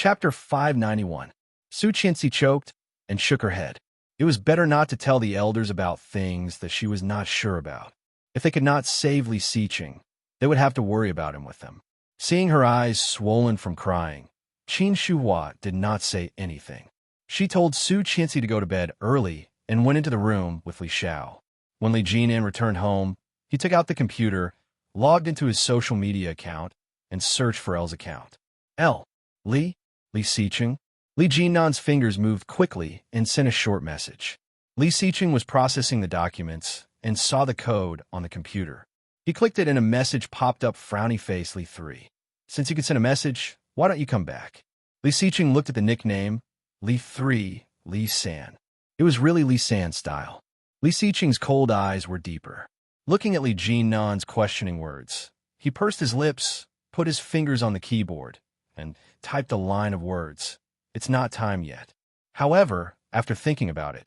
Chapter 591. Su Qianxi choked and shook her head. It was better not to tell the elders about things that she was not sure about. If they could not save Li Xiqing, they would have to worry about him with them. Seeing her eyes swollen from crying, Qin Shuhua did not say anything. She told Su Qianxi to go to bed early and went into the room with Li Xiao. When Li Jinan returned home, he took out the computer, logged into his social media account, and searched for El's account. Li Xiqing. Li Jinan's fingers moved quickly and sent a short message. Li Xiqing was processing the documents and saw the code on the computer. He clicked it and a message popped up, frowny face Li 3. Since you could send a message, why don't you come back? Li Xiqing looked at the nickname, Li 3, Li San. It was really Li San's style. Li Xiqing's cold eyes were deeper. Looking at Li Jinan's questioning words, he pursed his lips, put his fingers on the keyboard, and typed a line of words. It's not time yet. However, after thinking about it,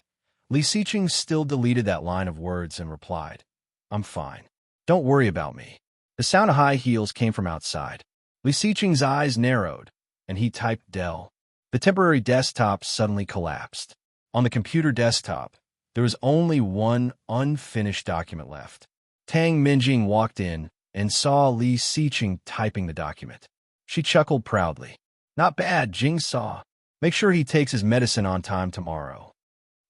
Li Xiqing still deleted that line of words and replied, I'm fine. Don't worry about me. The sound of high heels came from outside. Li Xiqing's eyes narrowed, and he typed Dell. The temporary desktop suddenly collapsed. On the computer desktop, there was only one unfinished document left. Tang Minjing walked in and saw Li Xiqing typing the document. She chuckled proudly. Not bad, Jing Saw. Make sure he takes his medicine on time tomorrow.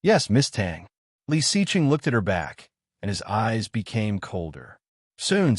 Yes, Miss Tang. Li Xiqing looked at her back, and his eyes became colder. Soon.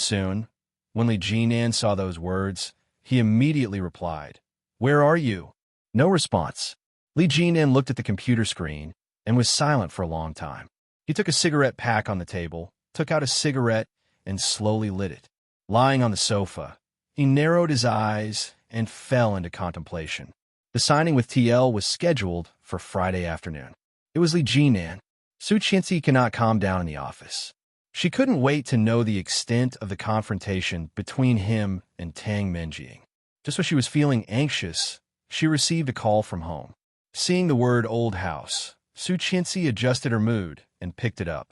When Li Jinan saw those words, he immediately replied, Where are you? No response. Li Jinan looked at the computer screen and was silent for a long time. He took a cigarette pack on the table, took out a cigarette, and slowly lit it. Lying on the sofa, he narrowed his eyes and fell into contemplation. The signing with TL was scheduled for Friday afternoon. It was Li Jinan. Su Qianxi cannot calm down in the office. She couldn't wait to know the extent of the confrontation between him and Tang Minjing. Just when she was feeling anxious, she received a call from home. Seeing the word old house, Su Qianxi adjusted her mood and picked it up.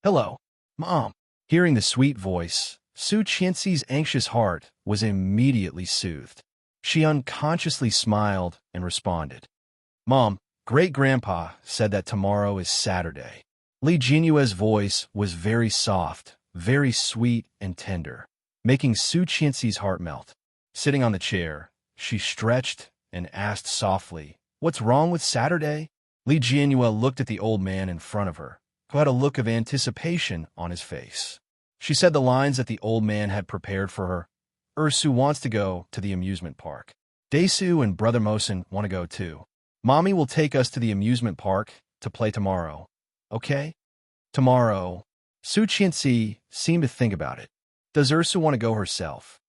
Hello, Mom. Hearing the sweet voice, Su Qianxi's anxious heart was immediately soothed. She unconsciously smiled and responded. Mom, Great-Grandpa said that tomorrow is Saturday. Li Jinyue's voice was very soft, very sweet and tender, making Su Qianxi's heart melt. Sitting on the chair, she stretched and asked softly, What's wrong with Saturday? Li Jinyue looked at the old man in front of her, who had a look of anticipation on his face. She said the lines that the old man had prepared for her. Ursu wants to go to the amusement park. Daesu and Brother Mosen want to go too. Mommy will take us to the amusement park to play tomorrow. Okay? Tomorrow. Su Qianxi seemed to think about it. Does Ursu want to go herself?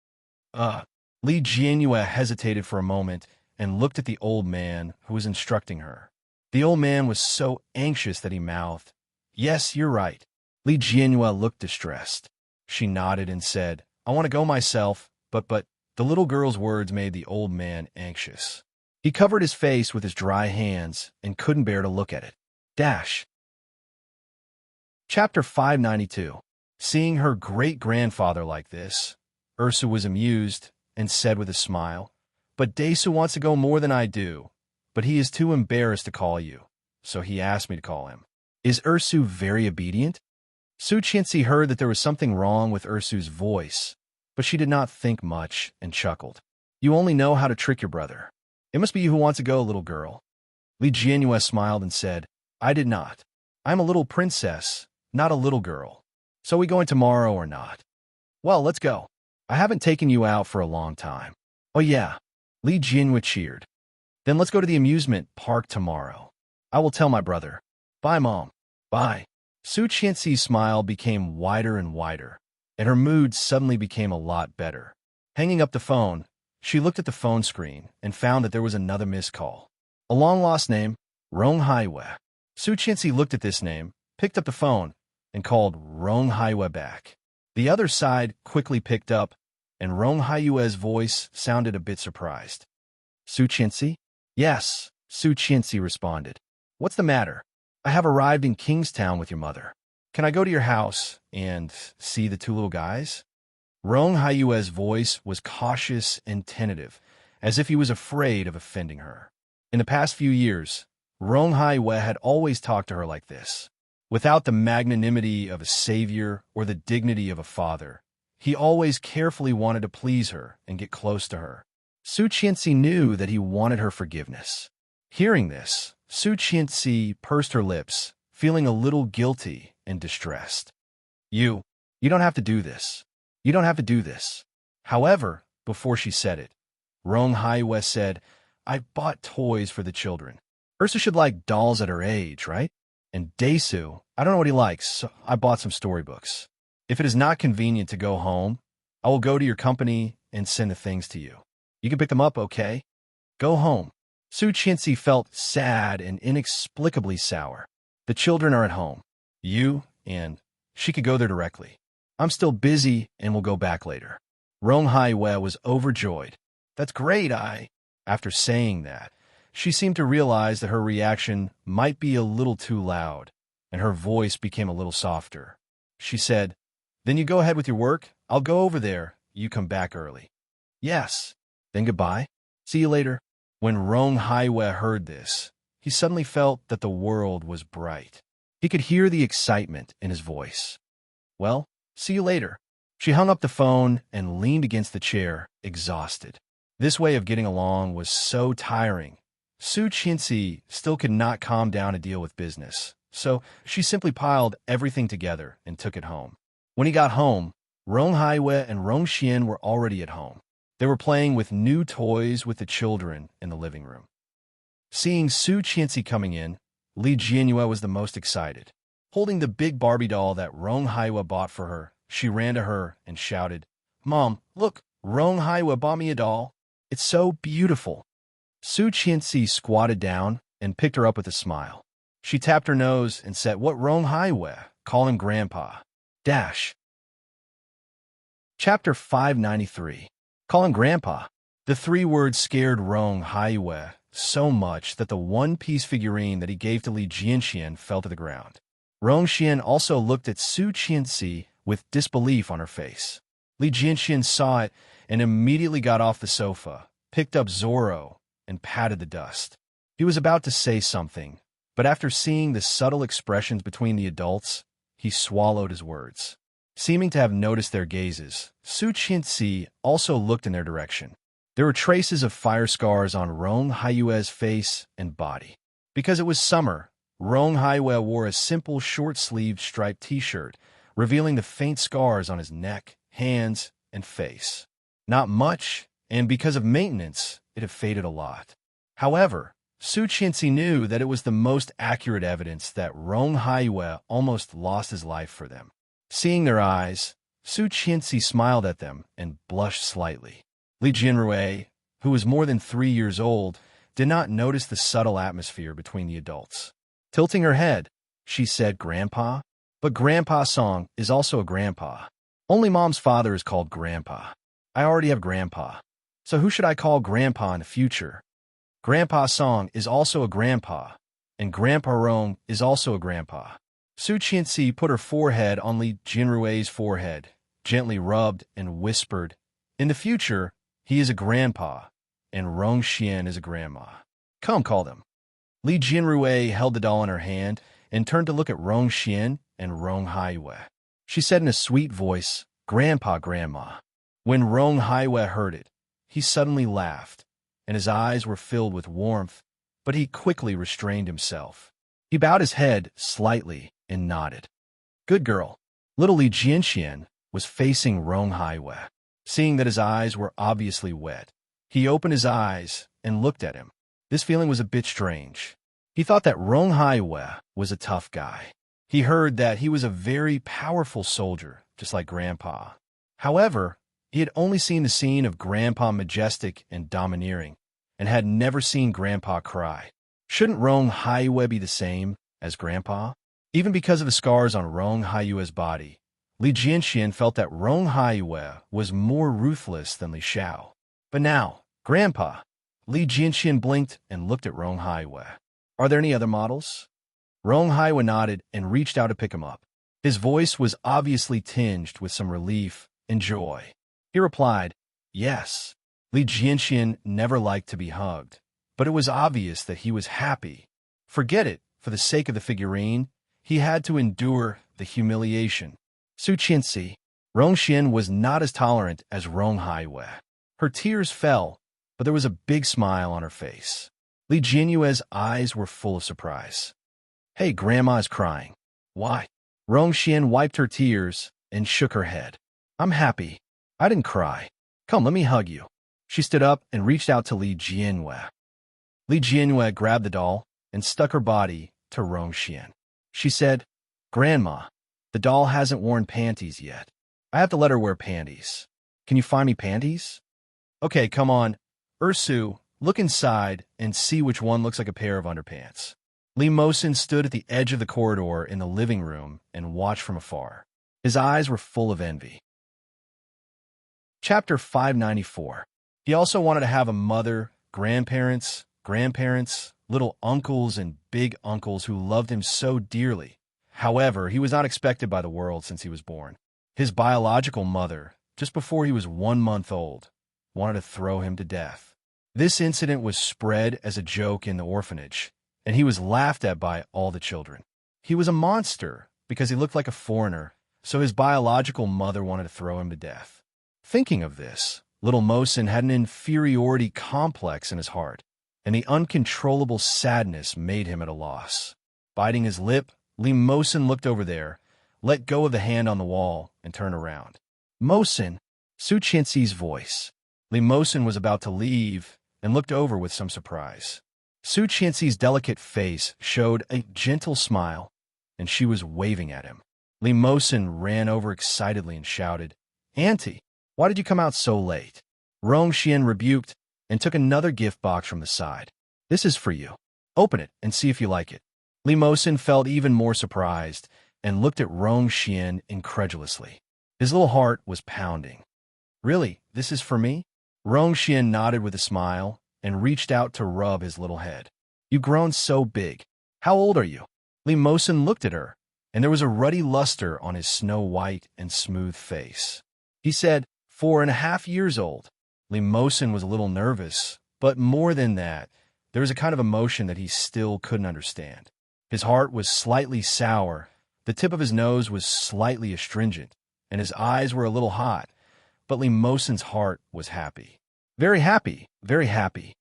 Li Jianyue hesitated for a moment and looked at the old man who was instructing her. The old man was so anxious that he mouthed, Yes, you're right. Li Jianyue looked distressed. She nodded and said, I want to go myself, but the little girl's words made the old man anxious. He covered his face with his dry hands and couldn't bear to look at it. Chapter 592. Seeing her great-grandfather like this, Ursu was amused and said with a smile, But Daesu wants to go more than I do, but he is too embarrassed to call you, so he asked me to call him. Is Ursu very obedient? Su Qianxi heard that there was something wrong with Ursu's voice, but she did not think much and chuckled. You only know how to trick your brother. It must be you who wants to go, little girl. Li Jianyue smiled and said, I did not. I am a little princess, not a little girl. So we going tomorrow or not? Well, let's go. I haven't taken you out for a long time. Oh yeah. Li Jianyue cheered. Then let's go to the amusement park tomorrow. I will tell my brother. Bye, Mom. Bye. Su Qianxi's smile became wider and wider, and her mood suddenly became a lot better. Hanging up the phone, she looked at the phone screen and found that there was another missed call. A long-lost name, Rong Haiwei. Su Qianxi looked at this name, picked up the phone, and called Rong Haiwei back. The other side quickly picked up, and Rong Haiwei's voice sounded a bit surprised. Su Qianxi? Yes, Su Qianxi responded. What's the matter? I have arrived in Kingstown with your mother. Can I go to your house and see the two little guys? Rong Haiwei's voice was cautious and tentative, as if he was afraid of offending her. In the past few years, Rong Haiwe had always talked to her like this. Without the magnanimity of a savior or the dignity of a father, he always carefully wanted to please her and get close to her. Su Qianxi knew that he wanted her forgiveness. Hearing this, Su Qianxi pursed her lips, feeling a little guilty and distressed. You don't have to do this. You don't have to do this. However, before she said it, Rong Haiwe said, I bought toys for the children. Ursa should like dolls at her age, right? And Daesu, I don't know what he likes, so I bought some storybooks. If it is not convenient to go home, I will go to your company and send the things to you. You can pick them up, okay? Go home. Su Qianxi felt sad and inexplicably sour. The children are at home. You and she could go there directly. I'm still busy and will go back later. Rong Haiwe was overjoyed. That's great, After saying that, she seemed to realize that her reaction might be a little too loud, and her voice became a little softer. She said, Then you go ahead with your work. I'll go over there. You come back early. Yes. Then goodbye. See you later. When Rong Haiwe heard this, he suddenly felt that the world was bright. He could hear the excitement in his voice. Well, see you later. She hung up the phone and leaned against the chair, exhausted. This way of getting along was so tiring. Su Qianxi still could not calm down to deal with business, so she simply piled everything together and took it home. When he got home, Rong Haiwe and Rong Xian were already at home. They were playing with new toys with the children in the living room. Seeing Su Qianxi coming in, Li Jianyue was the most excited. Holding the big Barbie doll that Rong Haiwe bought for her, she ran to her and shouted, Mom, look, Rong Haiwe bought me a doll. It's so beautiful. Su Qianxi squatted down and picked her up with a smile. She tapped her nose and said, What Rong Haiwe? Call him Grandpa. Chapter 593. Call him Grandpa. The 3 words scared Rong Haiwe so much that the one-piece figurine that he gave to Li Jianxian fell to the ground. Rong Xian also looked at Su Qianxi with disbelief on her face. Li Jianxian saw it and immediately got off the sofa, picked up Zorro, and patted the dust. He was about to say something, but after seeing the subtle expressions between the adults, he swallowed his words. Seeming to have noticed their gazes, Su Qianxi also looked in their direction. There were traces of fire scars on Rong Haiwe's face and body. Because it was summer, Rong Haiwe wore a simple short-sleeved striped t-shirt, revealing the faint scars on his neck, hands, and face. Not much, and because of maintenance, it had faded a lot. However, Su Qianxi knew that it was the most accurate evidence that Rong Haiwe almost lost his life for them. Seeing their eyes, Su Qianxi smiled at them and blushed slightly. Li Jianrui, who was more than 3 years old, did not notice the subtle atmosphere between the adults. Tilting her head, she said, Grandpa? But Grandpa Song is also a grandpa. Only Mom's father is called Grandpa. I already have Grandpa. So who should I call Grandpa in the future? Grandpa Song is also a grandpa, and Grandpa Rong is also a grandpa. Su Qianxi put her forehead on Li Jianrui's forehead, gently rubbed and whispered, In the future, he is a grandpa, and Rong Xian is a grandma. Come, call them. Li Jianrui held the doll in her hand and turned to look at Rong Xian and Rong Haiwe. She said in a sweet voice, Grandpa, Grandma. When Rong Haiwe heard it, he suddenly laughed, and his eyes were filled with warmth, but he quickly restrained himself. He bowed his head slightly and nodded. Good girl. Little Li Jianxian was facing Rong Haiwe. Seeing that his eyes were obviously wet, he opened his eyes and looked at him. This feeling was a bit strange. He thought that Rong Haiwe was a tough guy. He heard that he was a very powerful soldier, just like Grandpa. However, he had only seen the scene of Grandpa majestic and domineering, and had never seen Grandpa cry. Shouldn't Rong Haiwe be the same as Grandpa? Even because of the scars on Rong Haiwe's body, Li Jianxian felt that Rong Haiwe was more ruthless than Li Xiao. But now, Grandpa, Li Jianxian blinked and looked at Rong Haiwe. Are there any other models? Rong Haiwe nodded and reached out to pick him up. His voice was obviously tinged with some relief and joy. He replied, Yes. Li Jianxian never liked to be hugged, but it was obvious that he was happy. Forget it, for the sake of the figurine, he had to endure the humiliation. Su Qianxi, Rongxian was not as tolerant as Rong Haiwei. Her tears fell, but there was a big smile on her face. Li Jianyue's eyes were full of surprise. Hey, Grandma is crying. Why? Rongxian wiped her tears and shook her head. I'm happy. I didn't cry. Come, let me hug you. She stood up and reached out to Li Jianyue. Li Jianyue grabbed the doll and stuck her body to Rongxian. She said, Grandma, the doll hasn't worn panties yet. I have to let her wear panties. Can you find me panties? Okay, come on. Ursu, look inside and see which one looks like a pair of underpants. Li Mosin stood at the edge of the corridor in the living room and watched from afar. His eyes were full of envy. Chapter 594. He also wanted to have a mother, grandparents, little uncles, and big uncles who loved him so dearly. However, he was not expected by the world since he was born. His biological mother, just before he was 1 month old, wanted to throw him to death. This incident was spread as a joke in the orphanage, and he was laughed at by all the children. He was a monster because he looked like a foreigner, so his biological mother wanted to throw him to death. Thinking of this, little Mosin had an inferiority complex in his heart, and the uncontrollable sadness made him at a loss. Biting his lip, Li Mosin looked over there, let go of the hand on the wall, and turned around. Mosin, Su Qianxi's voice. Li Mosin was about to leave and looked over with some surprise. Su Qianxi's delicate face showed a gentle smile, and she was waving at him. Li Mosin ran over excitedly and shouted, Auntie, why did you come out so late? Rongxian rebuked and took another gift box from the side. This is for you. Open it and see if you like it. Li Mosin felt even more surprised and looked at Rongxian incredulously. His little heart was pounding. Really, this is for me? Rongxian nodded with a smile and reached out to rub his little head. You've grown so big. How old are you? Li Mosin looked at her, and there was a ruddy luster on his snow-white and smooth face. He said, 4.5 years old. Li Mosin was a little nervous, but more than that, there was a kind of emotion that he still couldn't understand. His heart was slightly sour, the tip of his nose was slightly astringent, and his eyes were a little hot, but Li Mosin's heart was happy. Very happy, very happy.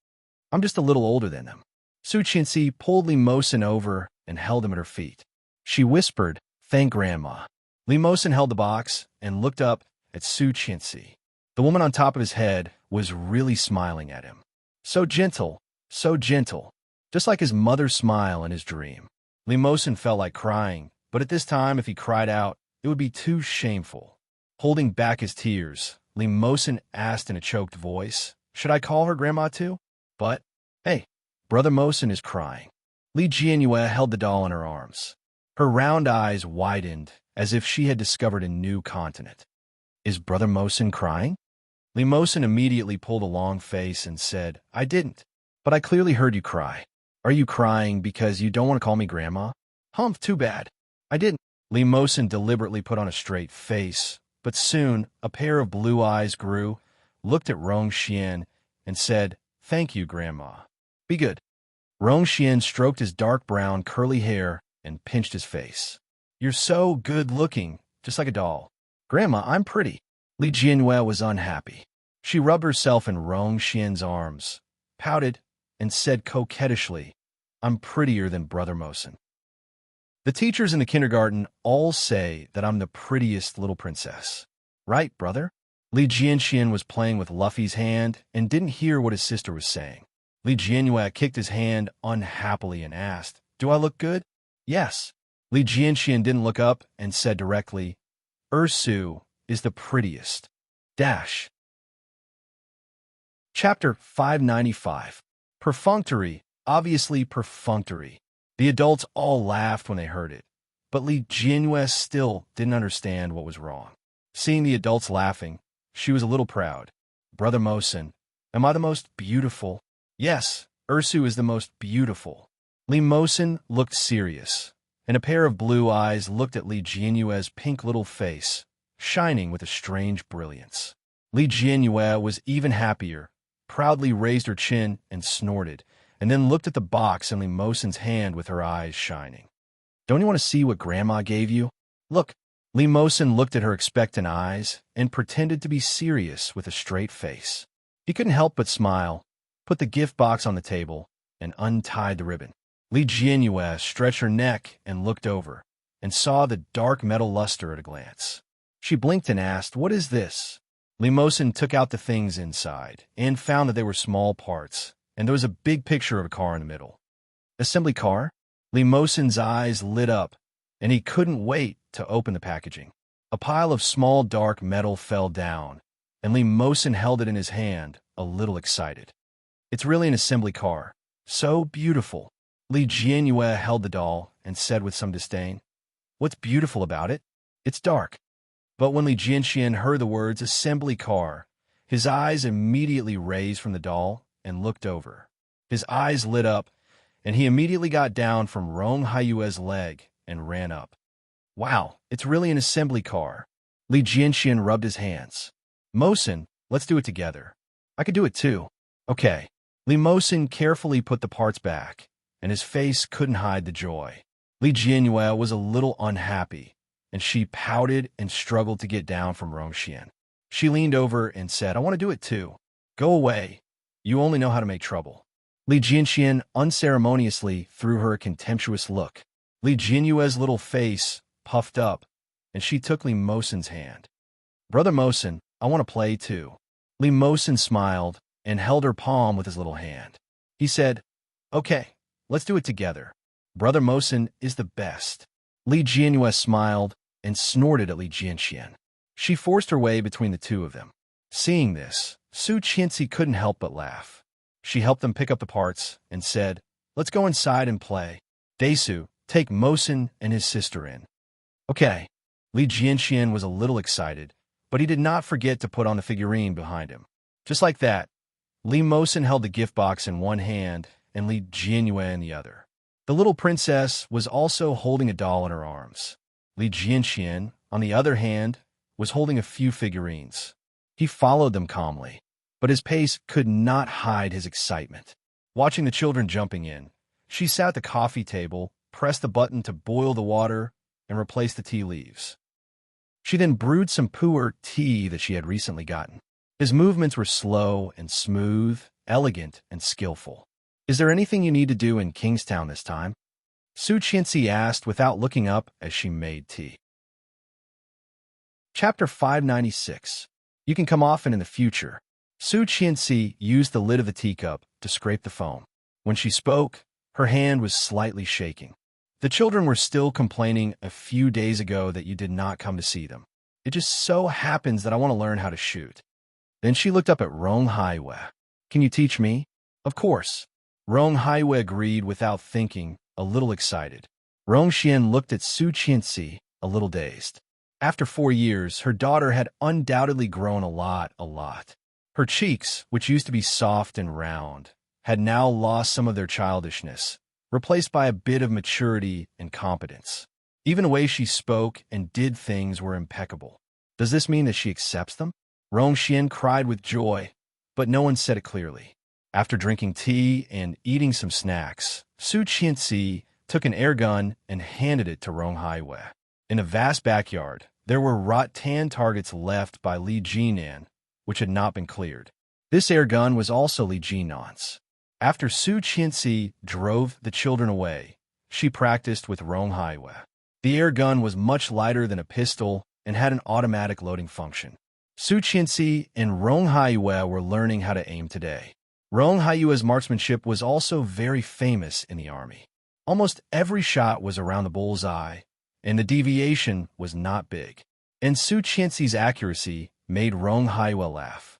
I'm just a little older than them. Su Qianxi pulled Li Mosin over and held him at her feet. She whispered, Thank Grandma. Li Mosin held the box and looked up at Su Qianxi. The woman on top of his head was really smiling at him. So gentle, just like his mother's smile in his dream. Li Mosin felt like crying, but at this time, if he cried out, it would be too shameful. Holding back his tears, Li Mosin asked in a choked voice, Should I call her Grandma too? But, hey, Brother Mosin is crying. Li Jianyue held the doll in her arms. Her round eyes widened as if she had discovered a new continent. Is Brother Mosin crying? Li Mosin immediately pulled a long face and said, I didn't, but I clearly heard you cry. Are you crying because you don't want to call me Grandma? Humph, too bad. I didn't. Li Mosin deliberately put on a straight face, but soon a pair of blue eyes grew, looked at Rongxian, and said, Thank you, Grandma. Be good. Rongxian stroked his dark brown curly hair and pinched his face. You're so good-looking, just like a doll. Grandma, I'm pretty. Li Jianyue was unhappy. She rubbed herself in Rongxian's arms, pouted, and said coquettishly, I'm prettier than Brother Mosin. The teachers in the kindergarten all say that I'm the prettiest little princess. Right, brother? Li Jianxian was playing with Luffy's hand and didn't hear what his sister was saying. Li Jianyue kicked his hand unhappily and asked, Do I look good? Yes. Li Jianxian didn't look up and said directly, Ursu is the prettiest. Dash. Chapter 595. Perfunctory, obviously perfunctory. The adults all laughed when they heard it, but Li Jianyue still didn't understand what was wrong. Seeing the adults laughing, she was a little proud. Brother Mosin, am I the most beautiful? Yes, Ursu is the most beautiful. Li Mosin looked serious, and a pair of blue eyes looked at Li Jianyue's pink little face, shining with a strange brilliance. Li Jianyue was even happier proudly raised her chin and snorted, and then looked at the box in Li Mosen's hand with her eyes shining. "Don't you want to see what Grandma gave you? Look." Li Mosen looked at her expectant eyes and pretended to be serious with a straight face. He couldn't help but smile, put the gift box on the table, and untied the ribbon. Li Jianyue stretched her neck and looked over, and saw the dark metal luster at a glance. She blinked and asked, "What is this?" Li Mosen took out the things inside and found that they were small parts, and there was a big picture of a car in the middle. "Assembly car?" Li Mosen's eyes lit up, and he couldn't wait to open the packaging. A pile of small dark metal fell down, and Li Mosen held it in his hand, a little excited. "It's really an assembly car. So beautiful." Li Jianyue held the doll and said with some disdain, "What's beautiful about it? It's dark." But when Li Jianxian heard the words assembly car, his eyes immediately raised from the doll and looked over. His eyes lit up, and he immediately got down from Rong Haiyue's leg and ran up. "Wow, it's really an assembly car." Li Jianxian rubbed his hands. "Mosen, let's do it together. I could do it too." "Okay." Li Mosen carefully put the parts back, and his face couldn't hide the joy. Li Jianyue was a little unhappy, and she pouted and struggled to get down from Rongxian. She leaned over and said, "I want to do it too." "Go away. You only know how to make trouble." Li Jianxian unceremoniously threw her a contemptuous look. Li Jianyue's little face puffed up, and she took Li Mosen's hand. "Brother Mosen, I want to play too." Li Mosen smiled and held her palm with his little hand. He said, "Okay, let's do it together. Brother Mosen is the best." Li Jianyue smiled and snorted at Li Jianxian. She forced her way between the two of them. Seeing this, Su Qianxi couldn't help but laugh. She helped them pick up the parts and said, "Let's go inside and play. Desu, take Mosen and his sister in." "Okay." Li Jianxian was a little excited, but he did not forget to put on the figurine behind him. Just like that, Li Mosen held the gift box in one hand and Li Jianyue in the other. The little princess was also holding a doll in her arms. Li Jianxian, on the other hand, was holding a few figurines. He followed them calmly, but his pace could not hide his excitement. Watching the children jumping in, she sat at the coffee table, pressed the button to boil the water, and replace the tea leaves. She then brewed some pu'er tea that she had recently gotten. His movements were slow and smooth, elegant and skillful. "Is there anything you need to do in Kingstown this time?" Su Qianxi asked without looking up as she made tea. Chapter 596. You can come often in the future. Su Qianxi used the lid of the teacup to scrape the foam. When she spoke, her hand was slightly shaking. "The children were still complaining a few days ago that you did not come to see them. It just so happens that I want to learn how to shoot." Then she looked up at Rong Haiyue. "Can you teach me?" "Of course." Rong Haiyue agreed without thinking, a little excited. Rongxian looked at Su Qianxi, a little dazed. After 4 years, her daughter had undoubtedly grown a lot. Her cheeks, which used to be soft and round, had now lost some of their childishness, replaced by a bit of maturity and competence. Even the way she spoke and did things were impeccable. Does this mean that she accepts them? Rongxian cried with joy, but no one said it clearly. After drinking tea and eating some snacks, Su Qianxi took an air gun and handed it to Rong Haiyue. In a vast backyard, there were rattan targets left by Li Jinan, which had not been cleared. This air gun was also Li Jinan's. After Su Qianxi drove the children away, she practiced with Rong Haiyue. The air gun was much lighter than a pistol and had an automatic loading function. Su Qianxi and Rong Haiyue were learning how to aim today. Rong Haiyue's marksmanship was also very famous in the army. Almost every shot was around the bullseye, and the deviation was not big. And Su Qianxi's accuracy made Rong Haiyue laugh.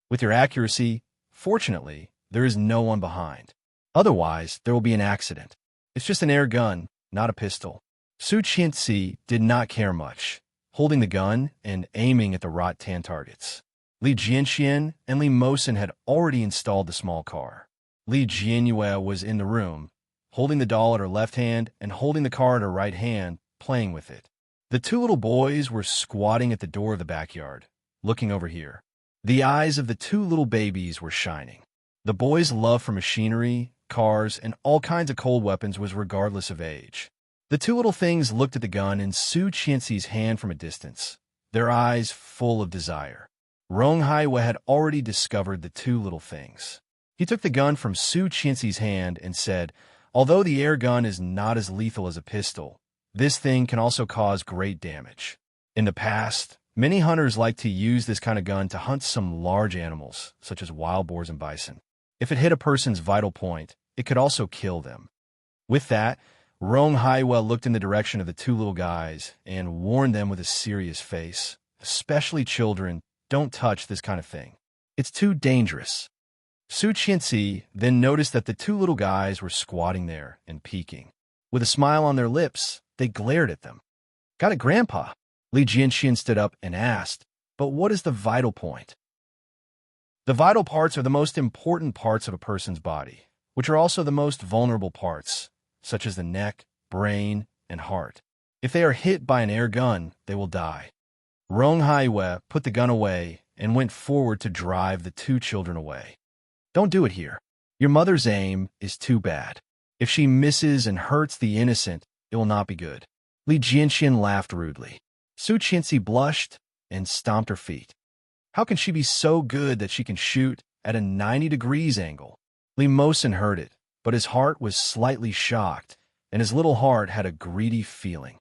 "With your accuracy, fortunately, there is no one behind. Otherwise, there will be an accident. It's just an air gun, not a pistol." Su Qianxi did not care much, holding the gun and aiming at the rattan targets. Li Jianxian and Li Mosen had already installed the small car. Li Jianyue was in the room, holding the doll at her left hand and holding the car at her right hand, playing with it. The two little boys were squatting at the door of the backyard, looking over here. The eyes of the two little babies were shining. The boys' love for machinery, cars, and all kinds of cold weapons was regardless of age. The two little things looked at the gun in Su Qianxi's hand from a distance, their eyes full of desire. Rong Haiwa had already discovered the two little things. He took the gun from Su Qianxi's hand and said, "Although the air gun is not as lethal as a pistol, this thing can also cause great damage. In the past, many hunters liked to use this kind of gun to hunt some large animals, such as wild boars and bison. If it hit a person's vital point, it could also kill them." With that, Rong Haiwa looked in the direction of the two little guys and warned them with a serious face, "Especially children, don't touch this kind of thing. It's too dangerous." Su Qianxi then noticed that the two little guys were squatting there and peeking. With a smile on their lips, they glared at them. "Got it, Grandpa?" Li Jianxian stood up and asked, "But what is the vital point?" The vital parts are the most important parts of a person's body, which are also the most vulnerable parts, such as the neck, brain, and heart. If they are hit by an air gun, they will die. Rong Haiwa put the gun away and went forward to drive the two children away. "Don't do it here. Your mother's aim is too bad. If she misses and hurts the innocent, it will not be good." Li Jianxian laughed rudely. Su Qianxi blushed and stomped her feet. How can she be so good that she can shoot at a 90 degrees angle? Li Mosin heard it, but his heart was slightly shocked, and his little heart had a greedy feeling.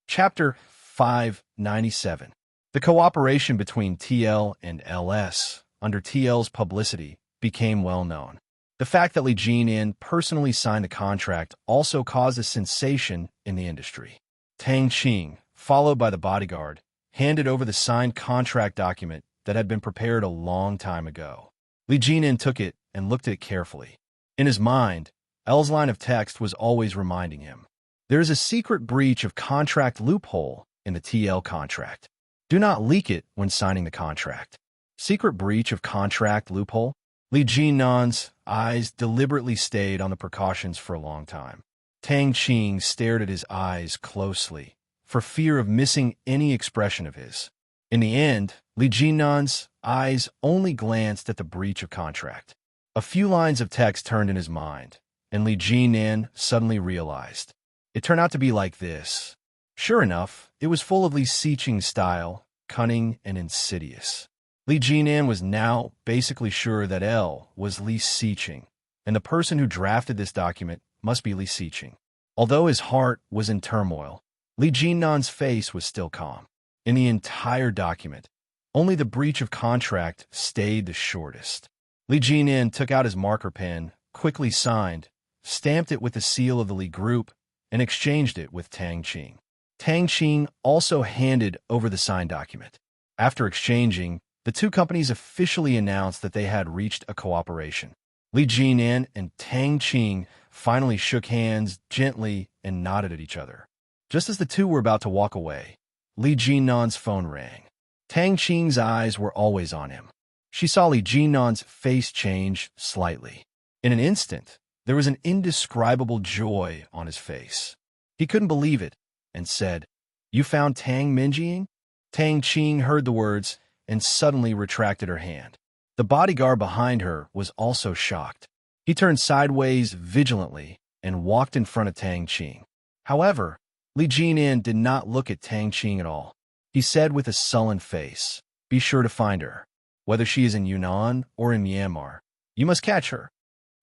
Chapter 597. The cooperation between TL and LS, under TL's publicity, became well known. The fact that Li Jinan personally signed the contract also caused a sensation in the industry. Tang Qing, followed by the bodyguard, handed over the signed contract document that had been prepared a long time ago. Li Jinan took it and looked at it carefully. In his mind, L's line of text was always reminding him, "There is a secret breach of contract loophole in the TL contract. Do not leak it when signing the contract." Secret breach of contract loophole? Li Jinan's eyes deliberately stayed on the precautions for a long time. Tang Qing stared at his eyes closely, for fear of missing any expression of his. In the end, Li Jinan's eyes only glanced at the breach of contract. A few lines of text turned in his mind, and Li Jinan suddenly realized. It turned out to be like this. Sure enough, it was full of Li Xiqing's style, cunning and insidious. Li Jinan was now basically sure that L was Li Xiqing, and the person who drafted this document must be Li Xiqing. Although his heart was in turmoil, Li Jinan's face was still calm. In the entire document, only the breach of contract stayed the shortest. Li Jinan took out his marker pen, quickly signed, stamped it with the seal of the Li Group, and exchanged it with Tang Qing. Tang Qing also handed over the signed document. After exchanging, the two companies officially announced that they had reached a cooperation. Li Jinan and Tang Qing finally shook hands gently and nodded at each other. Just as the two were about to walk away, Li Jinan's phone rang. Tang Qing's eyes were always on him. She saw Li Jinan's face change slightly. In an instant, there was an indescribable joy on his face. He couldn't believe it and said, "You found Tang Minjing?" Tang Qing heard the words and suddenly retracted her hand. The bodyguard behind her was also shocked. He turned sideways vigilantly and walked in front of Tang Qing. However, Li Jinan did not look at Tang Qing at all. He said with a sullen face, "Be sure to find her. Whether she is in Yunnan or in Myanmar, you must catch her."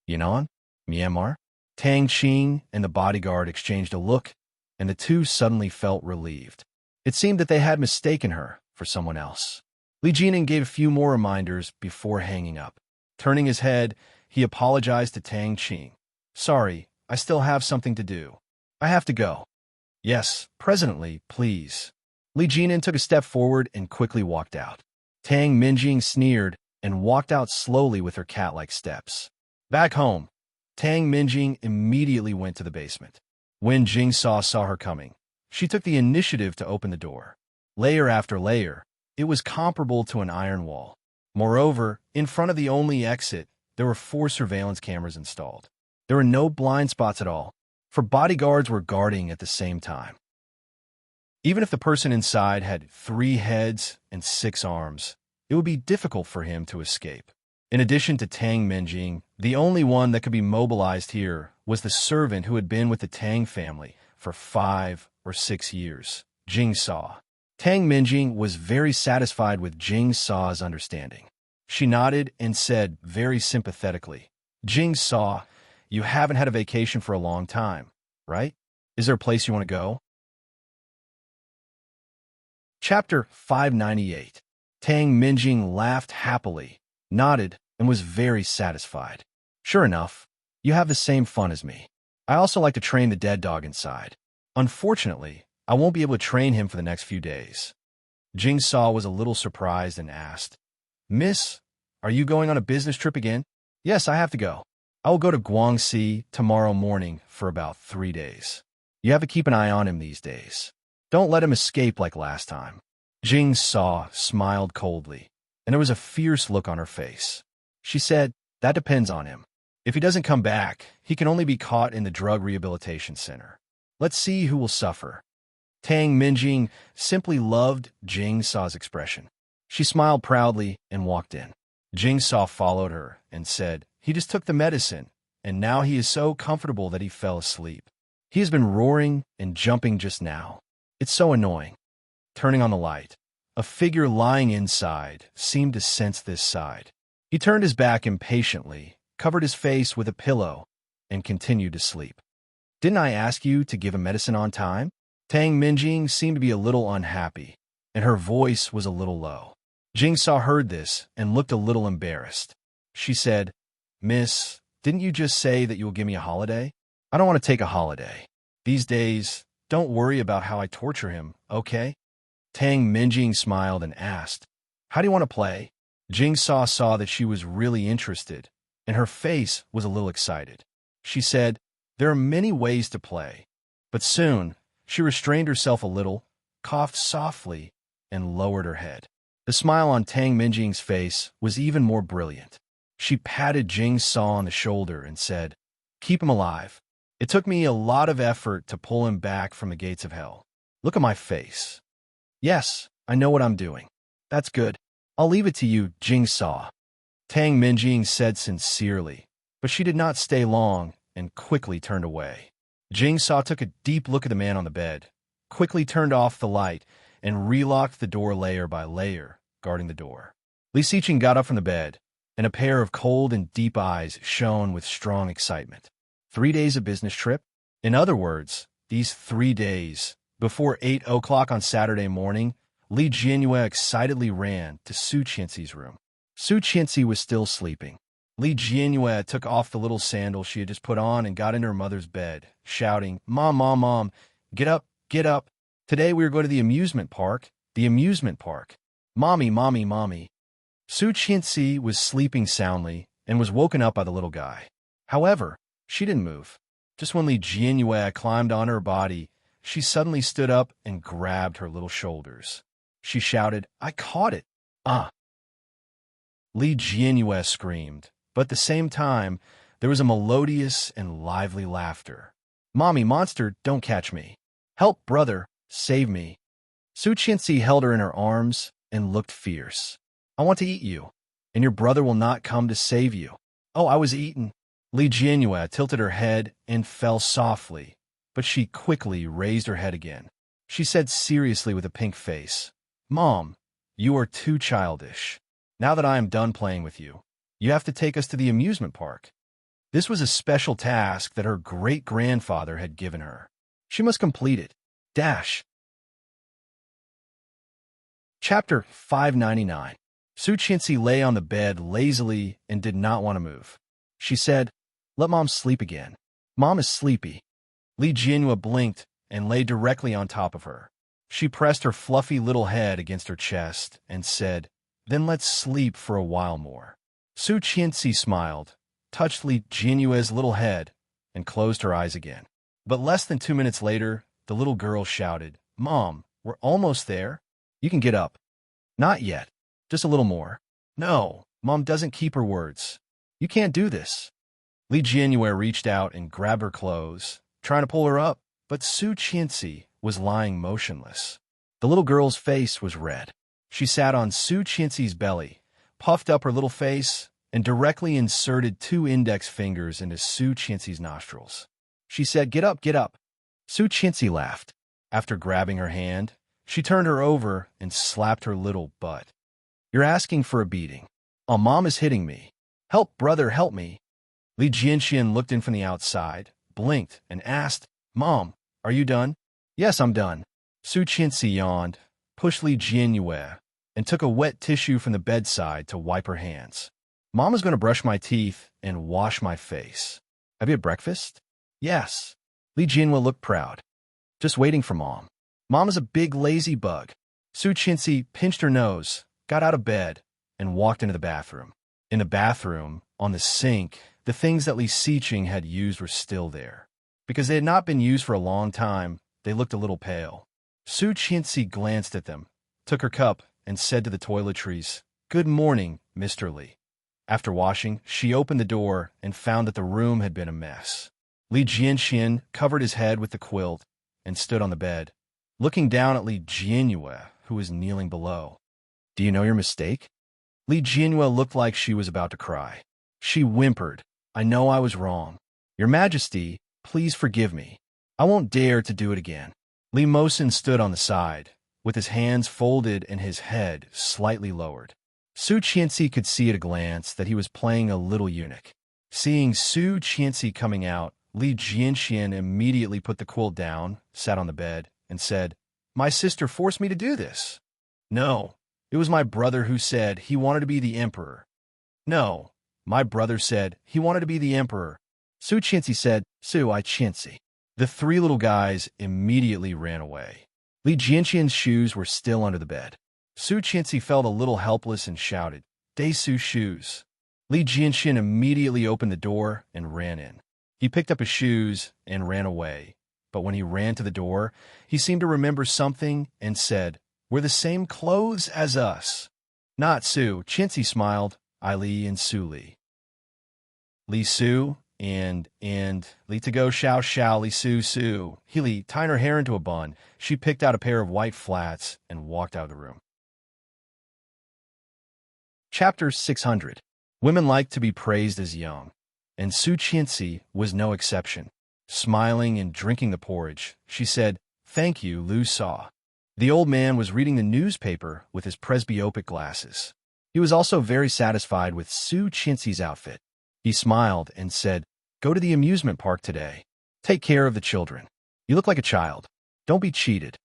Yunnan? Myanmar? Tang Qing and the bodyguard exchanged a look, and the two suddenly felt relieved. It seemed that they had mistaken her for someone else. Li Jinan gave a few more reminders before hanging up. Turning his head, he apologized to Tang Qing. "Sorry, I still have something to do. I have to go." "Yes, presently, please." Li Jinan took a step forward and quickly walked out. Tang Minjing sneered and walked out slowly with her cat-like steps. Back home, Tang Minjing immediately went to the basement. When Jingsaw saw her coming, she took the initiative to open the door. Layer after layer, it was comparable to an iron wall. Moreover, in front of the only exit, there were 4 surveillance cameras installed. There were no blind spots at all, for bodyguards were guarding at the same time. Even if the person inside had 3 heads and 6 arms, it would be difficult for him to escape. In addition to Tang Minjing, the only one that could be mobilized here was the servant who had been with the Tang family for 5 or 6 years, Jing Saw. Tang Minjing was very satisfied with Jing Saw's understanding. She nodded and said very sympathetically, Jing Saw, you haven't had a vacation for a long time, right? Is there a place you want to go? Chapter 598. Tang Minjing laughed happily, nodded, and was very satisfied. Sure enough, you have the same fun as me. I also like to train the dead dog inside. Unfortunately, I won't be able to train him for the next few days. Jing Saw was a little surprised and asked, Miss, are you going on a business trip again? Yes, I have to go. I will go to Guangxi tomorrow morning for about 3 days. You have to keep an eye on him these days. Don't let him escape like last time. Jing Saw smiled coldly, and there was a fierce look on her face. She said, that depends on him. If he doesn't come back, he can only be caught in the drug rehabilitation center. Let's see who will suffer. Tang Minjing simply loved Jing Saw's expression. She smiled proudly and walked in. Jing Saw followed her and said, he just took the medicine, and now he is so comfortable that he fell asleep. He has been roaring and jumping just now. It's so annoying. Turning on the light, a figure lying inside seemed to sense this side. He turned his back impatiently, covered his face with a pillow, and continued to sleep. Didn't I ask you to give him medicine on time? Tang Minjing seemed to be a little unhappy, and her voice was a little low. Jing Saw heard this and looked a little embarrassed. She said, Miss, didn't you just say that you will give me a holiday? I don't want to take a holiday. These days, don't worry about how I torture him, okay? Tang Minjing smiled and asked, how do you want to play? Jing Saw saw that she was really interested, and her face was a little excited. She said, there are many ways to play. But soon, she restrained herself a little, coughed softly, and lowered her head. The smile on Tang Minjing's face was even more brilliant. She patted Jing Saw on the shoulder and said, keep him alive. It took me a lot of effort to pull him back from the gates of hell. Look at my face. Yes, I know what I'm doing. That's good. I'll leave it to you, Jing Saw. Tang Minjing said sincerely, but she did not stay long and quickly turned away. Jing Saw took a deep look at the man on the bed, quickly turned off the light, and relocked the door layer by layer, guarding the door. Li Xiqing got up from the bed, and a pair of cold and deep eyes shone with strong excitement. 3 days of business trip? In other words, these 3 days, before 8 o'clock on Saturday morning, Li Jianyue excitedly ran to Su Qianxi's room. Su Qianxi was still sleeping. Li Jianyue took off the little sandal she had just put on and got into her mother's bed, shouting, Mom, Mom, Mom, get up, get up. Today we are going to the amusement park. The amusement park. Mommy, Mommy, Mommy. Su Qianxi was sleeping soundly and was woken up by the little guy. However, she didn't move. Just when Li Jianyue climbed on her body, she suddenly stood up and grabbed her little shoulders. She shouted, I caught it. Ah! Li Jianyue screamed, but at the same time, there was a melodious and lively laughter. Mommy, monster, don't catch me. Help, brother, save me. Su Qianxi held her in her arms and looked fierce. I want to eat you, and your brother will not come to save you. Oh, I was eaten. Li Jianyue tilted her head and fell softly, but she quickly raised her head again. She said seriously with a pink face, Mom, you are too childish. Now that I am done playing with you, you have to take us to the amusement park. This was a special task that her great-grandfather had given her. She must complete it. Dash. Chapter 599. Su Qianxi lay on the bed lazily and did not want to move. She said, Let Mom sleep again. Mom is sleepy. Li Jianyue blinked and lay directly on top of her. She pressed her fluffy little head against her chest and said, Then let's sleep for a while more. Su Qianxi smiled, touched Li Jianyue's little head, and closed her eyes again. But less than 2 minutes later, the little girl shouted, Mom, we're almost there. You can get up. Not yet. Just a little more. No, Mom doesn't keep her words. You can't do this. Li Jianyue reached out and grabbed her clothes, trying to pull her up, but Su Qianxi was lying motionless. The little girl's face was red. She sat on Su Qianxi's belly, puffed up her little face, and directly inserted 2 index fingers into Su Qianxi's nostrils. She said, "Get up, get up." Su Qianxi laughed. After grabbing her hand, she turned her over and slapped her little butt. "You're asking for a beating. Oh, Mom is hitting me. Help, brother, help me." Li Jianxian looked in from the outside, blinked, and asked, "Mom, are you done?" "Yes, I'm done." Su Qianxi yawned, pushed Li Jianyue, and took a wet tissue from the bedside to wipe her hands. "Mom is going to brush my teeth and wash my face. Have you had breakfast?" "Yes." Li Jianyue looked proud. "Just waiting for Mom. Mom is a big lazy bug." Su Qianxi pinched her nose, got out of bed, and walked into the bathroom. In the bathroom, on the sink, the things that Li Xiqing had used were still there. Because they had not been used for a long time, they looked a little pale. Su Qianxi glanced at them, took her cup, and said to the toiletries, "Good morning, Mr. Li." After washing, she opened the door and found that the room had been a mess. Li Jianxian covered his head with the quilt and stood on the bed, looking down at Li Jianyue, who was kneeling below. "Do you know your mistake?" Li Jianyue looked like she was about to cry. She whimpered, "I know I was wrong. Your Majesty, please forgive me. I won't dare to do it again." Li Mosin stood on the side, with his hands folded and his head slightly lowered. Su Qianxi could see at a glance that he was playing a little eunuch. Seeing Su Qianxi coming out, Li Jianxian immediately put the quilt down, sat on the bed, and said, "My sister forced me to do this." "No, it was my brother who said he wanted to be the emperor." "No, my brother said he wanted to be the emperor." Su Qianxi said, "Su I Qianxi." The 3 little guys immediately ran away. Li Jianxian's shoes were still under the bed. Su Qianxi felt a little helpless and shouted, "De Su shoes." Li Jianxian immediately opened the door and ran in. He picked up his shoes and ran away, but when he ran to the door, he seemed to remember something and said, "We're the same clothes as us." "Not Su," Qianxi smiled, "I Li and Su Li." "Li Su and Li to go Xiao Li Su Su." Li, tying her hair into a bun, she picked out a pair of white flats and walked out of the room. Chapter 600. Women like to be praised as young, and Su Qianxi was no exception. Smiling and drinking the porridge, she said, "Thank you, Lu Sa." The old man was reading the newspaper with his presbyopic glasses. He was also very satisfied with Su Qianxi's outfit. He smiled and said, "Go to the amusement park today. Take care of the children. You look like a child. Don't be cheated."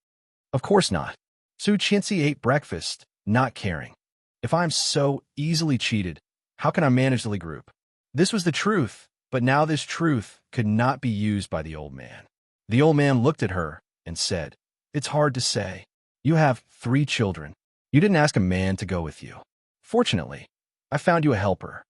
"Of course not." Su Qianxi ate breakfast, not caring. "If I'm so easily cheated, how can I manage the Li group?" This was the truth, but now this truth could not be used by the old man. The old man looked at her and said, "It's hard to say. You have 3 children. You didn't ask a man to go with you. Fortunately, I found you a helper."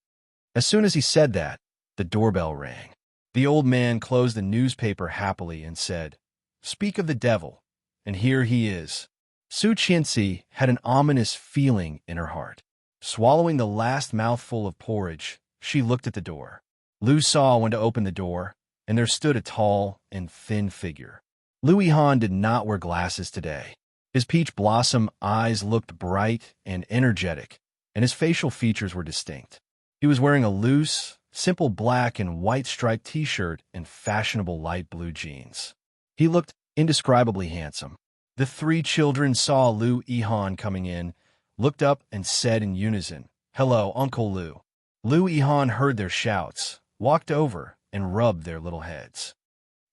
As soon as he said that, the doorbell rang. The old man closed the newspaper happily and said, "Speak of the devil, and here he is." Su Qianxi had an ominous feeling in her heart. Swallowing the last mouthful of porridge, she looked at the door. Lu Sa went to open the door, and there stood a tall and thin figure. Lu Yihan did not wear glasses today. His peach blossom eyes looked bright and energetic, and his facial features were distinct. He was wearing a loose, simple black and white striped t-shirt and fashionable light blue jeans. He looked indescribably handsome. The 3 children saw Lu Yihan coming in, looked up and said in unison, "Hello, Uncle Lu." Lu Yihan heard their shouts, walked over, and rubbed their little heads.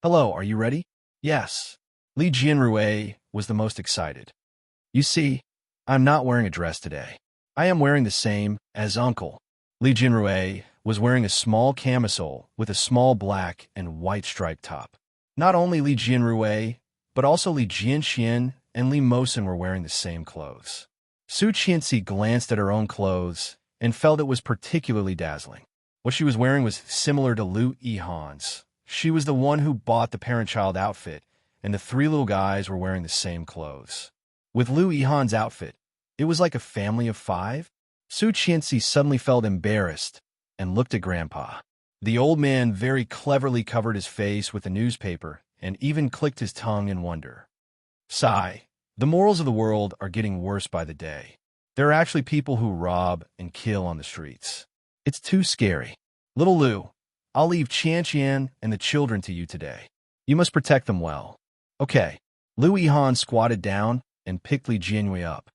"Hello, are you ready?" "Yes." Li Jianrue was the most excited. "You see, I'm not wearing a dress today. I am wearing the same as Uncle." Li Jianrue was wearing a small camisole with a small black and white striped top. Not only Li Jianrue, but also Li Jianxian and Li Mosin were wearing the same clothes. Su Qianxi glanced at her own clothes and felt it was particularly dazzling. What she was wearing was similar to Lu Yihan's. She was the one who bought the parent-child outfit, and the 3 little guys were wearing the same clothes. With Lu Yihan's outfit, it was like a family of 5. Su Qianxi suddenly felt embarrassed and looked at Grandpa. The old man very cleverly covered his face with a newspaper and even clicked his tongue in wonder. Sigh. The morals of the world are getting worse by the day. There are actually people who rob and kill on the streets. It's too scary. Little Lu, I'll leave Qian and the children to you today. You must protect them well. Okay. Lu Yihan squatted down and picked Li Jianyue up.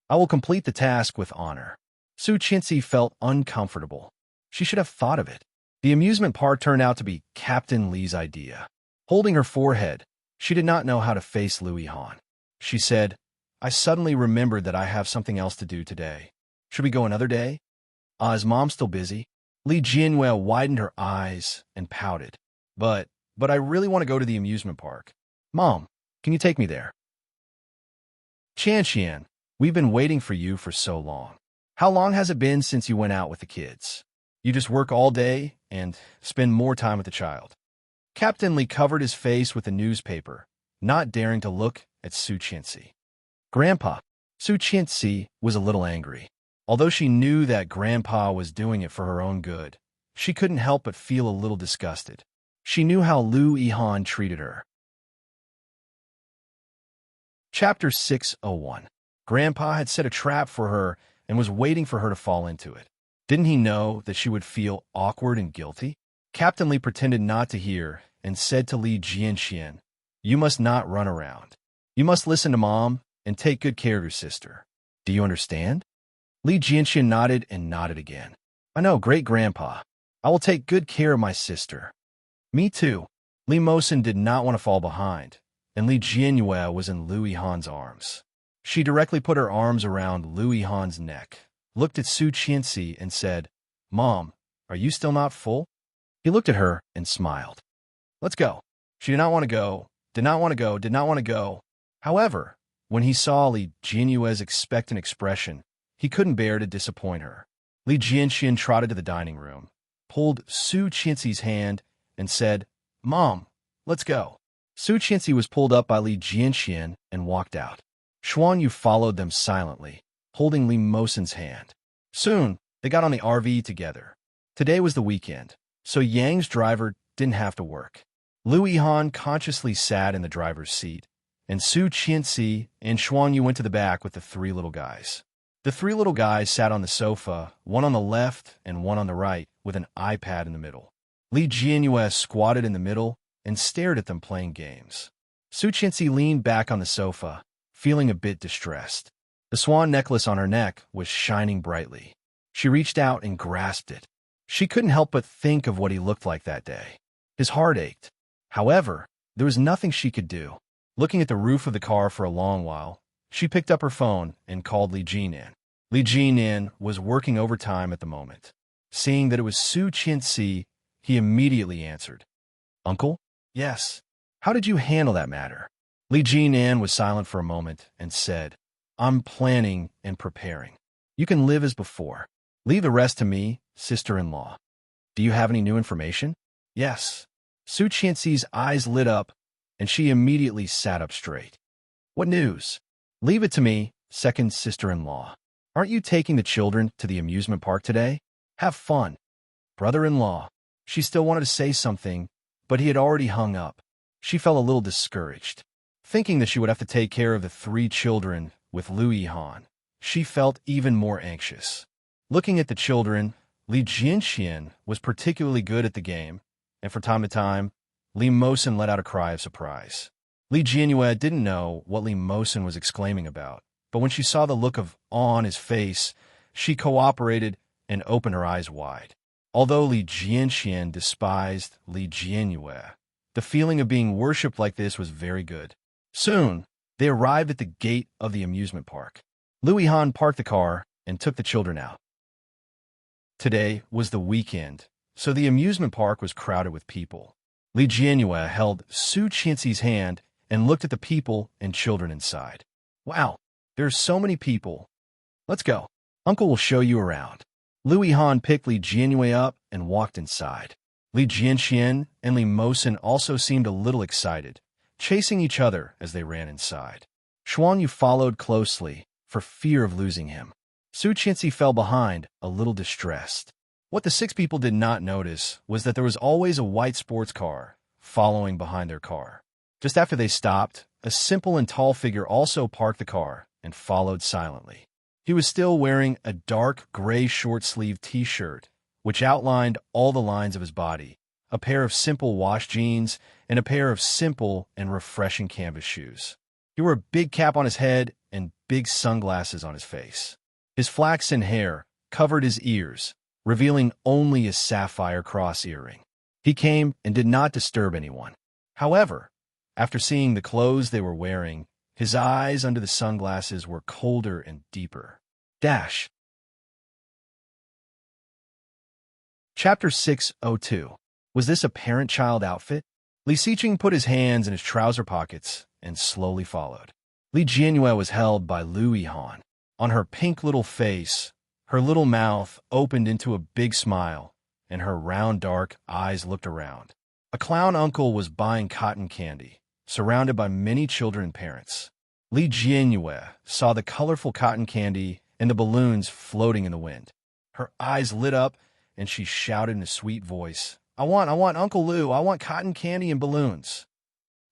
I will complete the task with honor. Su Qianxi felt uncomfortable. She should have thought of it. The amusement park turned out to be Captain Li's idea. Holding her forehead, she did not know how to face Lu Yihan. She said, I suddenly remembered that I have something else to do today. Should we go another day? Is Mom still busy? Li Jianyue widened her eyes and pouted. But I really want to go to the amusement park. Mom, can you take me there? Qian, we've been waiting for you for so long. How long has it been since you went out with the kids? You just work all day and spend more time with the child. Captain Li covered his face with a newspaper, not daring to look at Su Qianxi. Grandpa, Su Qianxi was a little angry. Although she knew that Grandpa was doing it for her own good, she couldn't help but feel a little disgusted. She knew how Lu Yihan treated her. Chapter 601. Grandpa had set a trap for her and was waiting for her to fall into it. Didn't he know that she would feel awkward and guilty? Captain Li pretended not to hear and said to Li Jianxian, You must not run around. You must listen to Mom and take good care of your sister. Do you understand? Li Jianxian nodded and nodded again. I know, great grandpa. I will take good care of my sister. Me too. Li Mosen did not want to fall behind, and Li Jianyue was in Lu Yihan's arms. She directly put her arms around Lu Yihan's neck, looked at Su Qianxi and said, Mom, are you still not full? He looked at her and smiled. Let's go. She did not want to go, did not want to go, did not want to go. However, when he saw Li Jianyue's expectant expression, he couldn't bear to disappoint her. Li Jianxian trotted to the dining room, pulled Su Qianxi's hand, and said, Mom, let's go. Su Qianxi was pulled up by Li Jianxian and walked out. Xuanyu followed them silently, holding Li Mosen's hand. Soon, they got on the RV together. Today was the weekend, so Yang's driver didn't have to work. Lu Yihan consciously sat in the driver's seat, and Su Qianxi and Xuanyu went to the back with the three little guys. The three little guys sat on the sofa, one on the left and one on the right, with an iPad in the middle. Li Jianyue squatted in the middle and stared at them playing games. Su Qianxi leaned back on the sofa, feeling a bit distressed. The swan necklace on her neck was shining brightly. She reached out and grasped it. She couldn't help but think of what he looked like that day. His heart ached. However, there was nothing she could do. Looking at the roof of the car for a long while, she picked up her phone and called Li Jinan. Li Jinan was working overtime at the moment. Seeing that it was Su Qianxi, he immediately answered. Uncle? Yes. How did you handle that matter? Li Jinan was silent for a moment and said, I'm planning and preparing. You can live as before. Leave the rest to me, sister-in-law. Do you have any new information? Yes. Su Qianxi's eyes lit up, and she immediately sat up straight. What news? Leave it to me, second sister-in-law. Aren't you taking the children to the amusement park today? Have fun. Brother-in-law. She still wanted to say something, but he had already hung up. She felt a little discouraged. Thinking that she would have to take care of the three children with Lu Yihan, she felt even more anxious. Looking at the children, Li Jianxian was particularly good at the game, and from time to time, Li Mosen let out a cry of surprise. Li Jianyue didn't know what Li Mosen was exclaiming about, but when she saw the look of awe on his face, she cooperated and opened her eyes wide. Although Li Jianxian despised Li Jianyue, the feeling of being worshipped like this was very good. Soon, they arrived at the gate of the amusement park. Lu Yihan parked the car and took the children out. Today was the weekend, so the amusement park was crowded with people. Li Jianyue held Su Qianxi's hand and looked at the people and children inside. Wow, there are so many people. Let's go. Uncle will show you around. Lu Yihan picked Li Jianyue up and walked inside. Li Jianxian and Li Mosen also seemed a little excited, chasing each other as they ran inside. Xuanyu followed closely for fear of losing him. Su Qianxi fell behind, a little distressed. What the six people did not notice was that there was always a white sports car following behind their car. Just after they stopped, a simple and tall figure also parked the car and followed silently. He was still wearing a dark gray short-sleeved t-shirt, which outlined all the lines of his body, a pair of simple wash jeans, and a pair of simple and refreshing canvas shoes. He wore a big cap on his head and big sunglasses on his face. His flaxen hair covered his ears, revealing only a sapphire cross earring. He came and did not disturb anyone. However, after seeing the clothes they were wearing, his eyes under the sunglasses were colder and deeper. Dash. Chapter 602. Was this a parent-child outfit? Li Xiqing put his hands in his trouser pockets and slowly followed. Li Jianyue was held by Lu Yihan. On her pink little face, her little mouth opened into a big smile, and her round dark eyes looked around. A clown uncle was buying cotton candy, surrounded by many children and parents. Li Jianyue saw the colorful cotton candy and the balloons floating in the wind. Her eyes lit up, and she shouted in a sweet voice, I want Uncle Lu, I want cotton candy and balloons.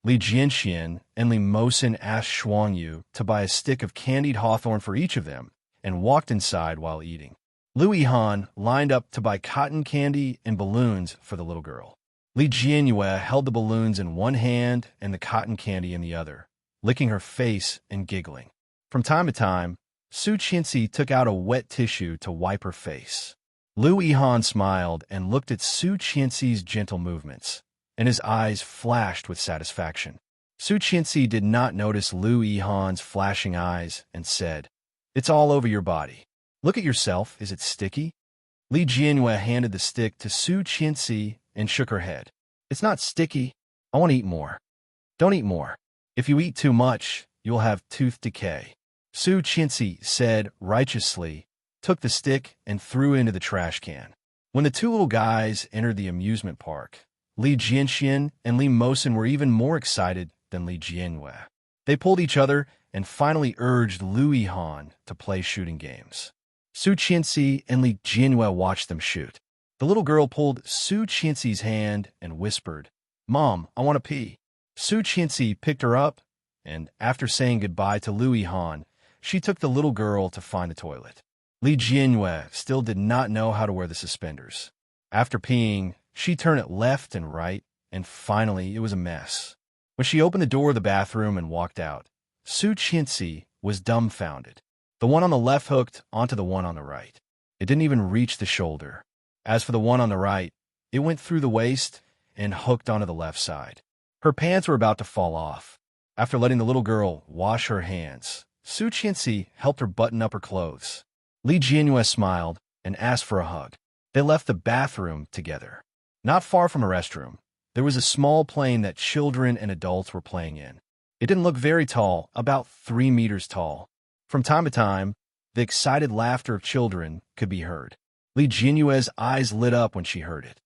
Li Jianxian and Li Mosin asked Shuangyu to buy a stick of candied hawthorn for each of them and walked inside while eating. Lu Yihan lined up to buy cotton candy and balloons for the little girl. Li Jianyue held the balloons in one hand and the cotton candy in the other, licking her face and giggling. From time to time, Su Qianxi took out a wet tissue to wipe her face. Lu Yihan smiled and looked at Su Qianxi's gentle movements, and his eyes flashed with satisfaction. Su Qianxi did not notice Lu Yihan's flashing eyes and said, It's all over your body. Look at yourself, is it sticky? Li Jianyue handed the stick to Su Qianxi and shook her head. It's not sticky. I want to eat more. Don't eat more. If you eat too much, you'll have tooth decay. Su Qianxi said righteously, took the stick and threw it into the trash can. When the two little guys entered the amusement park, Li Jianxian and Li Mosin were even more excited than Li Jianyue. They pulled each other and finally urged Lu Yihan to play shooting games. Su Qianxi and Li Jianyue watched them shoot. The little girl pulled Su Qianxi's hand and whispered, Mom, I want to pee. Su Qianxi picked her up, and after saying goodbye to Lu Yihan, she took the little girl to find the toilet. Li Jianyue still did not know how to wear the suspenders. After peeing, she turned it left and right, and finally it was a mess. When she opened the door of the bathroom and walked out, Su Qianxi was dumbfounded. The one on the left hooked onto the one on the right. It didn't even reach the shoulder. As for the one on the right, it went through the waist and hooked onto the left side. Her pants were about to fall off. After letting the little girl wash her hands, Su Qianxi helped her button up her clothes. Li Jianyue smiled and asked for a hug. They left the bathroom together. Not far from a restroom, there was a small plane that children and adults were playing in. It didn't look very tall, about 3 meters tall. From time to time, the excited laughter of children could be heard. Li Jianyue's eyes lit up when she heard it.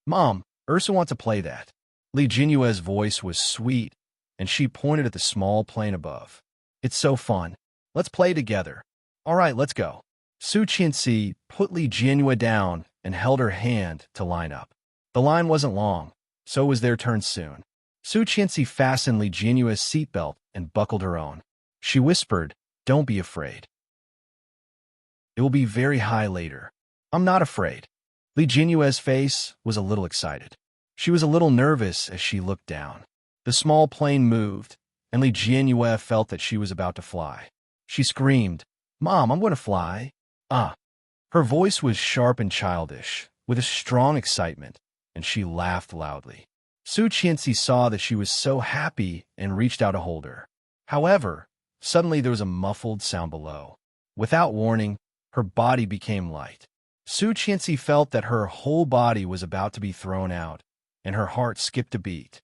Mom, Ursa wants to play that. Li Jianyue's voice was sweet, and she pointed at the small plane above. It's so fun. Let's play together. All right, let's go. Su Qianxi put Li Jianyue down and held her hand to line up. The line wasn't long, so it was their turn soon. Su Qianxi fastened Li Jianyue's seatbelt and buckled her own. She whispered, Don't be afraid. It will be very high later. I'm not afraid. Li Jianyue's face was a little excited. She was a little nervous as she looked down. The small plane moved, and Li Jianyue felt that she was about to fly. She screamed, Mom, I'm going to fly. Ah. Her voice was sharp and childish, with a strong excitement, and she laughed loudly. Su Qianxi saw that she was so happy and reached out to hold her. However, suddenly there was a muffled sound below. Without warning, her body became light. Su Qianxi felt that her whole body was about to be thrown out, and her heart skipped a beat.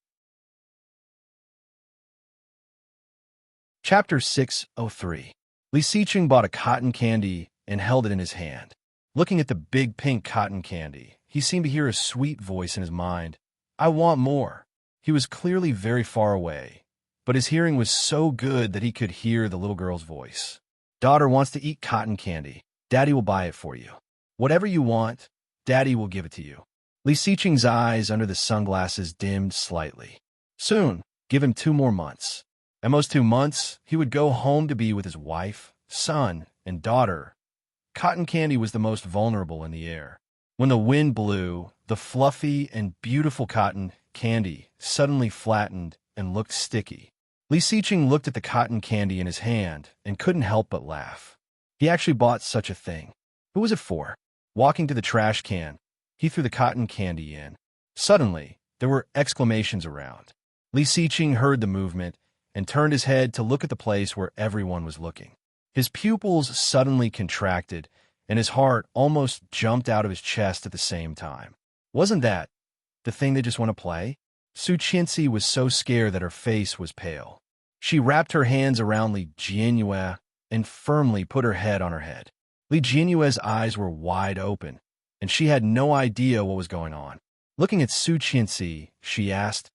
Chapter 603. Li Xiqing bought a cotton candy and held it in his hand. Looking at the big pink cotton candy, he seemed to hear a sweet voice in his mind. I want more. He was clearly very far away, but his hearing was so good that he could hear the little girl's voice. Daughter wants to eat cotton candy. Daddy will buy it for you. Whatever you want, Daddy will give it to you. Li Xiqing's eyes under the sunglasses dimmed slightly. Soon, Give him 2 more months. At most 2 months, he would go home to be with his wife, son, and daughter. Cotton candy was the most vulnerable in the air. When the wind blew, the fluffy and beautiful cotton candy suddenly flattened and looked sticky. Li Siqing looked at the cotton candy in his hand and couldn't help but laugh. He actually bought such a thing. Who was it for? Walking to the trash can, he threw the cotton candy in. Suddenly, there were exclamations around. Li Siqing heard the movement and turned his head to look at the place where everyone was looking. His pupils suddenly contracted, and his heart almost jumped out of his chest at the same time. Wasn't that the thing they just want to play? Su Qianxi was so scared that her face was pale. She wrapped her hands around Li Jianyue and firmly put her head on her head. Li Jianyue's eyes were wide open, and she had no idea what was going on. Looking at Su Qianxi, she asked,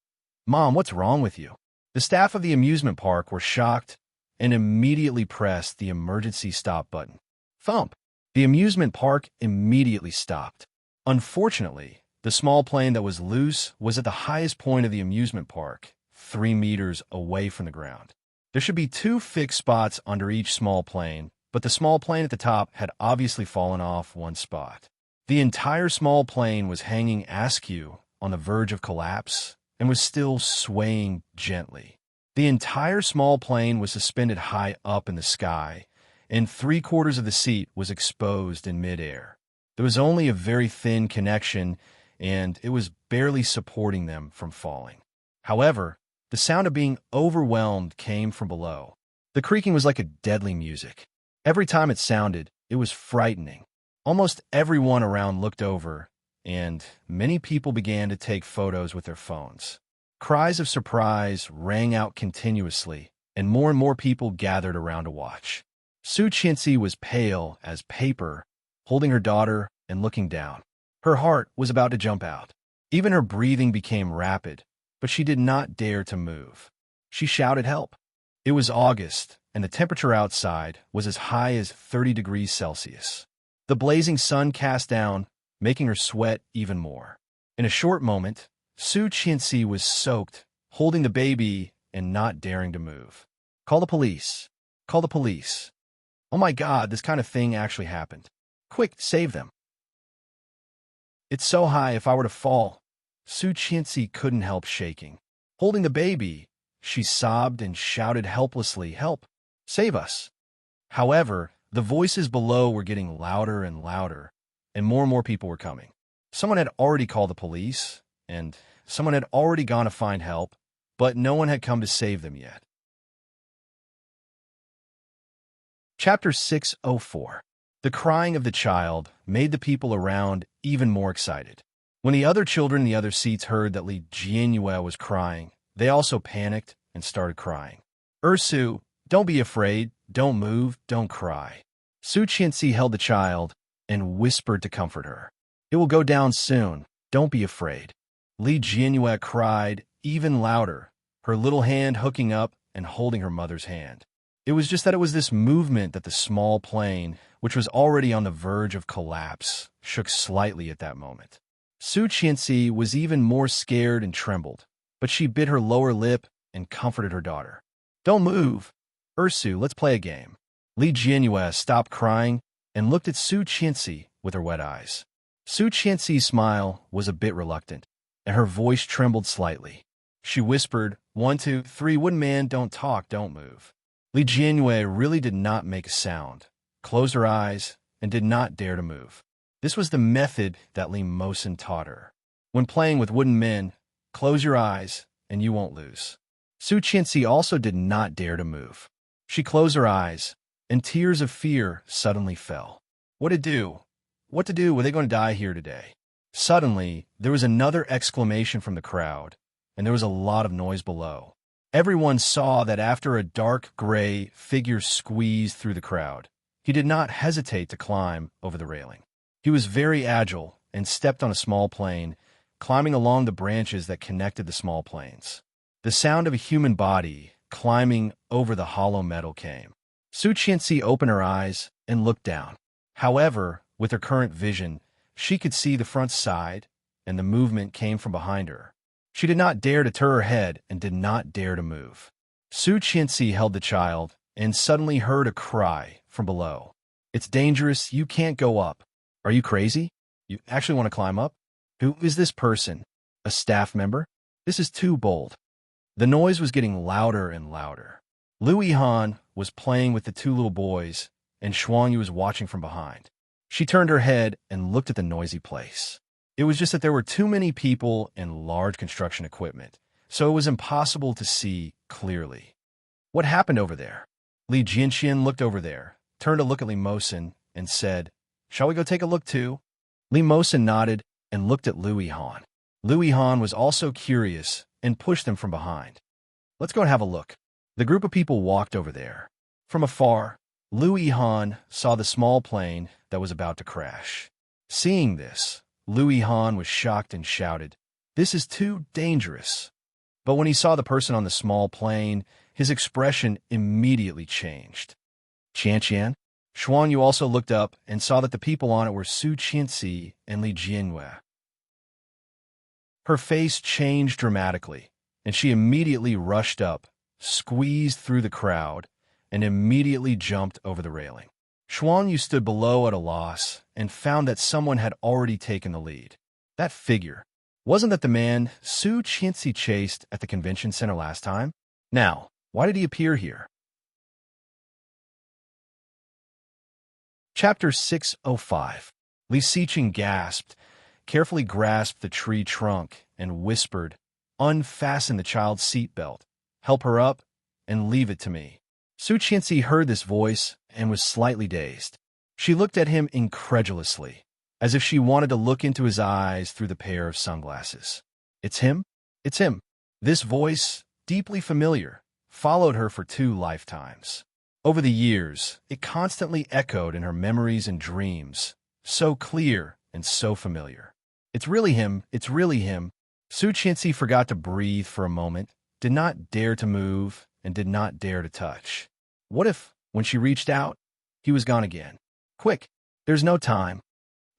"Mom, what's wrong with you?" The staff of the amusement park were shocked and immediately pressed the emergency stop button. Thump! The amusement park immediately stopped. Unfortunately, the small plane that was loose was at the highest point of the amusement park, 3 meters away from the ground. There should be 2 fixed spots under each small plane, but the small plane at the top had obviously fallen off one spot. The entire small plane was hanging askew on the verge of collapse and was still swaying gently. The entire small plane was suspended high up in the sky, and 3/4 of the seat was exposed in midair. There was only a very thin connection, and it was barely supporting them from falling. However, the sound of being overwhelmed came from below. The creaking was like a deadly music. Every time it sounded, it was frightening. Almost everyone around looked over, and many people began to take photos with their phones. Cries of surprise rang out continuously, and more people gathered around to watch. Su Qianxi was pale as paper, holding her daughter and looking down. Her heart was about to jump out. Even her breathing became rapid, but she did not dare to move. She shouted help. It was August, and the temperature outside was as high as 30 degrees Celsius. The blazing sun cast down, making her sweat even more. In a short moment, Su Qianxi was soaked, holding the baby and not daring to move. Call the police. Call the police. Oh my God, this kind of thing actually happened. Quick, save them. It's so high if I were to fall. Su Qianxi couldn't help shaking. Holding the baby, she sobbed and shouted helplessly, "Help! Save us!" However, the voices below were getting louder and louder, and more people were coming. Someone had already called the police, and someone had already gone to find help, but no one had come to save them yet. Chapter 604. The crying of the child made the people around even more excited. When the other children in the other seats heard that Li Jianyue was crying, they also panicked and started crying. "Ursu, don't be afraid, don't move, don't cry." Su Qianxi held the child and whispered to comfort her. "It will go down soon, don't be afraid." Li Jianyue cried even louder, her little hand hooking up and holding her mother's hand. It was just that it was this movement that the small plane, which was already on the verge of collapse, shook slightly at that moment. Su Qianxi was even more scared and trembled, but she bit her lower lip and comforted her daughter. "Don't move. Ursu, let's play a game." Li Jianyue stopped crying and looked at Su Qianxi with her wet eyes. Su Qianxi's smile was a bit reluctant, and her voice trembled slightly. She whispered, "1, 2, 3, wooden man, don't talk, don't move." Li Jianyue really did not make a sound, closed her eyes, and did not dare to move. This was the method that Li Mosin taught her. When playing with wooden men, close your eyes and you won't lose. Su Qianxi also did not dare to move. She closed her eyes, and tears of fear suddenly fell. What to do? What to do? Were they going to die here today? Suddenly, there was another exclamation from the crowd, and there was a lot of noise below. Everyone saw that after a dark gray figure squeezed through the crowd, he did not hesitate to climb over the railing. He was very agile and stepped on a small plane, climbing along the branches that connected the small planes. The sound of a human body climbing over the hollow metal came. Su Qianxi opened her eyes and looked down. However, with her current vision, she could see the front side, and the movement came from behind her. She did not dare to turn her head and did not dare to move. Su Qianxi held the child and suddenly heard a cry from below. It's dangerous. You can't go up. Are you crazy? You actually want to climb up? Who is this person? A staff member? This is too bold. The noise was getting louder and louder. Lu Yihan was playing with the two little boys, and Xuanyu was watching from behind. She turned her head and looked at the noisy place. It was just that there were too many people and large construction equipment, so it was impossible to see clearly. What happened over there? Li Jinxian looked over there, turned to look at Li Mosin, and said, "Shall we go take a look too?" Li Mosin nodded and looked at Lu Yihan. Lu Yihan was also curious and pushed them from behind. "Let's go and have a look." The group of people walked over there. From afar, Lu Yihan saw the small plane that was about to crash. Seeing this, Lu Yihan was shocked and shouted, "This is too dangerous." But when he saw the person on the small plane, his expression immediately changed. Qianqian? Xuanyu also looked up and saw that the people on it were Su Qianxi and Li Jianwei. Her face changed dramatically, and she immediately rushed up, squeezed through the crowd, and immediately jumped over the railing. Xuanyu stood below at a loss and found that someone had already taken the lead. That figure. Wasn't that the man Su Qianxi chased at the convention center last time? Now, why did he appear here? Chapter 605. Li Xiqing gasped, carefully grasped the tree trunk, and whispered, "Unfasten the child's seatbelt, help her up, and leave it to me." Su Qianxi heard this voice and was slightly dazed. She looked at him incredulously, as if she wanted to look into his eyes through the pair of sunglasses. It's him? It's him. This voice, deeply familiar, followed her for 2 lifetimes. Over the years, it constantly echoed in her memories and dreams, so clear and so familiar. It's really him, it's really him. Su Qianxi forgot to breathe for a moment, did not dare to move, and did not dare to touch. What if, when she reached out, he was gone again? "Quick, there's no time."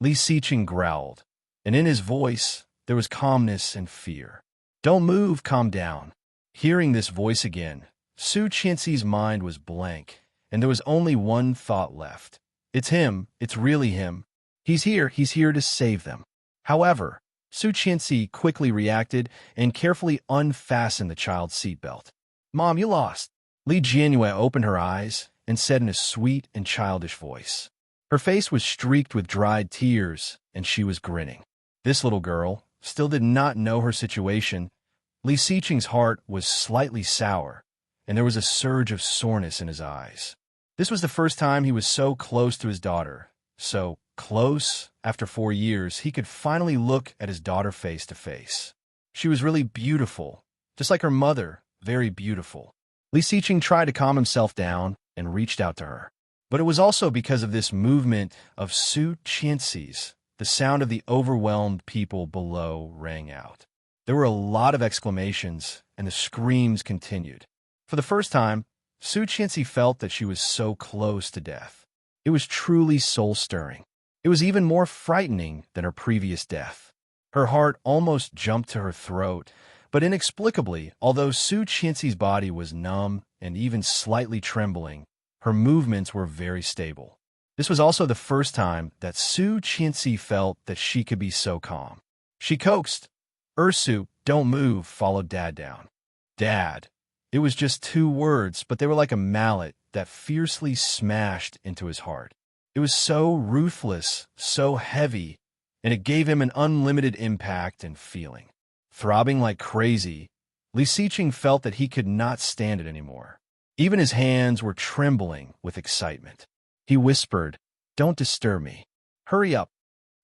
Li Xiqing growled, and in his voice there was calmness and fear. "Don't move, calm down." Hearing this voice again, Su Qianxi's mind was blank, and there was only one thought left. It's him, it's really him. He's here to save them. However, Su Qianxi quickly reacted and carefully unfastened the child's seatbelt. "Mom, you lost." Li Jianwei opened her eyes and said in a sweet and childish voice. Her face was streaked with dried tears, and she was grinning. This little girl still did not know her situation. Li Xiqing's heart was slightly sour, and there was a surge of soreness in his eyes. This was the first time he was so close to his daughter. So close, after 4 years, he could finally look at his daughter face to face. She was really beautiful, just like her mother, very beautiful. Li Xiqing tried to calm himself down and reached out to her. But it was also because of this movement of Su Qianxi's, the sound of the overwhelmed people below rang out. There were a lot of exclamations, and the screams continued. For the first time, Su Qianxi felt that she was so close to death. It was truly soul-stirring. It was even more frightening than her previous death. Her heart almost jumped to her throat, but inexplicably, although Su Qianxi's body was numb and even slightly trembling, her movements were very stable. This was also the first time that Su Qianxi felt that she could be so calm. She coaxed, "Ursu, don't move," followed Dad down. Dad. It was just 2 words, but they were like a mallet that fiercely smashed into his heart. It was so ruthless, so heavy, and it gave him an unlimited impact and feeling. Throbbing like crazy, Li Xiqing felt that he could not stand it anymore. Even his hands were trembling with excitement. He whispered, "Don't disturb me. Hurry up."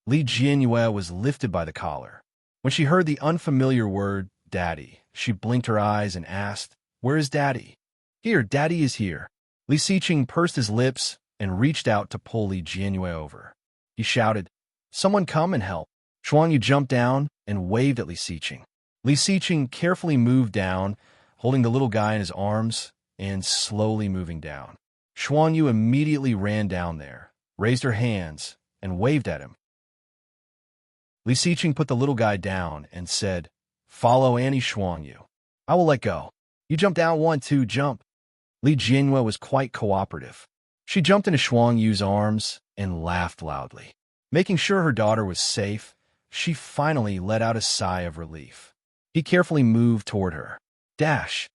Li Jianwei was lifted by the collar. When she heard the unfamiliar word, "Daddy," she blinked her eyes and asked, "Where is Daddy?" "Here, Daddy is here." Li Xiqing pursed his lips and reached out to pull Li Jianwei over. He shouted, "Someone come and help." Xuanyu jumped down and waved at Li Xiqing. Li Xiqing carefully moved down, holding the little guy in his arms, and slowly moving down. Xuanyu immediately ran down there, raised her hands, and waved at him. Li Xiqing put the little guy down and said, Follow Annie Shuang you. I will let go. You jump down 1, 2, jump. Li Jianhua was quite cooperative. She jumped into Shuang Yu's arms and laughed loudly. Making sure her daughter was safe, she finally let out a sigh of relief. He carefully moved toward her. Dash.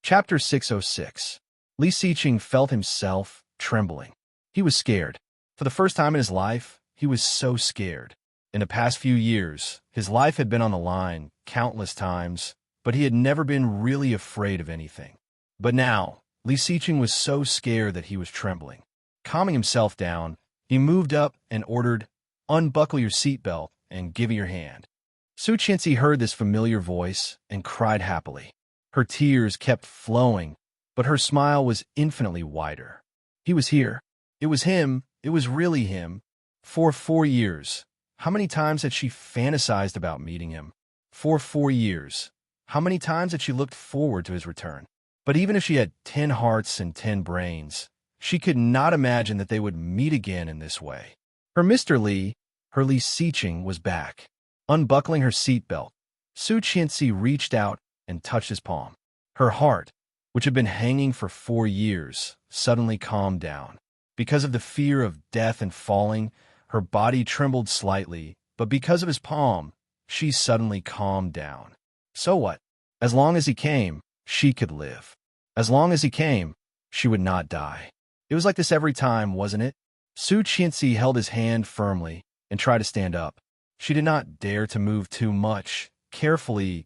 Chapter 606. Li Xiqing felt himself trembling. He was scared. For the first time in his life, he was so scared. In the past few years, his life had been on the line countless times, but he had never been really afraid of anything. But now, Li Xiqing was so scared that he was trembling. Calming himself down, he moved up and ordered, "Unbuckle your seatbelt and give me your hand." Su Qianxi heard this familiar voice and cried happily. Her tears kept flowing, but her smile was infinitely wider. He was here. It was him. It was really him. For 4 years, how many times had she fantasized about meeting him? For 4 years, how many times had she looked forward to his return? But even if she had 10 hearts and 10 brains, she could not imagine that they would meet again in this way. Her Mr. Li, her Li Xiqing, was back. Unbuckling her seatbelt, Su Qianxi reached out and touched his palm. Her heart, which had been hanging for 4 years, suddenly calmed down. Because of the fear of death and falling, her body trembled slightly, but because of his palm, she suddenly calmed down. So what? As long as he came, she could live. As long as he came, she would not die. It was like this every time, wasn't it? Su Qianxi held his hand firmly and tried to stand up. She did not dare to move too much, carefully,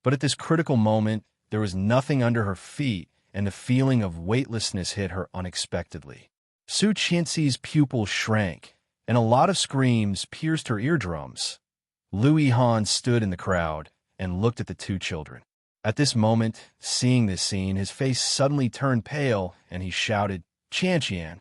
but at this critical moment, there was nothing under her feet, and the feeling of weightlessness hit her unexpectedly. Su Qianxi's pupils shrank, and a lot of screams pierced her eardrums. Lu Yihan stood in the crowd and looked at the 2 children. At this moment, seeing this scene, his face suddenly turned pale, and he shouted, "Qianqian!"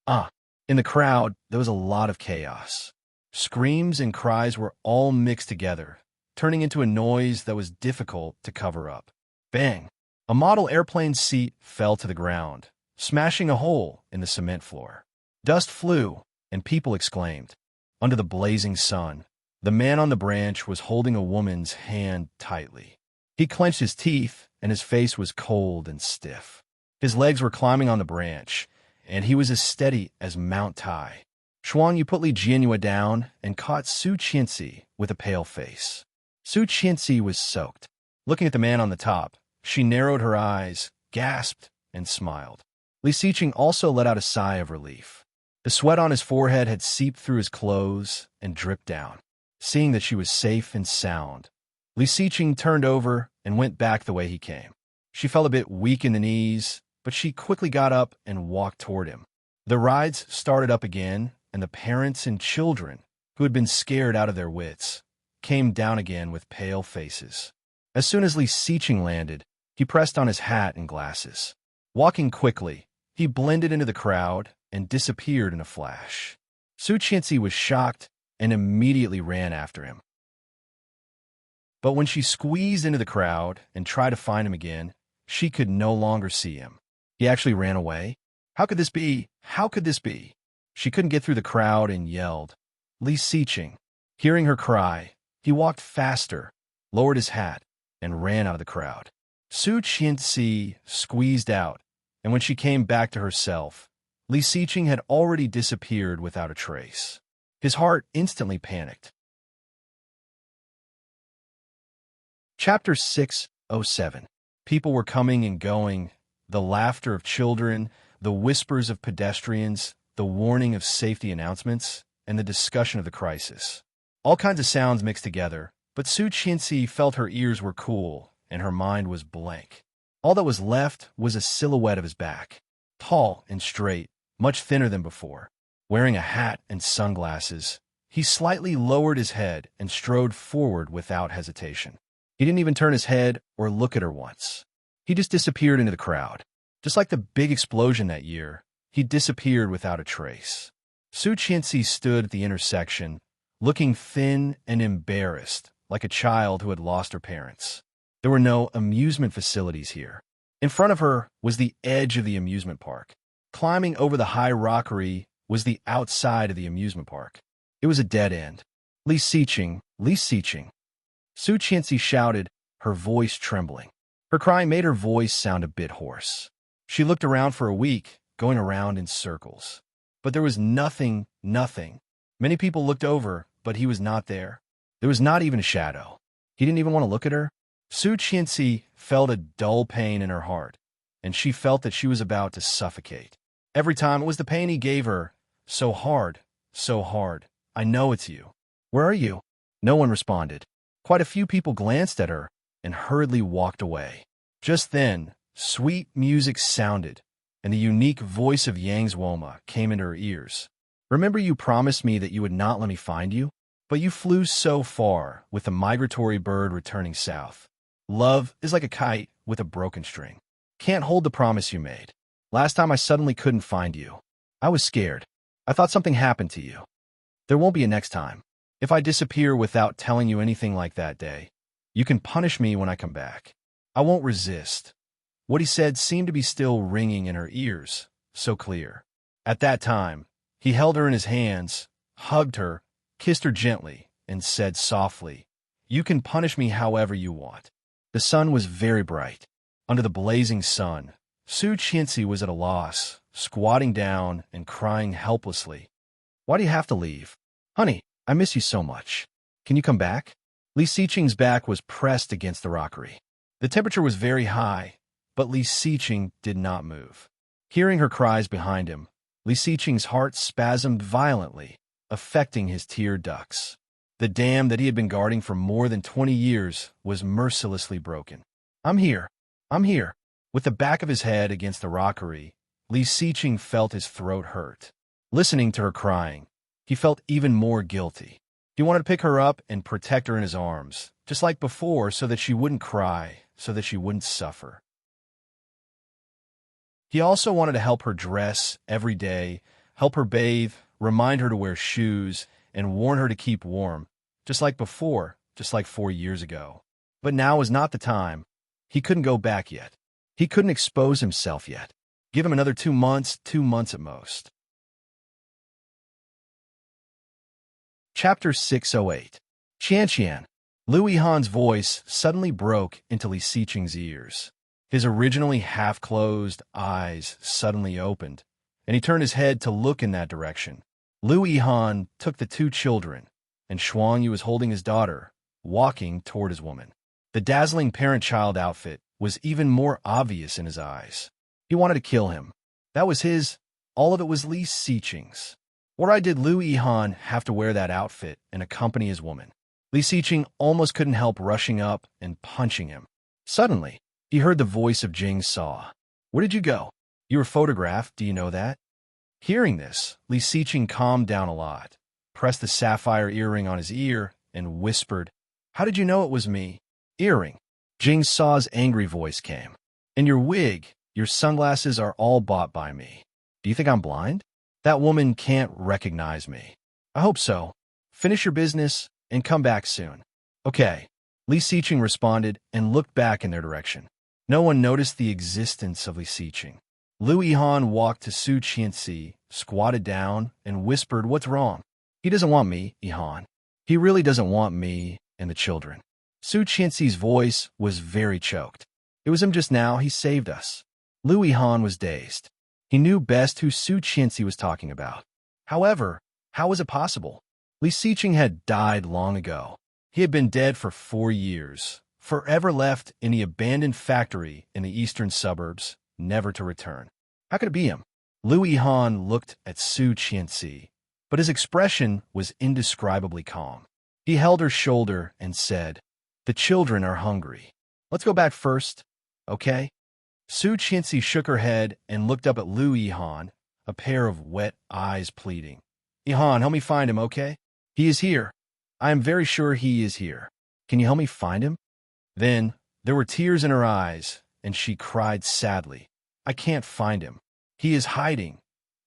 Ah! In the crowd, there was a lot of chaos. Screams and cries were all mixed together, turning into a noise that was difficult to cover up. Bang! A model airplane seat fell to the ground, smashing a hole in the cement floor. Dust flew, and people exclaimed. Under the blazing sun, the man on the branch was holding a woman's hand tightly. He clenched his teeth, and his face was cold and stiff. His legs were climbing on the branch, and he was as steady as Mount Tai. Shuang Yu put Li Jianhua down and caught Su Qianxi with a pale face. Su Qianxi was soaked. Looking at the man on the top, she narrowed her eyes, gasped, and smiled. Li Xiqing also let out a sigh of relief. The sweat on his forehead had seeped through his clothes and dripped down. Seeing that she was safe and sound, Li Xiqing turned over and went back the way he came. She felt a bit weak in the knees, but she quickly got up and walked toward him. The rides started up again, and the parents and children, who had been scared out of their wits, came down again with pale faces. As soon as Li Xiqing landed, he pressed on his hat and glasses. Walking quickly, he blended into the crowd and disappeared in a flash. Su Qianxi was shocked and immediately ran after him. But when she squeezed into the crowd and tried to find him again, she could no longer see him. He actually ran away? How could this be? How could this be? She couldn't get through the crowd and yelled, "Li Xiqing!" Hearing her cry, he walked faster, lowered his hat, and ran out of the crowd. Su Qianxi squeezed out, and when she came back to herself, Li Xiqing had already disappeared without a trace. His heart instantly panicked. Chapter 607. People were coming and going, the laughter of children, the whispers of pedestrians, the warning of safety announcements, and the discussion of the crisis. All kinds of sounds mixed together, but Su Qianxi felt her ears were cool and her mind was blank. All that was left was a silhouette of his back, tall and straight, much thinner than before. Wearing a hat and sunglasses, he slightly lowered his head and strode forward without hesitation. He didn't even turn his head or look at her once. He just disappeared into the crowd. Just like the big explosion that year, he disappeared without a trace. Su Qianxi stood at the intersection, looking thin and embarrassed, like a child who had lost her parents. There were no amusement facilities here. In front of her was the edge of the amusement park. Climbing over the high rockery was the outside of the amusement park. It was a dead end. Li Siqing, Li Siqing. Su Qianxi shouted, her voice trembling. Her cry made her voice sound a bit hoarse. She looked around for a week, going around in circles. But there was nothing. Many people looked over, but he was not there. There was not even a shadow. He didn't even want to look at her. Su Qianxi felt a dull pain in her heart, and she felt that she was about to suffocate. Every time it was the pain he gave her. So hard, so hard. I know it's you. Where are you? No one responded. Quite a few people glanced at her and hurriedly walked away. Just then, sweet music sounded, and the unique voice of Yang Zhuoma came into her ears. Remember you promised me that you would not let me find you? But you flew so far, with a migratory bird returning south. Love is like a kite with a broken string. Can't hold the promise you made. Last time I suddenly couldn't find you. I was scared. I thought something happened to you. There won't be a next time. If I disappear without telling you anything like that day, you can punish me when I come back. I won't resist. What he said seemed to be still ringing in her ears, so clear. At that time, he held her in his hands, hugged her, kissed her gently, and said softly, "You can punish me however you want." The sun was very bright. Under the blazing sun, Su Qianxi was at a loss, squatting down and crying helplessly. "Why do you have to leave? Honey, I miss you so much. Can you come back?" Li Siqing's back was pressed against the rockery. The temperature was very high, but Li Siqing did not move. Hearing her cries behind him, Li Siqing's heart spasmed violently, affecting his tear ducts. The dam that he had been guarding for more than 20 years was mercilessly broken. I'm here. With the back of his head against the rockery, Li Siqing felt his throat hurt. Listening to her crying, he felt even more guilty. He wanted to pick her up and protect her in his arms, just like before, so that she wouldn't cry, so that she wouldn't suffer. He also wanted to help her dress every day, help her bathe, remind her to wear shoes, and warn her to keep warm, just like before, just like 4 years ago. But now was not the time. He couldn't go back yet. He couldn't expose himself yet. Give him another 2 months, 2 months at most. Chapter 608. Qianqian. Lu Yihan's voice suddenly broke into Li Siqing's ears. His originally half-closed eyes suddenly opened, and he turned his head to look in that direction. Lu Yihan took the 2 children, and Shuangyu was holding his daughter, walking toward his woman. The dazzling parent-child outfit was even more obvious in his eyes. He wanted to kill him. That was his. All of it was Li Siqing's. Why did Lu Yihan have to wear that outfit and accompany his woman? Li Siqing almost couldn't help rushing up and punching him. Suddenly, he heard the voice of Jing Sa. "Where did you go? You were photographed, do you know that?" Hearing this, Li Siqing calmed down a lot, pressed the sapphire earring on his ear, and whispered, "How did you know it was me?" "Earring." Jing Sa's angry voice came. "And your wig, your sunglasses are all bought by me. Do you think I'm blind? That woman can't recognize me." "I hope so. Finish your business and come back soon." "Okay." Li Siqing responded and looked back in their direction. No one noticed the existence of Li Siqing. Lu Yihan walked to Su Qianxi, squatted down, and whispered, "What's wrong?" "He doesn't want me, Yihan. He really doesn't want me and the children." Su Qianxi's voice was very choked. "It was him just now. He saved us." Lu Yihan was dazed. He knew best who Su Qianxi was talking about. However, how was it possible? Li Siqing had died long ago. He had been dead for 4 years, forever left in the abandoned factory in the eastern suburbs, never to return. How could it be him? Lu Yihan looked at Su Qianxi, but his expression was indescribably calm. He held her shoulder and said, "The children are hungry. Let's go back first, okay?" Su Qianxi shook her head and looked up at Lu Yihan, a pair of wet eyes pleading. "Yihan, help me find him, okay? He is here. I am very sure he is here. Can you help me find him?" Then there were tears in her eyes, and she cried sadly, "I can't find him. He is hiding."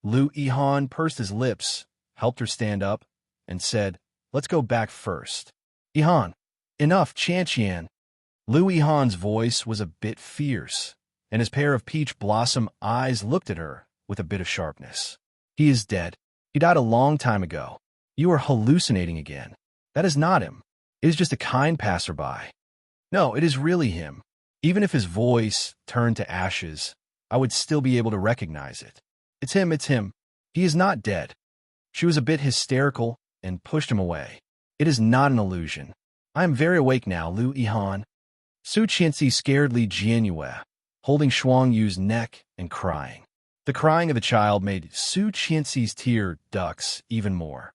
Lu Yihan pursed his lips, helped her stand up, and said, "Let's go back first." "Yihan, enough, Qianqian." Lu Yihan's voice was a bit fierce, and his pair of peach blossom eyes looked at her with a bit of sharpness. "He is dead. He died a long time ago. You are hallucinating again. That is not him. It is just a kind passerby. No, it is really him. Even if his voice turned to ashes, I would still be able to recognize it. It's him, it's him. He is not dead. She was a bit hysterical and pushed him away. It is not an illusion. I am very awake now, Lu Yihan. Su Qianxi scared Li Jianyue, holding Shuang Yu's neck and crying. The crying of the child made Su Qianxi's tear ducts even more.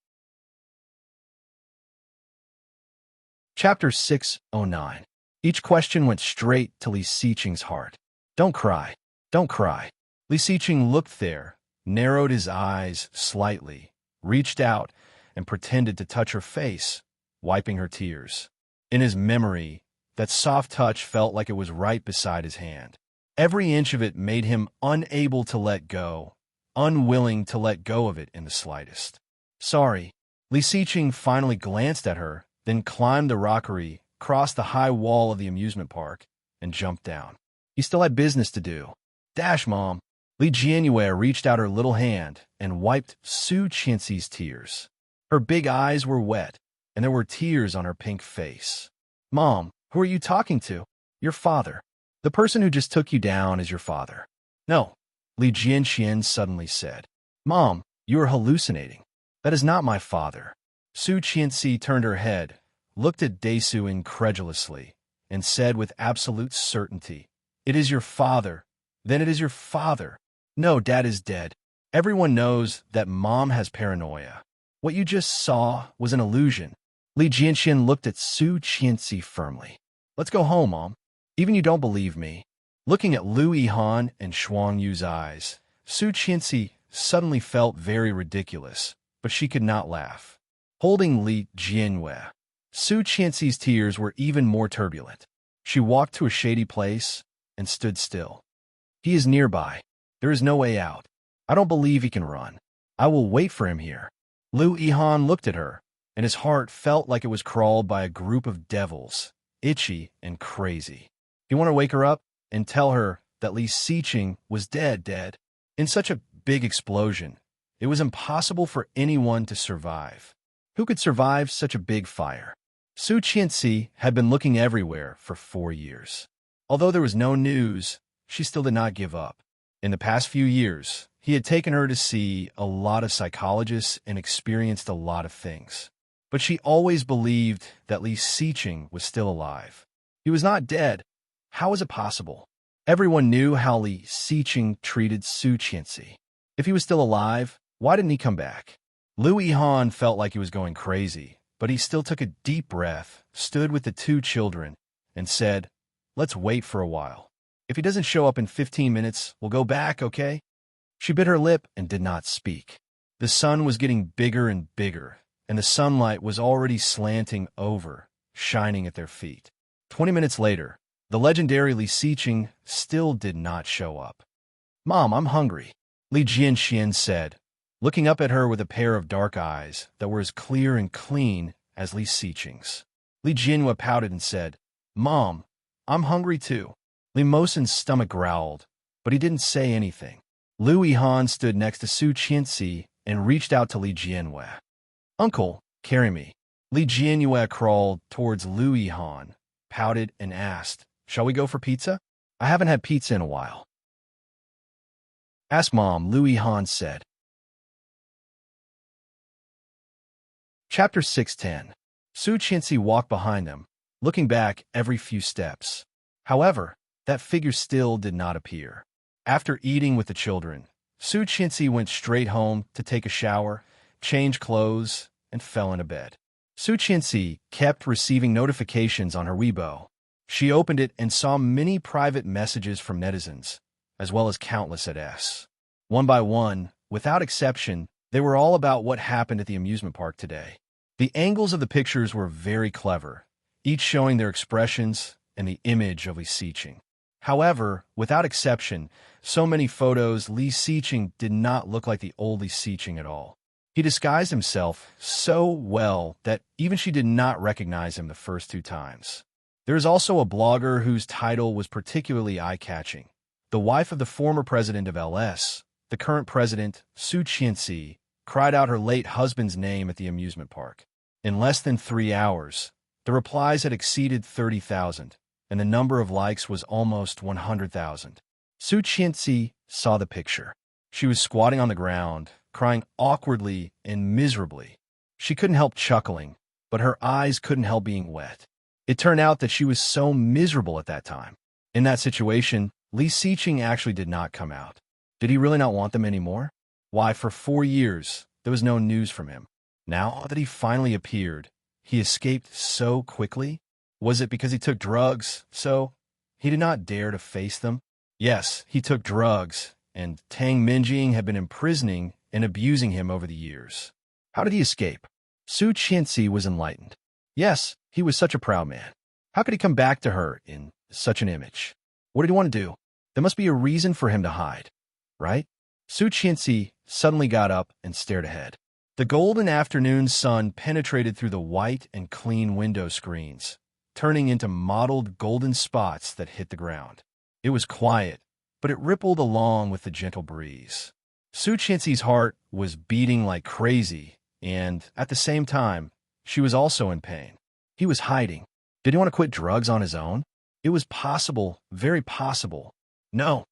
Chapter 609. Each question went straight to Li Xiqing's heart. Don't cry. Don't cry. Li Xiqing looked there, narrowed his eyes slightly, reached out, and pretended to touch her face, wiping her tears. In his memory, that soft touch felt like it was right beside his hand. Every inch of it made him unable to let go, unwilling to let go of it in the slightest. Sorry. Li Xiqing finally glanced at her, then climbed the rockery, crossed the high wall of the amusement park, and jumped down. He still had business to do. Dash, Mom. Li Jianyue reached out her little hand and wiped Su Qianxi's tears. Her big eyes were wet, and there were tears on her pink face. Mom, who are you talking to? Your father. The person who just took you down is your father. No, Li Jianxian suddenly said. Mom, you are hallucinating. That is not my father. Su Qianxi turned her head, looked at Desu incredulously, and said with absolute certainty, It is your father. Then it is your father. No, Dad is dead. Everyone knows that Mom has paranoia. What you just saw was an illusion. Li Jianxian looked at Su Qianxi firmly. Let's go home, Mom. Even you don't believe me. Looking at Lu Yihan and Shuang Yu's eyes, Su Qianxi suddenly felt very ridiculous, but she could not laugh. Holding Li Jianyue, Su Qianxi's tears were even more turbulent. She walked to a shady place and stood still. He is nearby. There is no way out. I don't believe he can run. I will wait for him here. Lu Yihan looked at her, and his heart felt like it was crawled by a group of devils, itchy and crazy. You want to wake her up and tell her that Li Xiqing was dead. In such a big explosion, it was impossible for anyone to survive. Who could survive such a big fire? Su Qianxi had been looking everywhere for 4 years. Although there was no news, she still did not give up. In the past few years, he had taken her to see a lot of psychologists and experienced a lot of things. But she always believed that Li Xiqing was still alive. He was not dead. How was it possible? Everyone knew how Li Xiqing treated Su Qianxi. If he was still alive, why didn't he come back? Lu Yihan felt like he was going crazy, but he still took a deep breath, stood with the 2 children, and said, Let's wait for a while. If he doesn't show up in 15 minutes, we'll go back, okay? She bit her lip and did not speak. The sun was getting bigger and bigger, and the sunlight was already slanting over, shining at their feet. 20 minutes later, the legendary Li Xiqing still did not show up. Mom, I'm hungry, Li Jianxian said, looking up at her with a pair of dark eyes that were as clear and clean as Li Xiqing's. Li Jianyue pouted and said, Mom, I'm hungry too. Li Mosen's stomach growled, but he didn't say anything. Lu Yihan stood next to Su Qianxi and reached out to Li Jianyue. Uncle, carry me. Li Jianyue crawled towards Lu Yihan, pouted, and asked, Shall we go for pizza? I haven't had pizza in a while. Ask Mom, Lu Yihan said. Chapter 610. Su Qianxi walked behind them, looking back every few steps. However, that figure still did not appear. After eating with the children, Su Qianxi went straight home to take a shower, change clothes, and fell into bed. Su Qianxi kept receiving notifications on her Weibo. She opened it and saw many private messages from netizens, as well as countless ads. One by one, without exception, they were all about what happened at the amusement park today. The angles of the pictures were very clever, each showing their expressions and the image of Li Xiqing. However, without exception, so many photos, Li Xiqing did not look like the old Li Xiqing at all. He disguised himself so well that even she did not recognize him the first 2 times. There is also a blogger whose title was particularly eye-catching. The wife of the former president of LS, the current president, Su Qianxi, cried out her late husband's name at the amusement park. In less than 3 hours, the replies had exceeded 30,000, and the number of likes was almost 100,000. Su Qianxi saw the picture. She was squatting on the ground, crying awkwardly and miserably. She couldn't help chuckling, but her eyes couldn't help being wet. It turned out that she was so miserable at that time. In that situation, Li Xiqing actually did not come out. Did he really not want them anymore? Why, for 4 years, there was no news from him. Now that he finally appeared, he escaped so quickly? Was it because he took drugs, so he did not dare to face them? Yes, he took drugs, and Tang Minjing had been imprisoning and abusing him over the years. How did he escape? Su Qianxi was enlightened. Yes, he was such a proud man. How could he come back to her in such an image? What did he want to do? There must be a reason for him to hide, right? Su Qianxi suddenly got up and stared ahead. The golden afternoon sun penetrated through the white and clean window screens, turning into mottled golden spots that hit the ground. It was quiet, but it rippled along with the gentle breeze. Su Qianxi's heart was beating like crazy, and, at the same time, she was also in pain. He was hiding. Did he want to quit drugs on his own? It was possible, very possible. No.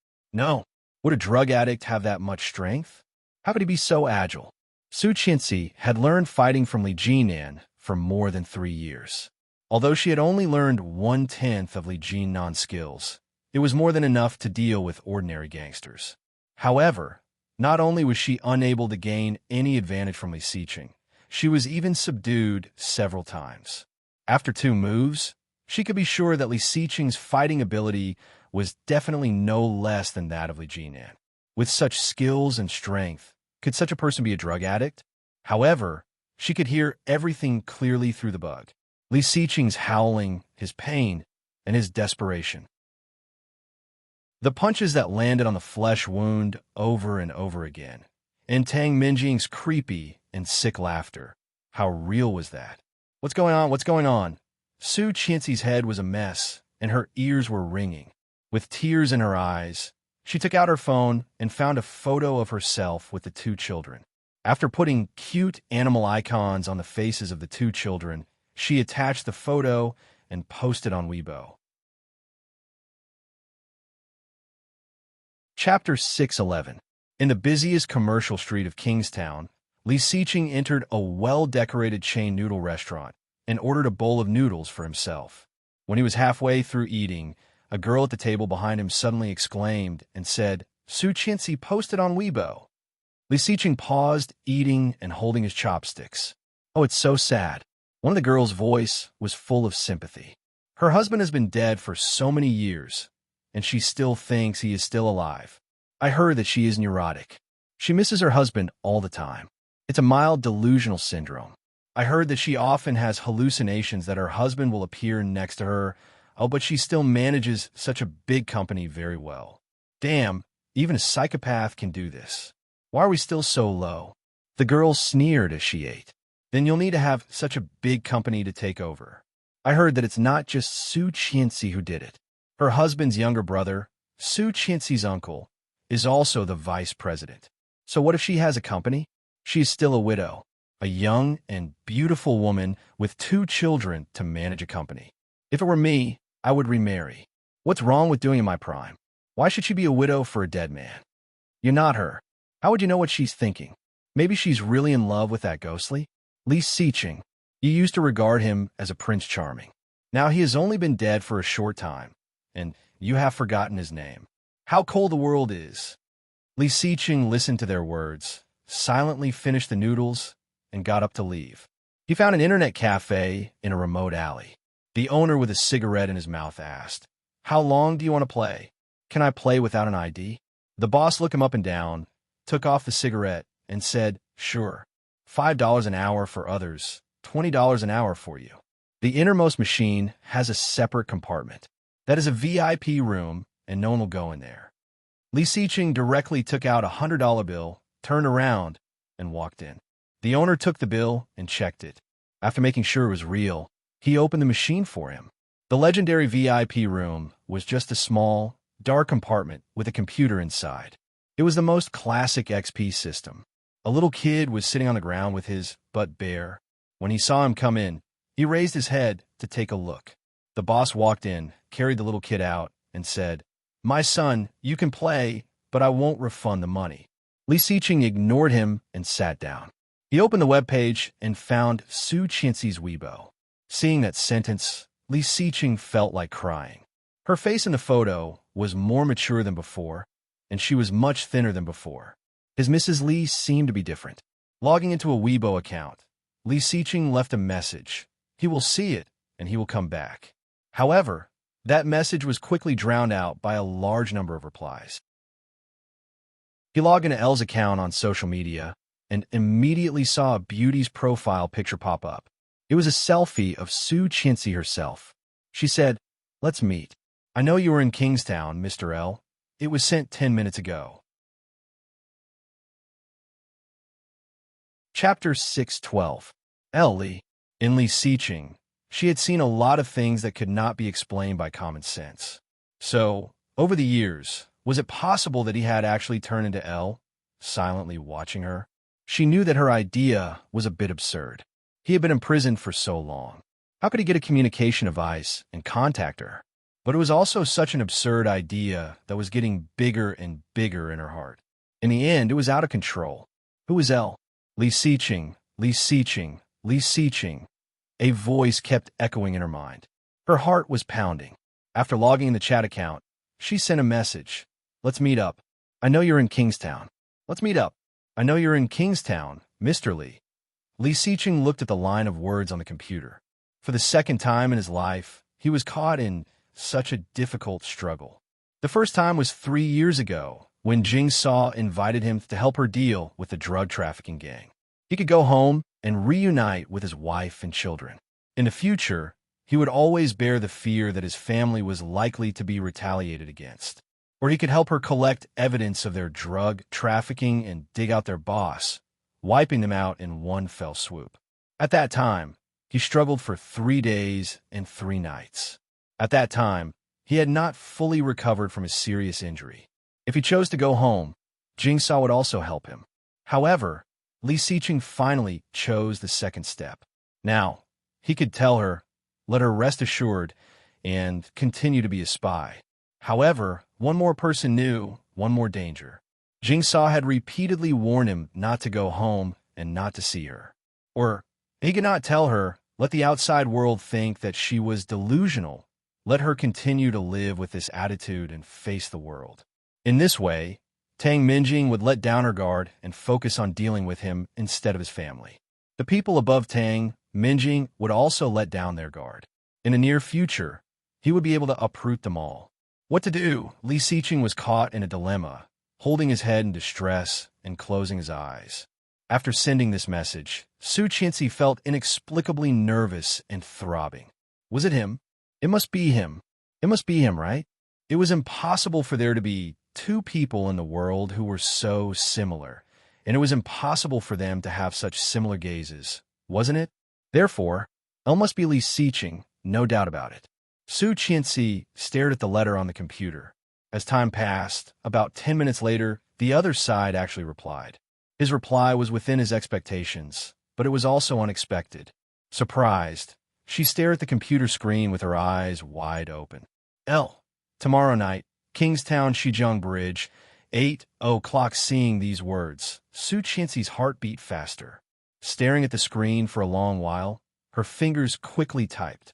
Would a drug addict have that much strength? How could he be so agile? Su Qianxi had learned fighting from Li Jinan for more than 3 years. Although she had only learned 1/10 of Li Jinan's skills, it was more than enough to deal with ordinary gangsters. However, not only was she unable to gain any advantage from Li Xiqing, she was even subdued several times. After 2 moves, she could be sure that Li Xiqing's fighting ability was definitely no less than that of Li Jinan. With such skills and strength, could such a person be a drug addict? However, she could hear everything clearly through the bug. Li Xiqing's howling, his pain, and his desperation. The punches that landed on the flesh wound over and over again, and Tang Minjing's creepy and sick laughter. How real was that? What's going on? What's going on? Su Qianxi's head was a mess, and her ears were ringing. With tears in her eyes, she took out her phone and found a photo of herself with the 2 children. After putting cute animal icons on the faces of the 2 children, she attached the photo and posted on Weibo. Chapter 611. In the busiest commercial street of Kingstown, Li Xiqing entered a well-decorated chain noodle restaurant and ordered a bowl of noodles for himself. When he was halfway through eating, a girl at the table behind him suddenly exclaimed and said, "Su Qianxi posted on Weibo." Li Xiqing paused, eating and holding his chopsticks. "Oh, it's so sad." One of the girl's voice was full of sympathy. Her husband has been dead for so many years, and she still thinks he is still alive. I heard that she is neurotic. She misses her husband all the time. It's a mild delusional syndrome. I heard that she often has hallucinations that her husband will appear next to her. Oh, but she still manages such a big company very well. Damn, even a psychopath can do this. Why are we still so low? The girl sneered as she ate. Then you'll need to have such a big company to take over. I heard that it's not just Su Qianxi who did it. Her husband's younger brother, Su Qianxi's uncle, is also the vice president. So what if she has a company? She is still a widow, a young and beautiful woman with 2 children to manage a company. If it were me, I would remarry. What's wrong with doing in my prime? Why should she be a widow for a dead man? You're not her. How would you know what she's thinking? Maybe she's really in love with that ghostly Li Xiqing. You used to regard him as a Prince Charming. Now he has only been dead for a short time, and you have forgotten his name. How cold the world is. Li Xiqing listened to their words, silently finished the noodles, and got up to leave. He found an internet cafe in a remote alley. The owner with a cigarette in his mouth asked, "How long do you want to play? Can I play without an ID?" The boss looked him up and down, took off the cigarette, and said, "Sure. $5 an hour for others, $20 an hour for you." The innermost machine has a separate compartment. That is a VIP room, and no one will go in there. Li Xiqing directly took out a $100 bill, turned around, and walked in. The owner took the bill and checked it. After making sure it was real, he opened the machine for him. The legendary VIP room was just a small, dark compartment with a computer inside. It was the most classic XP system. A little kid was sitting on the ground with his butt bare. When he saw him come in, he raised his head to take a look. The boss walked in, carried the little kid out, and said, "My son, you can play, but I won't refund the money." Li Siqing ignored him and sat down. He opened the webpage and found Su Qianxi's Weibo. Seeing that sentence, Li Siqing felt like crying. Her face in the photo was more mature than before, and she was much thinner than before. His Mrs. Li seemed to be different. Logging into a Weibo account, Li Siqing left a message. He will see it, and he will come back. However, that message was quickly drowned out by a large number of replies. He logged into Elle's account on social media and immediately saw a beauty's profile picture pop up. It was a selfie of Su Qianxi herself. She said, "Let's meet. I know you were in Kingstown, Mr. L. It was sent 10 minutes ago." Chapter 612. Li. In Li Siqing, she had seen a lot of things that could not be explained by common sense. So, over the years, was it possible that he had actually turned into Elle, silently watching her? She knew that her idea was a bit absurd. He had been imprisoned for so long. How could he get a communication device and contact her? But it was also such an absurd idea that was getting bigger and bigger in her heart. In the end, it was out of control. Who was Elle? Li Siqing, Li Siqing, Li Siqing. A voice kept echoing in her mind. Her heart was pounding. After logging in the chat account, she sent a message. "Let's meet up. I know you're in Kingstown. Let's meet up. I know you're in Kingstown, Mr. Li." Li Siqing looked at the line of words on the computer. For the second time in his life, he was caught in such a difficult struggle. The first time was 3 years ago, when Jing Saw invited him to help her deal with the drug trafficking gang. He could go home and reunite with his wife and children. In the future, he would always bear the fear that his family was likely to be retaliated against. Or he could help her collect evidence of their drug trafficking and dig out their boss, wiping them out in one fell swoop. At that time, he struggled for 3 days and 3 nights. At that time, he had not fully recovered from his serious injury. If he chose to go home, Jingsaw would also help him. However, Li Siqing finally chose the second step. Now, he could tell her, let her rest assured, and continue to be a spy. However, one more person knew, one more danger. Jingsaw had repeatedly warned him not to go home and not to see her. Or, he could not tell her, let the outside world think that she was delusional. Let her continue to live with this attitude and face the world. In this way, Tang Minjing would let down her guard and focus on dealing with him instead of his family. The people above Tang Minjing would also let down their guard. In the near future, he would be able to uproot them all. What to do? Li Siqing was caught in a dilemma, holding his head in distress and closing his eyes. After sending this message, Su Qianxi felt inexplicably nervous and throbbing. Was it him? It must be him. It must be him, right? It was impossible for there to be 2 people in the world who were so similar, and it was impossible for them to have such similar gazes, wasn't it? Therefore, it must be Li Siqing, no doubt about it. Su Qianxi stared at the letter on the computer. As time passed, about 10 minutes later, the other side actually replied. His reply was within his expectations, but it was also unexpected. Surprised, she stared at the computer screen with her eyes wide open. L. Tomorrow night, Kingstown Shijong Bridge, 8:00. Seeing these words, Su Qianxi's heart beat faster. Staring at the screen for a long while, her fingers quickly typed.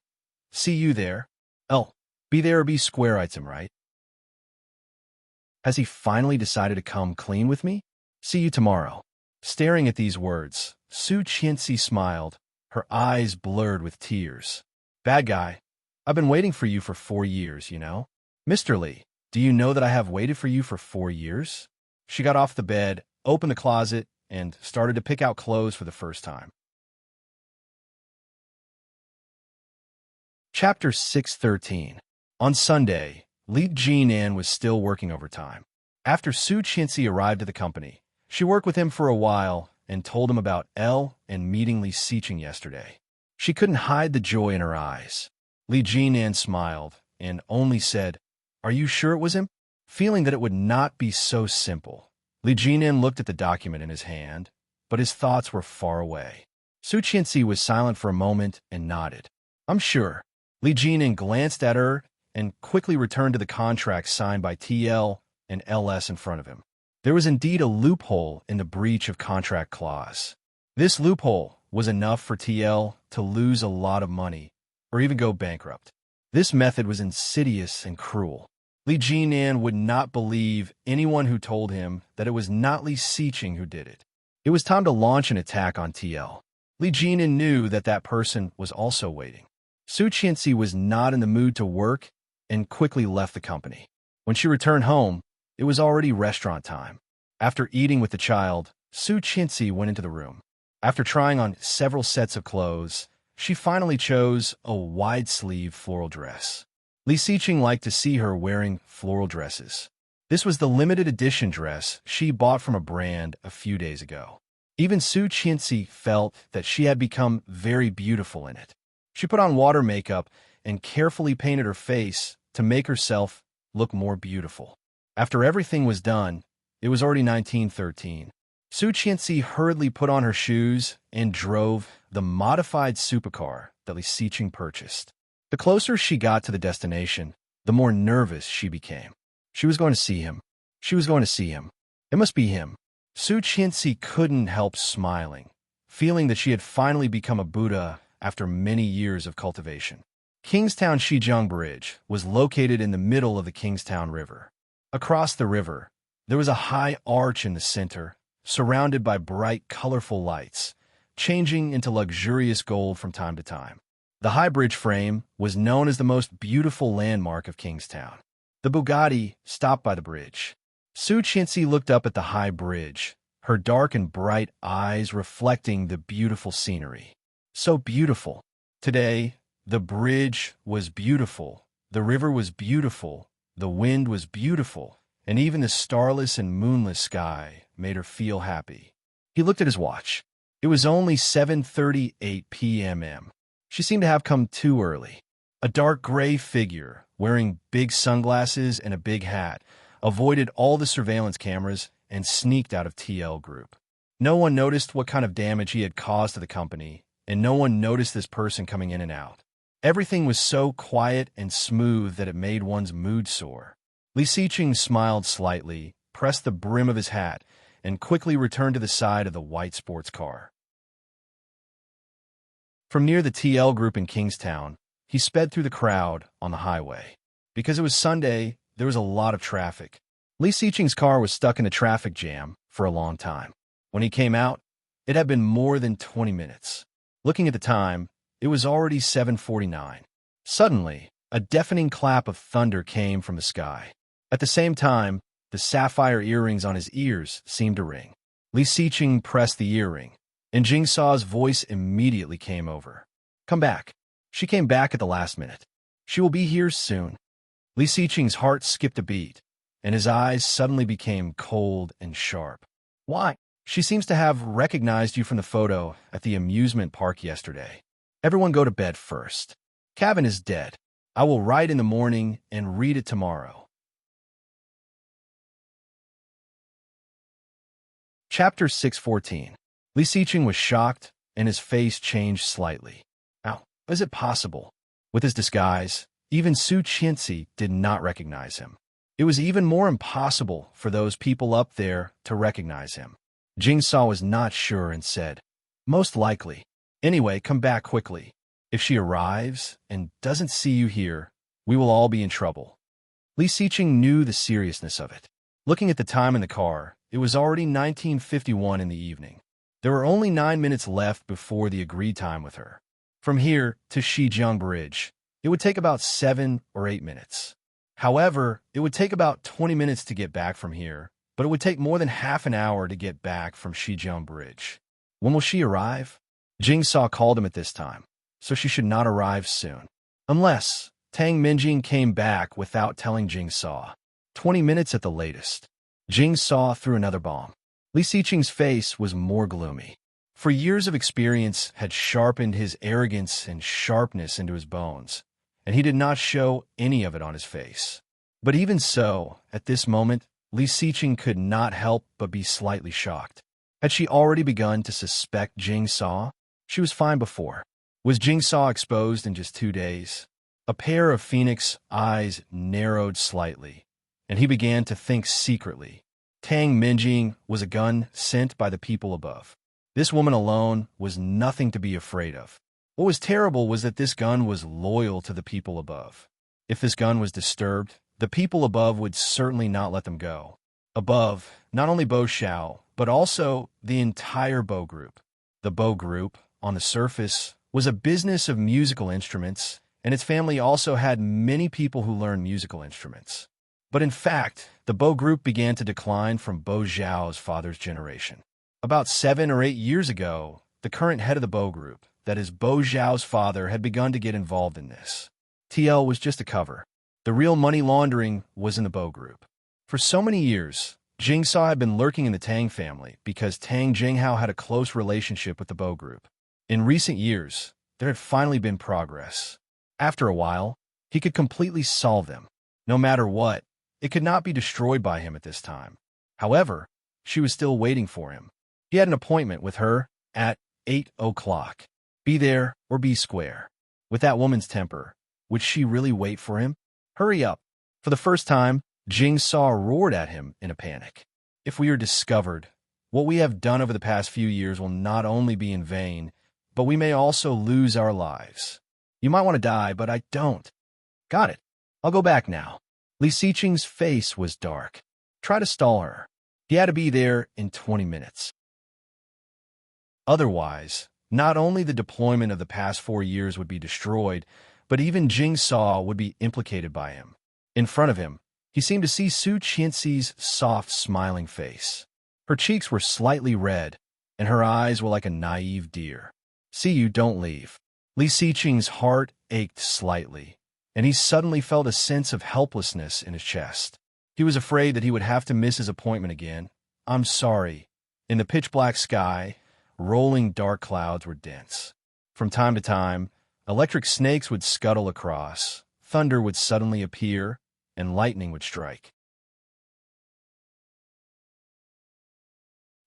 See you there. L. Be there or be square item, right? Has he finally decided to come clean with me? See you tomorrow. Staring at these words, Su Qianxi smiled, her eyes blurred with tears. Bad guy, I've been waiting for you for 4 years, you know? Mr. Li, do you know that I have waited for you for 4 years? She got off the bed, opened the closet, and started to pick out clothes for the first time. Chapter 613. On Sunday, Li Jinan was still working overtime. After Su Qianxi arrived at the company, she worked with him for a while and told him about Elle and meeting Li Siqing yesterday. She couldn't hide the joy in her eyes. Li Jinan smiled and only said, Are you sure it was him? Feeling that it would not be so simple, Li Jinan looked at the document in his hand, but his thoughts were far away. Su Qianxi was silent for a moment and nodded. I'm sure. Li Jinan glanced at her and quickly returned to the contract signed by TL and LS in front of him. There was indeed a loophole in the breach of contract clause. This loophole was enough for TL to lose a lot of money or even go bankrupt. This method was insidious and cruel. Li Jinan would not believe anyone who told him that it was not Li Xiqing who did it. It was time to launch an attack on TL. Li Jinan knew that that person was also waiting. Su Qianxi was not in the mood to work and quickly left the company. When she returned home, it was already restaurant time. After eating with the child, Su Qianxi went into the room. After trying on several sets of clothes, she finally chose a wide-sleeve floral dress. Li Xiqing liked to see her wearing floral dresses. This was the limited edition dress she bought from a brand a few days ago. Even Su Qianxi felt that she had become very beautiful in it. She put on water makeup and carefully painted her face to make herself look more beautiful. After everything was done, it was already 1913. Su Qianxi hurriedly put on her shoes and drove the modified supercar that Li Xiqing purchased. The closer she got to the destination, the more nervous she became. She was going to see him. She was going to see him. It must be him. Su Qianxi couldn't help smiling, feeling that she had finally become a Buddha after many years of cultivation. Kingstown Shijiang Bridge was located in the middle of the Kingstown River. Across the river, there was a high arch in the center, surrounded by bright, colorful lights, changing into luxurious gold from time to time. The high bridge frame was known as the most beautiful landmark of Kingstown. The Bugatti stopped by the bridge. Su Qianxi looked up at the high bridge, her dark and bright eyes reflecting the beautiful scenery. So beautiful. Today, the bridge was beautiful, the river was beautiful, the wind was beautiful, and even the starless and moonless sky made her feel happy. He looked at his watch. It was only 7:38 p.m. She seemed to have come too early. A dark gray figure, wearing big sunglasses and a big hat, avoided all the surveillance cameras and sneaked out of TL Group. No one noticed what kind of damage he had caused to the company, and no one noticed this person coming in and out. Everything was so quiet and smooth that it made one's mood soar. Li Xiqing smiled slightly, pressed the brim of his hat, and quickly returned to the side of the white sports car. From near the TL Group in Kingstown, he sped through the crowd on the highway. Because it was Sunday, there was a lot of traffic. Li Xiqing's car was stuck in a traffic jam for a long time. When he came out, it had been more than 20 minutes. Looking at the time, it was already 7:49. Suddenly, a deafening clap of thunder came from the sky. At the same time, the sapphire earrings on his ears seemed to ring. Li Xiqing pressed the earring, and Jingsaw's voice immediately came over. Come back. She came back at the last minute. She will be here soon. Li Xiqing's heart skipped a beat, and his eyes suddenly became cold and sharp. Why? She seems to have recognized you from the photo at the amusement park yesterday. Everyone go to bed first. Kevin is dead. I will write in the morning and read it tomorrow. Chapter 614. Li Xiqing was shocked, and his face changed slightly. How is it possible? With his disguise, even Su Qianxi did not recognize him. It was even more impossible for those people up there to recognize him. Jingsaw was not sure and said, most likely. Anyway, come back quickly. If she arrives and doesn't see you here, we will all be in trouble. Li Xiqing knew the seriousness of it. Looking at the time in the car, it was already 19:51 in the evening. There were only 9 minutes left before the agreed time with her. From here to Shijiang Bridge, it would take about 7 or 8 minutes. However, it would take about 20 minutes to get back from here, but it would take more than half an hour to get back from Shijiang Bridge. When will she arrive? Jingsaw called him at this time, so she should not arrive soon. Unless Tang Minjing came back without telling Jingsaw. 20 minutes at the latest. Jingsaw threw another bomb. Li Xiqing's face was more gloomy. For years of experience had sharpened his arrogance and sharpness into his bones, and he did not show any of it on his face. But even so, at this moment, Li Xiqing could not help but be slightly shocked. Had she already begun to suspect Jingsaw? She was fine before. Was Jigsaw exposed in just 2 days? A pair of phoenix eyes narrowed slightly, and he began to think secretly. Tang Minjing was a gun sent by the people above. This woman alone was nothing to be afraid of. What was terrible was that this gun was loyal to the people above. If this gun was disturbed, the people above would certainly not let them go. Above, not only Bo Xiao, but also the entire Bo Group. The Bo Group, on the surface, was a business of musical instruments, and its family also had many people who learned musical instruments. But in fact, the Bo Group began to decline from Bo Xiao's father's generation. About 7 or 8 years ago, the current head of the Bo Group, that is Bo Xiao's father, had begun to get involved in this. TL was just a cover. The real money laundering was in the Bo Group. For so many years, Jigsaw had been lurking in the Tang family because Tang Jinghao had a close relationship with the Bo Group. In recent years, there had finally been progress. After a while, he could completely solve them. No matter what, it could not be destroyed by him at this time. However, she was still waiting for him. He had an appointment with her at 8 o'clock. Be there or be square. With that woman's temper, would she really wait for him? Hurry up. For the first time, Jigsaw roared at him in a panic. If we are discovered, what we have done over the past few years will not only be in vain, but we may also lose our lives. You might want to die, but I don't. Got it. I'll go back now. Li Xiqing's face was dark. Try to stall her. He had to be there in 20 minutes. Otherwise, not only the deployment of the past 4 years would be destroyed, but even Jigsaw would be implicated by him. In front of him, he seemed to see Su Qianxi's soft, smiling face. Her cheeks were slightly red, and her eyes were like a naive deer. See you, don't leave. Li Xiqing's heart ached slightly, and he suddenly felt a sense of helplessness in his chest. He was afraid that he would have to miss his appointment again. I'm sorry. In the pitch-black sky, rolling dark clouds were dense. From time to time, electric snakes would scuttle across, thunder would suddenly appear, and lightning would strike.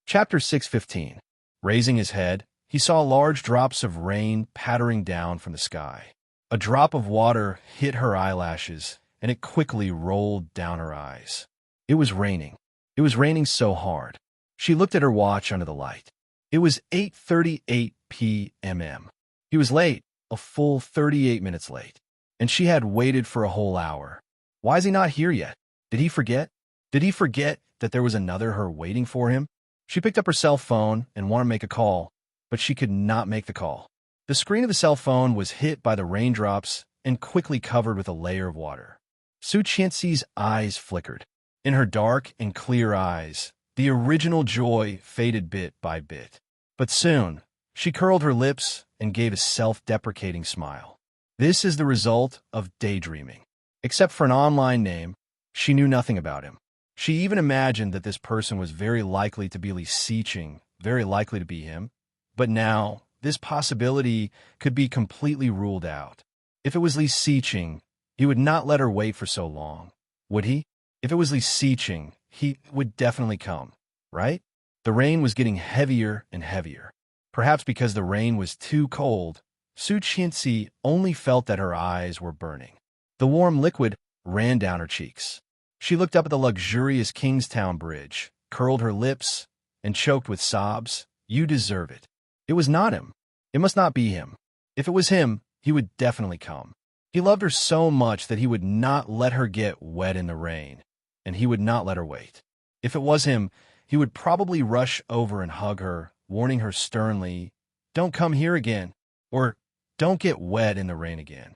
Chapter 6:15. Raising his head, he saw large drops of rain pattering down from the sky. A drop of water hit her eyelashes, and it quickly rolled down her eyes. It was raining. It was raining so hard. She looked at her watch under the light. It was 8:38 p.m. He was late, a full 38 minutes late, and she had waited for a whole hour. Why is he not here yet? Did he forget? Did he forget that there was another her waiting for him? She picked up her cell phone and wanted to make a call, but she could not make the call. The screen of the cell phone was hit by the raindrops and quickly covered with a layer of water. Su Qianxi's eyes flickered. In her dark and clear eyes, the original joy faded bit by bit. But soon, she curled her lips and gave a self-deprecating smile. This is the result of daydreaming. Except for an online name, she knew nothing about him. She even imagined that this person was very likely to be Li Xiqing, very likely to be him. But now, this possibility could be completely ruled out. If it was Li Xiqing, he would not let her wait for so long. Would he? If it was Li Xiqing, he would definitely come, right? The rain was getting heavier and heavier. Perhaps because the rain was too cold, Su Qianxi only felt that her eyes were burning. The warm liquid ran down her cheeks. She looked up at the luxurious Kingstown Bridge, curled her lips, and choked with sobs. You deserve it. It was not him. It must not be him. If it was him, he would definitely come. He loved her so much that he would not let her get wet in the rain, and he would not let her wait. If it was him, he would probably rush over and hug her, warning her sternly, "Don't come here again," or "Don't get wet in the rain again."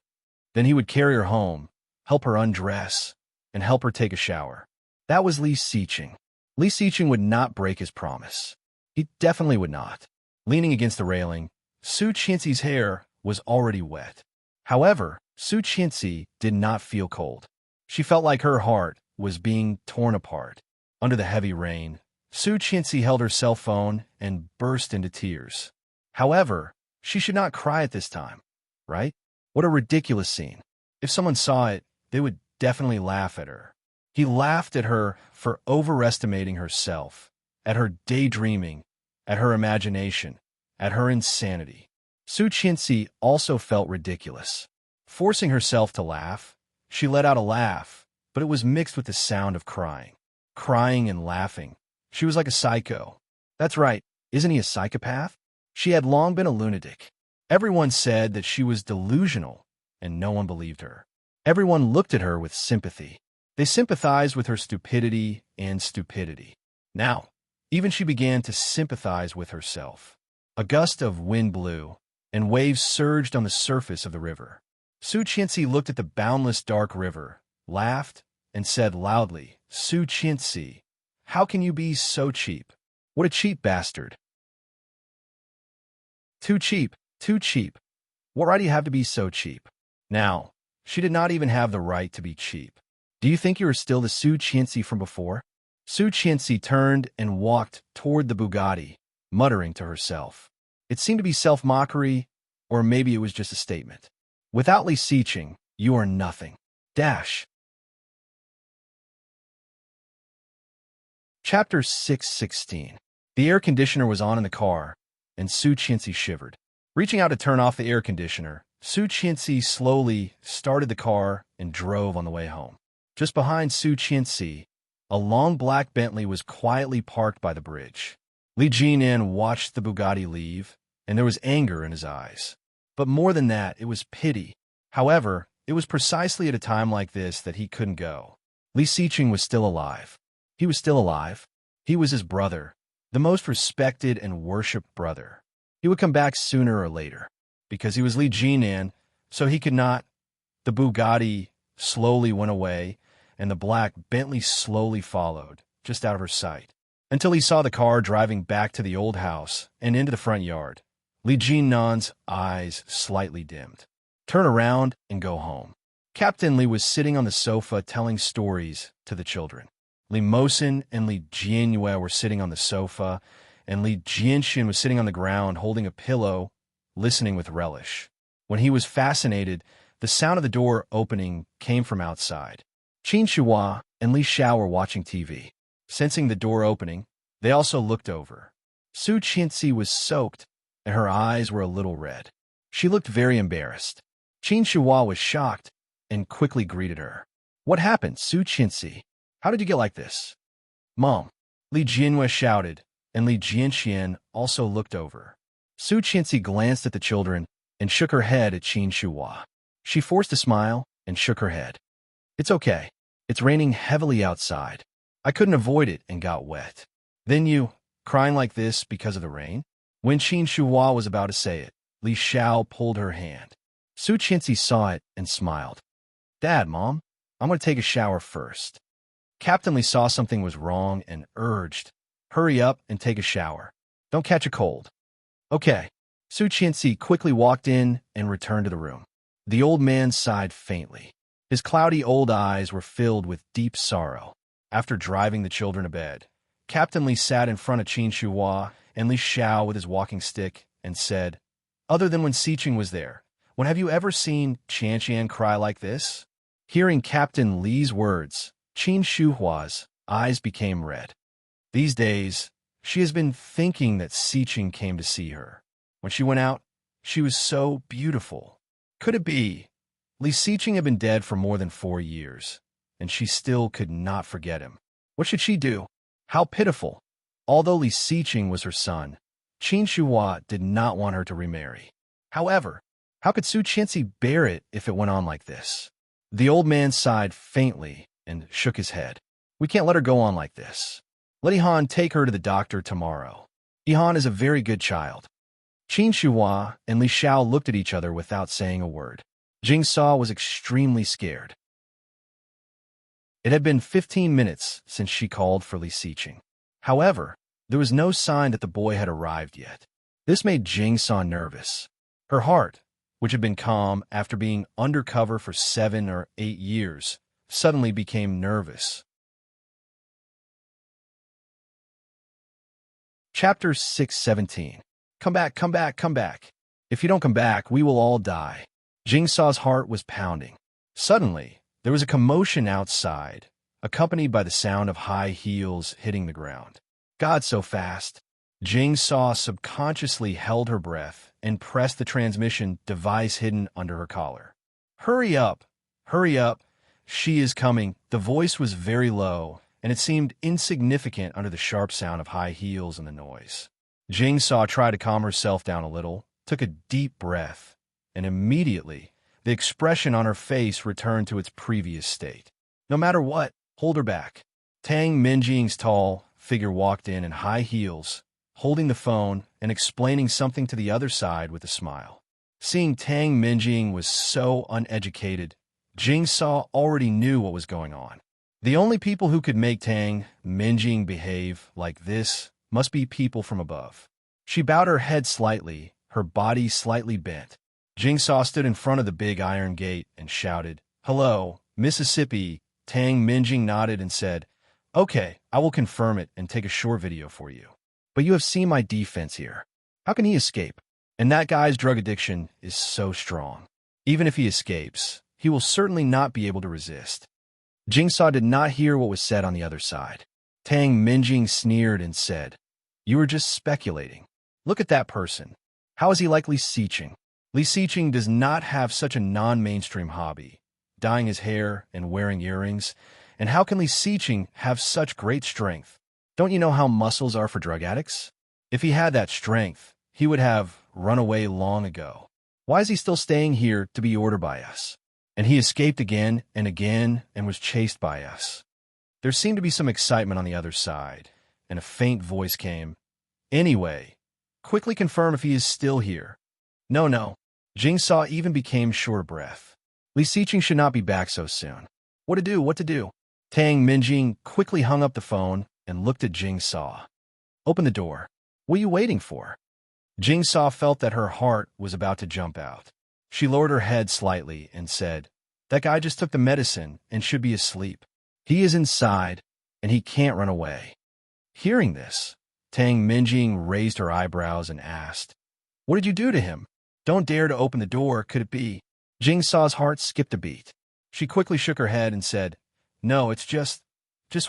Then he would carry her home, help her undress, and help her take a shower. That was Li Xiqing. Li Xiqing would not break his promise. He definitely would not. Leaning against the railing, Su Qianxi's hair was already wet. However, Su Qianxi did not feel cold. She felt like her heart was being torn apart. Under the heavy rain, Su Qianxi held her cell phone and burst into tears. However, she should not cry at this time, right? What a ridiculous scene. If someone saw it, they would definitely laugh at her. He laughed at her for overestimating herself, at her daydreaming, at her imagination, at her insanity. Su Qianxi also felt ridiculous. Forcing herself to laugh, she let out a laugh, but it was mixed with the sound of crying. Crying and laughing. She was like a psycho. That's right, isn't he a psychopath? She had long been a lunatic. Everyone said that she was delusional, and no one believed her. Everyone looked at her with sympathy. They sympathized with her stupidity and stupidity. Now, even she began to sympathize with herself. A gust of wind blew, and waves surged on the surface of the river. Su Qianxi looked at the boundless dark river, laughed, and said loudly, "Su Qianxi, how can you be so cheap? What a cheap bastard. Too cheap, too cheap. What right do you have to be so cheap?" Now, she did not even have the right to be cheap. Do you think you are still the Su Qianxi from before? Su Qianxi turned and walked toward the Bugatti, muttering to herself. It seemed to be self-mockery, or maybe it was just a statement. Without Li Xiqing, you are nothing. Dash. Chapter 6:16. The air conditioner was on in the car, and Su Qianxi shivered. Reaching out to turn off the air conditioner, Su Qianxi slowly started the car and drove on the way home. Just behind Su Qianxi, a long black Bentley was quietly parked by the bridge. Li Jinan watched the Bugatti leave, and there was anger in his eyes. But more than that, it was pity. However, it was precisely at a time like this that he couldn't go. Li Xiqing was still alive. He was still alive. He was his brother, the most respected and worshipped brother. He would come back sooner or later. Because he was Li Jinan, so he could not. The Bugatti slowly went away, and the black Bentley slowly followed, just out of her sight, until he saw the car driving back to the old house and into the front yard. Li Jinan's eyes slightly dimmed. Turn around and go home. Captain Li was sitting on the sofa telling stories to the children. Li Mosin and Li Jianyue were sitting on the sofa, and Li Jianxin was sitting on the ground holding a pillow, listening with relish. When he was fascinated, the sound of the door opening came from outside. Qin Shuhua and Li Xiao were watching TV. Sensing the door opening, they also looked over. Su Qianxi was soaked, and her eyes were a little red. She looked very embarrassed. Qin Shuhua was shocked and quickly greeted her. "What happened, Su Qianxi? How did you get like this?" "Mom," Li Jianyue shouted, and Li Jianxian also looked over. Su Qianxi glanced at the children and shook her head at Qin Shuhua. She forced a smile and shook her head. "It's okay. It's raining heavily outside. I couldn't avoid it and got wet." "Then you, crying like this because of the rain?" When Qin Shuhua was about to say it, Li Xiao pulled her hand. Su Qianxi saw it and smiled. "Dad, Mom, I'm going to take a shower first." Captain Li saw something was wrong and urged, "Hurry up and take a shower. Don't catch a cold." "Okay." Su Qianxi quickly walked in and returned to the room. The old man sighed faintly. His cloudy old eyes were filled with deep sorrow. After driving the children to bed, Captain Li sat in front of Qin Shuhua and Li Xiao with his walking stick and said, "Other than when Xiqing was there, when have you ever seen Qianxian cry like this?" Hearing Captain Li's words, Qin Shuhua's eyes became red. These days, she has been thinking that Xiqing came to see her. When she went out, she was so beautiful. Could it be? Li Xiqing had been dead for more than 4 years, and she still could not forget him. What should she do? How pitiful. Although Li Xiqing was her son, Qin Shuhua did not want her to remarry. However, how could Su Qianxi bear it if it went on like this? The old man sighed faintly and shook his head. "We can't let her go on like this. Let Ihan take her to the doctor tomorrow. Ihan is a very good child." Qin Shuhua and Li Xiao looked at each other without saying a word. Jing Sa was extremely scared. It had been 15 minutes since she called for Li Xiqing. However, there was no sign that the boy had arrived yet. This made Jing Sa nervous. Her heart, which had been calm after being undercover for 7 or 8 years, suddenly became nervous. Chapter 6:17. "Come back, come back, come back. If you don't come back, we will all die." Jing Sa's heart was pounding. Suddenly, there was a commotion outside, accompanied by the sound of high heels hitting the ground. God, so fast! Jing Sa subconsciously held her breath and pressed the transmission device hidden under her collar. "Hurry up! Hurry up! She is coming." The voice was very low, and it seemed insignificant under the sharp sound of high heels and the noise. Jigsaw tried to calm herself down a little, took a deep breath, and immediately the expression on her face returned to its previous state. No matter what, hold her back. Tang Minjing's tall figure walked in high heels, holding the phone and explaining something to the other side with a smile. Seeing Tang Minjing was so uneducated, Jigsaw already knew what was going on. The only people who could make Tang Minjing behave like this must be people from above. She bowed her head slightly, her body slightly bent. Jigsaw stood in front of the big iron gate and shouted, "Hello, Mississippi." Tang Minjing nodded and said, "Okay, I will confirm it and take a short video for you. But you have seen my defense here. How can he escape? And that guy's drug addiction is so strong. Even if he escapes, he will certainly not be able to resist." Jigsaw did not hear what was said on the other side. Tang Minjing sneered and said, "You are just speculating. Look at that person. How is he like Li Xiqing? Li Xiqing does not have such a non-mainstream hobby, dyeing his hair and wearing earrings. And how can Li Xiqing have such great strength? Don't you know how muscles are for drug addicts? If he had that strength, he would have run away long ago. Why is he still staying here to be ordered by us? And he escaped again and was chased by us." There seemed to be some excitement on the other side, and a faint voice came. "Anyway, quickly confirm if he is still here." No. Jigsaw even became short of breath. Li Xiqing should not be back so soon. What to do? Tang Minjing quickly hung up the phone and looked at Jigsaw. "Open the door. What are you waiting for?" Jigsaw felt that her heart was about to jump out. She lowered her head slightly and said, "That guy just took the medicine and should be asleep. He is inside, and he can't run away." Hearing this, Tang Minjing raised her eyebrows and asked, "What did you do to him? Don't dare to open the door, could it be?" Jigsaw's heart skipped a beat. She quickly shook her head and said, "No, it's just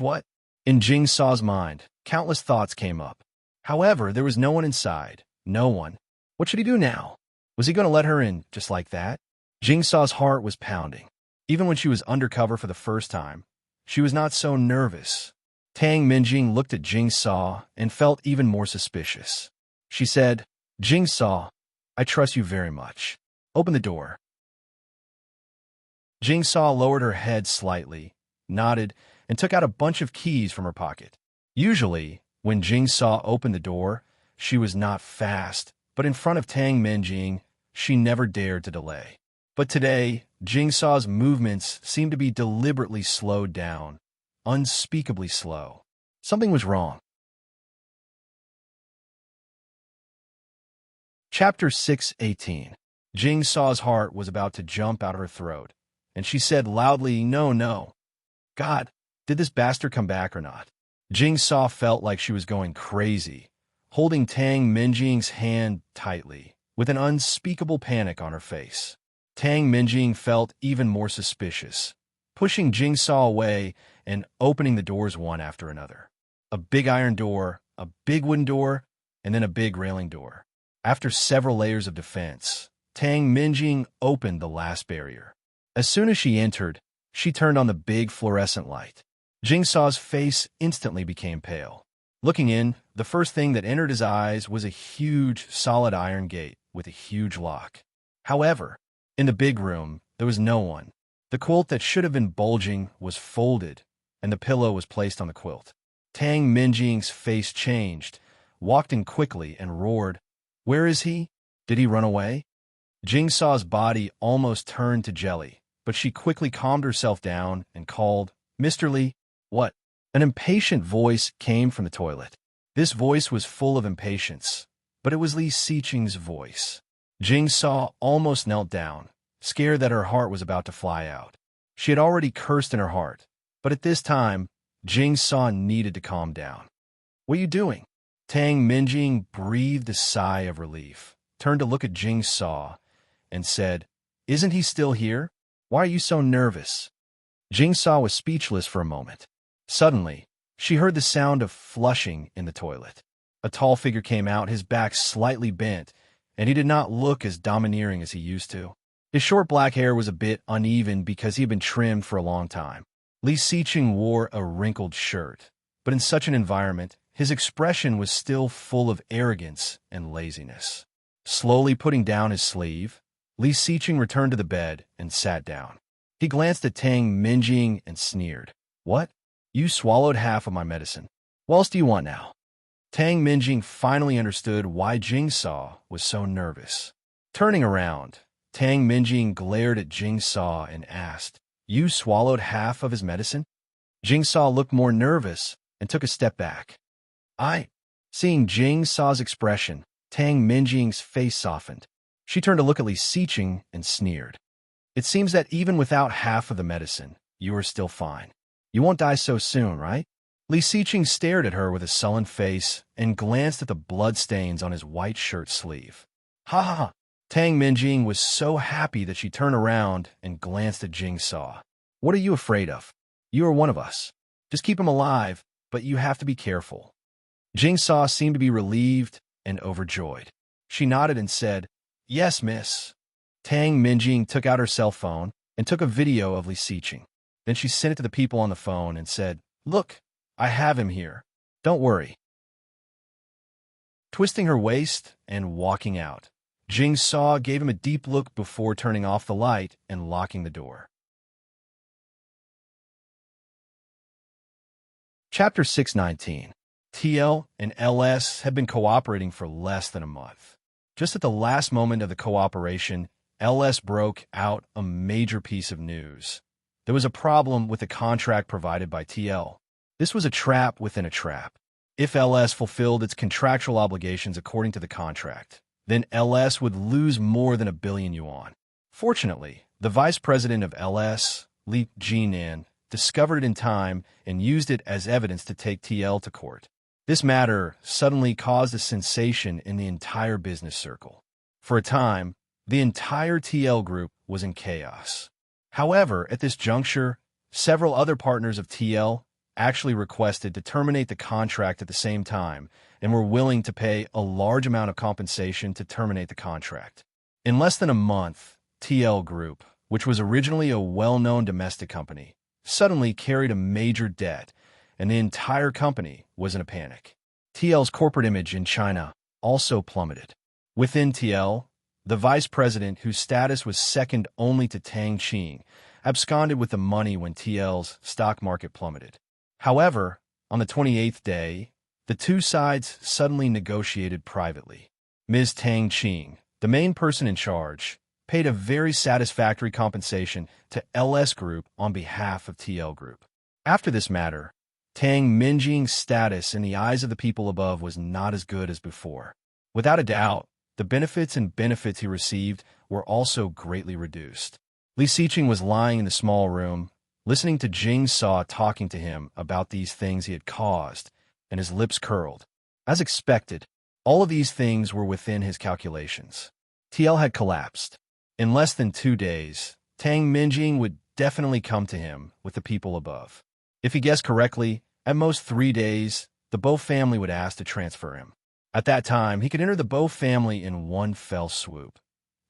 what?" In Jigsaw's mind, countless thoughts came up. However, there was no one inside. No one. What should he do now? Was he going to let her in just like that? Jigsaw's heart was pounding. Even when she was undercover for the first time, she was not so nervous. Tang Minjing looked at Jigsaw and felt even more suspicious. She said, "Jigsaw, I trust you very much. Open the door." Jigsaw lowered her head slightly, nodded, and took out a bunch of keys from her pocket. Usually, when Jigsaw opened the door, she was not fast, but in front of Tang Minjing, she never dared to delay. But today, Jigsaw's movements seemed to be deliberately slowed down, unspeakably slow. Something was wrong. Chapter 6:18. Jigsaw's heart was about to jump out of her throat, and she said loudly, "No. God, did this bastard come back or not?" Jigsaw felt like she was going crazy, holding Tang Minjing's hand tightly, with an unspeakable panic on her face. Tang Minjing felt even more suspicious, pushing Jigsaw away and opening the doors one after another. A big iron door, a big wooden door, and then a big railing door. After several layers of defense, Tang Minjing opened the last barrier. As soon as she entered, she turned on the big fluorescent light. Jigsaw's face instantly became pale. Looking in, the first thing that entered his eyes was a huge, solid iron gate with a huge lock. However, in the big room, there was no one. The quilt that should have been bulging was folded, and the pillow was placed on the quilt. Tang Minjing's face changed, walked in quickly, and roared, "Where is he? Did he run away?" Jigsaw's body almost turned to jelly, but she quickly calmed herself down and called, "Mr. Li." "What?" An impatient voice came from the toilet. This voice was full of impatience, but it was Li Xiqing's voice. Jigsaw almost knelt down, scared that her heart was about to fly out. She had already cursed in her heart, but at this time, Jigsaw needed to calm down. "What are you doing?" Tang Minjing breathed a sigh of relief, turned to look at Jigsaw, and said, "Isn't he still here? Why are you so nervous?" Jigsaw was speechless for a moment. Suddenly, she heard the sound of flushing in the toilet. A tall figure came out, his back slightly bent, and he did not look as domineering as he used to. His short black hair was a bit uneven because he had been trimmed for a long time. Li Siqing wore a wrinkled shirt, but in such an environment, his expression was still full of arrogance and laziness. Slowly putting down his sleeve, Li Siqing returned to the bed and sat down. He glanced at Tang Minjing and sneered. "What? You swallowed half of my medicine. What else do you want now?" Tang Minjing finally understood why Jingsaw was so nervous. Turning around, Tang Minjing glared at Jingsaw and asked, "You swallowed half of his medicine?" Jingsaw looked more nervous and took a step back. Seeing Jingsaw's expression, Tang Minjing's face softened. She turned to look at Li Siqing and sneered. "It seems that even without half of the medicine, you are still fine. You won't die so soon, right?" Li Siqing stared at her with a sullen face and glanced at the bloodstains on his white shirt sleeve. "Ha ha ha!" Tang Minjing was so happy that she turned around and glanced at Jingsaw. "What are you afraid of? You are one of us. Just keep him alive, but you have to be careful." Jingsaw seemed to be relieved and overjoyed. She nodded and said, "Yes, miss." Tang Minjing took out her cell phone and took a video of Li Siqing. Then she sent it to the people on the phone and said, "Look, I have him here. Don't worry." Twisting her waist and walking out, Jingsaw gave him a deep look before turning off the light and locking the door. Chapter 619. TL and LS had been cooperating for less than a month. Just at the last moment of the cooperation, LS broke out a major piece of news. There was a problem with the contract provided by TL. This was a trap within a trap. If LS fulfilled its contractual obligations according to the contract, then LS would lose more than 1 billion yuan. Fortunately, the vice president of LS, Li Jinan, discovered it in time and used it as evidence to take TL to court. This matter suddenly caused a sensation in the entire business circle. For a time, the entire TL group was in chaos. However, at this juncture, several other partners of TL actually requested to terminate the contract at the same time and were willing to pay a large amount of compensation to terminate the contract. In less than a month, TL Group, which was originally a well-known domestic company, suddenly carried a major debt, and the entire company was in a panic. TL's corporate image in China also plummeted. Within TL, the vice president, whose status was second only to Tang Qing, absconded with the money when TL's stock market plummeted. However, on the 28th day, the two sides suddenly negotiated privately. Ms. Tang Qing, the main person in charge, paid a very satisfactory compensation to LS Group on behalf of TL Group. After this matter, Tang Minjing's status in the eyes of the people above was not as good as before. Without a doubt, the benefits he received were also greatly reduced. Li Siqing was lying in the small room, listening to Jingsaw talking to him about these things he had caused, and his lips curled. As expected, all of these things were within his calculations. TL had collapsed. In less than 2 days, Tang Minjing would definitely come to him with the people above. If he guessed correctly, at most 3 days, the Bo family would ask to transfer him. At that time, he could enter the Bo family in one fell swoop.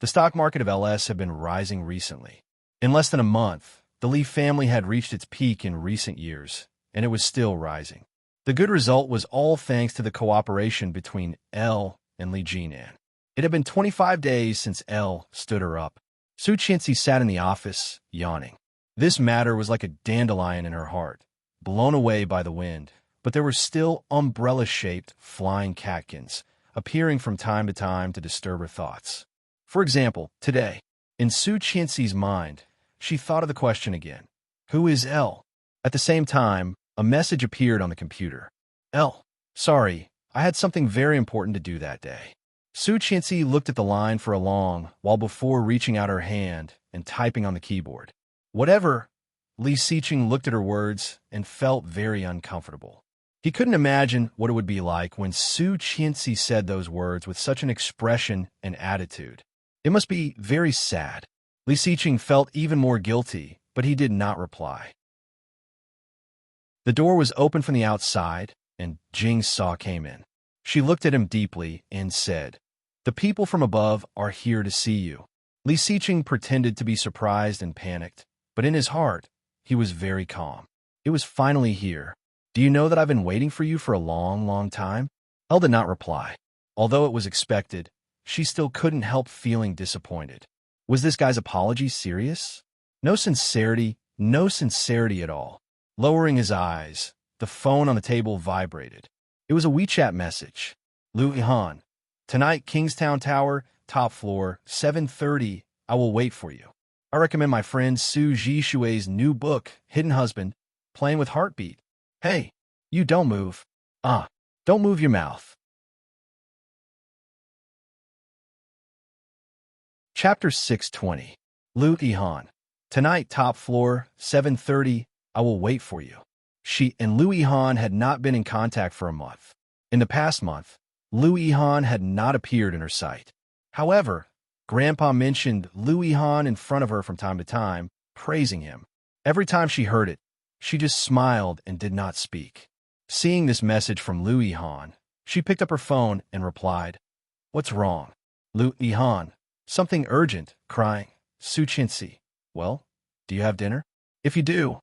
The stock market of LS had been rising recently. In less than a month, the Li family had reached its peak in recent years, and it was still rising. The good result was all thanks to the cooperation between L and Li Jinan. It had been 25 days since L stood her up. Su Qianxi sat in the office, yawning. This matter was like a dandelion in her heart, blown away by the wind, but there were still umbrella-shaped flying catkins appearing from time to time to disturb her thoughts. For example, today, in Su Qianxi's mind, she thought of the question again. Who is L? At the same time, a message appeared on the computer. L, sorry, I had something very important to do that day. Su Qianxi looked at the line for a long while before reaching out her hand and typing on the keyboard. Whatever, Li Siqing looked at her words and felt very uncomfortable. He couldn't imagine what it would be like when Su Qianxi said those words with such an expression and attitude. It must be very sad. Li Siqing felt even more guilty, but he did not reply. The door was open from the outside, and Jingsaw came in. She looked at him deeply and said, The people from above are here to see you. Li Xiqing pretended to be surprised and panicked, but in his heart, he was very calm. It was finally here. Do you know that I've been waiting for you for a long, long time? Elle did not reply. Although it was expected, she still couldn't help feeling disappointed. Was this guy's apology serious? No sincerity at all. Lowering his eyes, the phone on the table vibrated. It was a WeChat message. Lu Yihan. Tonight, Kingstown Tower, top floor, 7:30. I will wait for you. I recommend my friend Su Zhishui's new book, Hidden Husband, Playing with Heartbeat. Hey, you don't move. Don't move your mouth. Chapter 620. Lu Yihan. Tonight, top floor, 7:30. I will wait for you. She and Lu Yihan had not been in contact for a month. In the past month, Lu Yihan had not appeared in her sight. However, Grandpa mentioned Lu Yihan in front of her from time to time, praising him. Every time she heard it, she just smiled and did not speak. Seeing this message from Lu Yihan, she picked up her phone and replied, "What's wrong?" Lu Yihan. Something urgent, crying. Su Qinxi. Well, do you have dinner? If you do,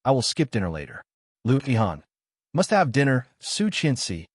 I will skip dinner later. Lu Yihan. Must have dinner, Su Qinxi.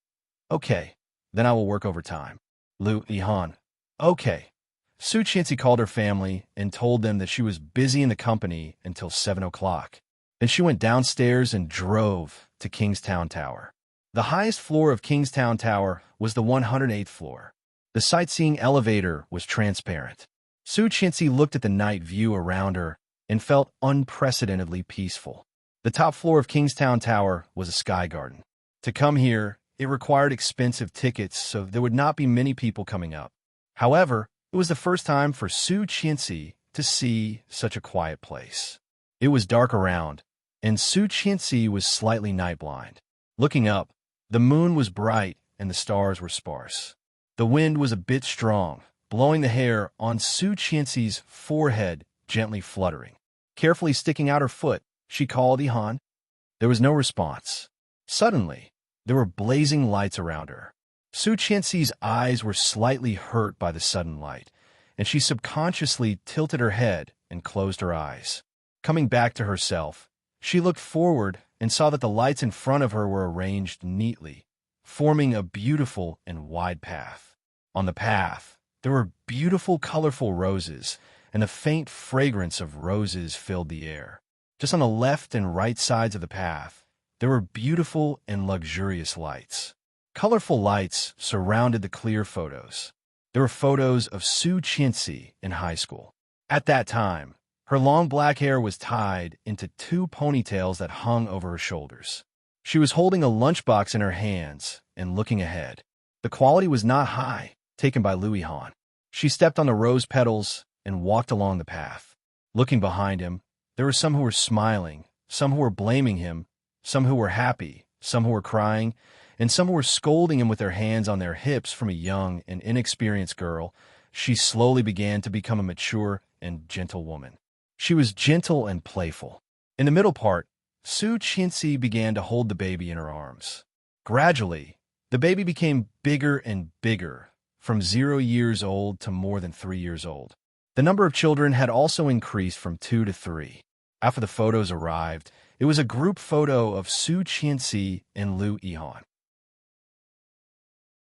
Okay, then I will work overtime. Lu Yihan. Okay. Su Qinxi called her family and told them that she was busy in the company until 7 o'clock. Then she went downstairs and drove to Kingstown Tower. The highest floor of Kingstown Tower was the 108th floor. The sightseeing elevator was transparent. Su Qinxi looked at the night view around her and felt unprecedentedly peaceful. The top floor of Kingstown Tower was a sky garden. To come here, it required expensive tickets, so there would not be many people coming up. However, it was the first time for Su Qinxi to see such a quiet place. It was dark around, and Su Qinxi was slightly night-blind. Looking up, the moon was bright and the stars were sparse. The wind was a bit strong, blowing the hair on Su Qinxi's forehead gently fluttering. Carefully sticking out her foot, she called Yihan. There was no response. Suddenly, there were blazing lights around her. Su Qinxi's eyes were slightly hurt by the sudden light, and she subconsciously tilted her head and closed her eyes. Coming back to herself, she looked forward and saw that the lights in front of her were arranged neatly, forming a beautiful and wide path. On the path, there were beautiful, colorful roses, and the faint fragrance of roses filled the air. Just on the left and right sides of the path, there were beautiful and luxurious lights. Colorful lights surrounded the clear photos. There were photos of Su Qinxi in high school. At that time, her long black hair was tied into 2 ponytails that hung over her shoulders. She was holding a lunchbox in her hands and looking ahead. The quality was not high, taken by Lu Yihan. She stepped on the rose petals and walked along the path. Looking behind him, there were some who were smiling, some who were blaming him, some who were happy, some who were crying, and some who were scolding him with their hands on their hips. From a young and inexperienced girl, she slowly began to become a mature and gentle woman. She was gentle and playful. In the middle part, Su Qinxi began to hold the baby in her arms. Gradually, the baby became bigger and bigger, from 0 years old to more than 3 years old. The number of children had also increased from 2 to 3. After the photos arrived, it was a group photo of Su Qinxi and Lu Yihan.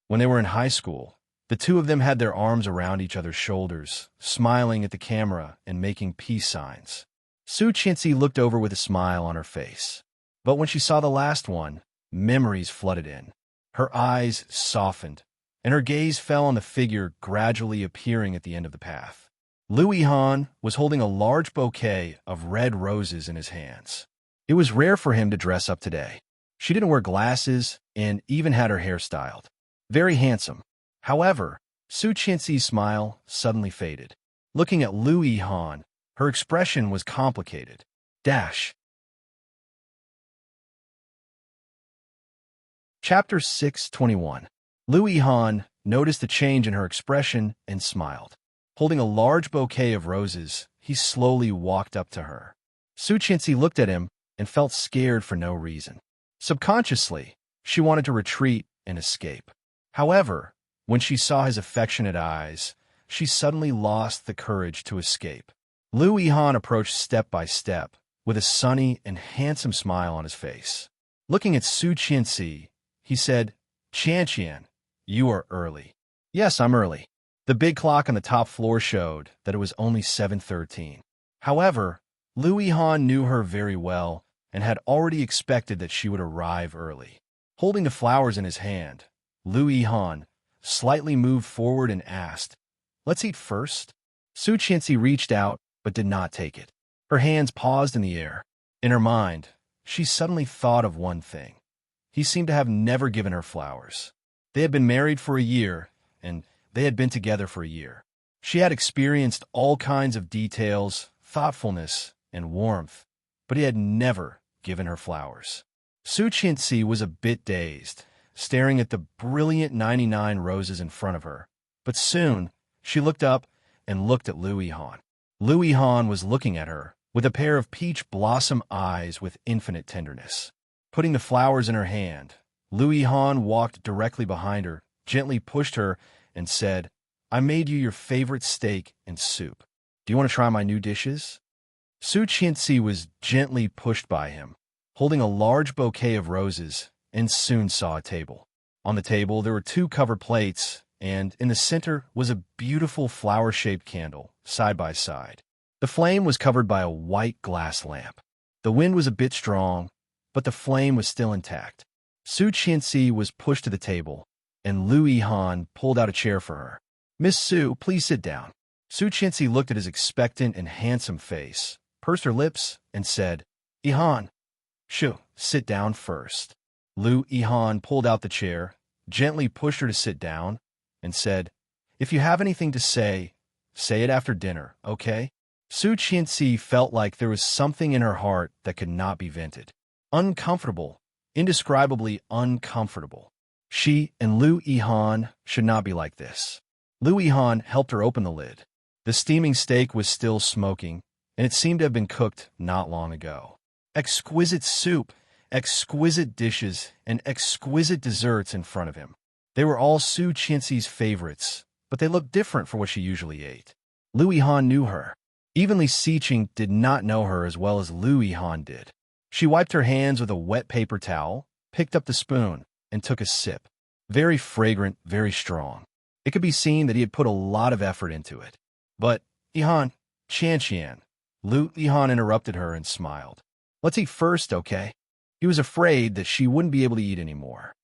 When they were in high school, the two of them had their arms around each other's shoulders, smiling at the camera and making peace signs. Su Qinxi looked over with a smile on her face. But when she saw the last one, memories flooded in. Her eyes softened, and her gaze fell on the figure gradually appearing at the end of the path. Lu Yihan was holding a large bouquet of red roses in his hands. It was rare for him to dress up today. She didn't wear glasses and even had her hair styled. Very handsome. However, Su Qinxi's smile suddenly faded. Looking at Lu Yihan, her expression was complicated. Chapter 621. Lu Yihan noticed a change in her expression and smiled. Holding a large bouquet of roses, he slowly walked up to her. Su Qinxi looked at him and felt scared for no reason. Subconsciously, she wanted to retreat and escape. However, When she saw his affectionate eyes, she suddenly lost the courage to escape. Lu Yihan approached step by step, with a sunny and handsome smile on his face. Looking at Su Qianxi, he said, "Qianqian, you are early." "Yes, I'm early." The big clock on the top floor showed that it was only 7:13. However, Lu Yihan knew her very well and had already expected that she would arrive early. Holding the flowers in his hand, Lu Yihan slightly moved forward and asked, "Let's eat first?" Su Qianxi reached out but did not take it. Her hands paused in the air. In her mind, she suddenly thought of one thing. He seemed to have never given her flowers. They had been married for a year, and they had been together for a year. She had experienced all kinds of details, thoughtfulness, and warmth, but he had never given her flowers. Su Qianxi was a bit dazed, staring at the brilliant 99 roses in front of her. But soon, she looked up and looked at Lu Yihan. Lu Yihan was looking at her with a pair of peach blossom eyes with infinite tenderness. Putting the flowers in her hand, Lu Yihan walked directly behind her, gently pushed her, and said, "I made you your favorite steak and soup. Do you want to try my new dishes?" Su Qianxi was gently pushed by him, holding a large bouquet of roses, and soon saw a table. On the table, there were 2 covered plates, and in the center was a beautiful flower-shaped candle, side by side. The flame was covered by a white glass lamp. The wind was a bit strong, but the flame was still intact. Su Qianxi was pushed to the table, and Lu Yihan pulled out a chair for her. "Miss Su, please sit down." Su Qianxi looked at his expectant and handsome face, pursed her lips, and said, "Yihan, sit down first." Lu Yihan pulled out the chair, gently pushed her to sit down, and said, "If you have anything to say it after dinner, okay?" Su Qianxi felt like there was something in her heart that could not be vented. Uncomfortable, indescribably uncomfortable. She and Lu Yihan should not be like this. Lu Yihan helped her open the lid. The steaming steak was still smoking, and it seemed to have been cooked not long ago. Exquisite soup, exquisite dishes, and exquisite desserts in front of him. They were all Su Qianxi's favorites, but they looked different for what she usually ate. Lu Yihan knew her. Even Li Xiqing did not know her as well as Lu Yihan did. She wiped her hands with a wet paper towel, picked up the spoon, and took a sip. Very fragrant, very strong. It could be seen that he had put a lot of effort into it. "But, Yihan, Qianqian," Lu Yihan interrupted her and smiled. "Let's eat first, okay?" He was afraid that she wouldn't be able to eat anymore.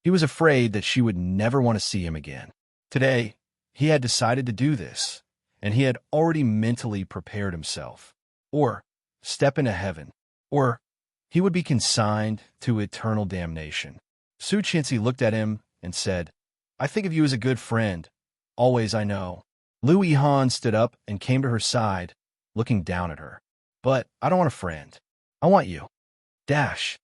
He was afraid that she would never want to see him again. Today, he had decided to do this, and he had already mentally prepared himself. Or step into heaven, or he would be consigned to eternal damnation. Su Qianxi looked at him and said, "I think of you as a good friend. Always, I know." Lu Yihan stood up and came to her side, looking down at her. "But I don't want a friend. I want you. Dash."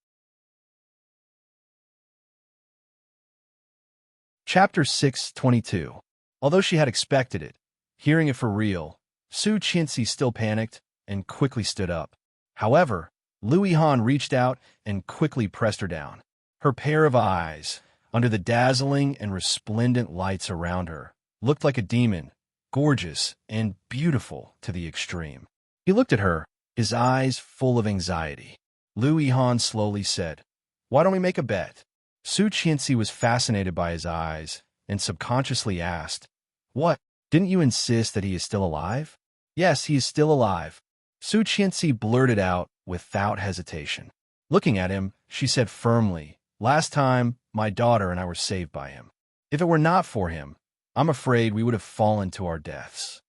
Chapter 6:22. Although she had expected it, hearing it for real, Su Qianxi still panicked and quickly stood up. However, Lu Yihan reached out and quickly pressed her down. Her pair of eyes, under the dazzling and resplendent lights around her, looked like a demon, gorgeous and beautiful to the extreme. He looked at her, his eyes full of anxiety. Lu Yihan slowly said, "Why don't we make a bet?" Su Qianxi was fascinated by his eyes and subconsciously asked, "What? Didn't you insist that he is still alive?" "Yes, he is still alive," Su Qianxi blurted out without hesitation. Looking at him, she said firmly, "Last time, my daughter and I were saved by him. If it were not for him, I'm afraid we would have fallen to our deaths."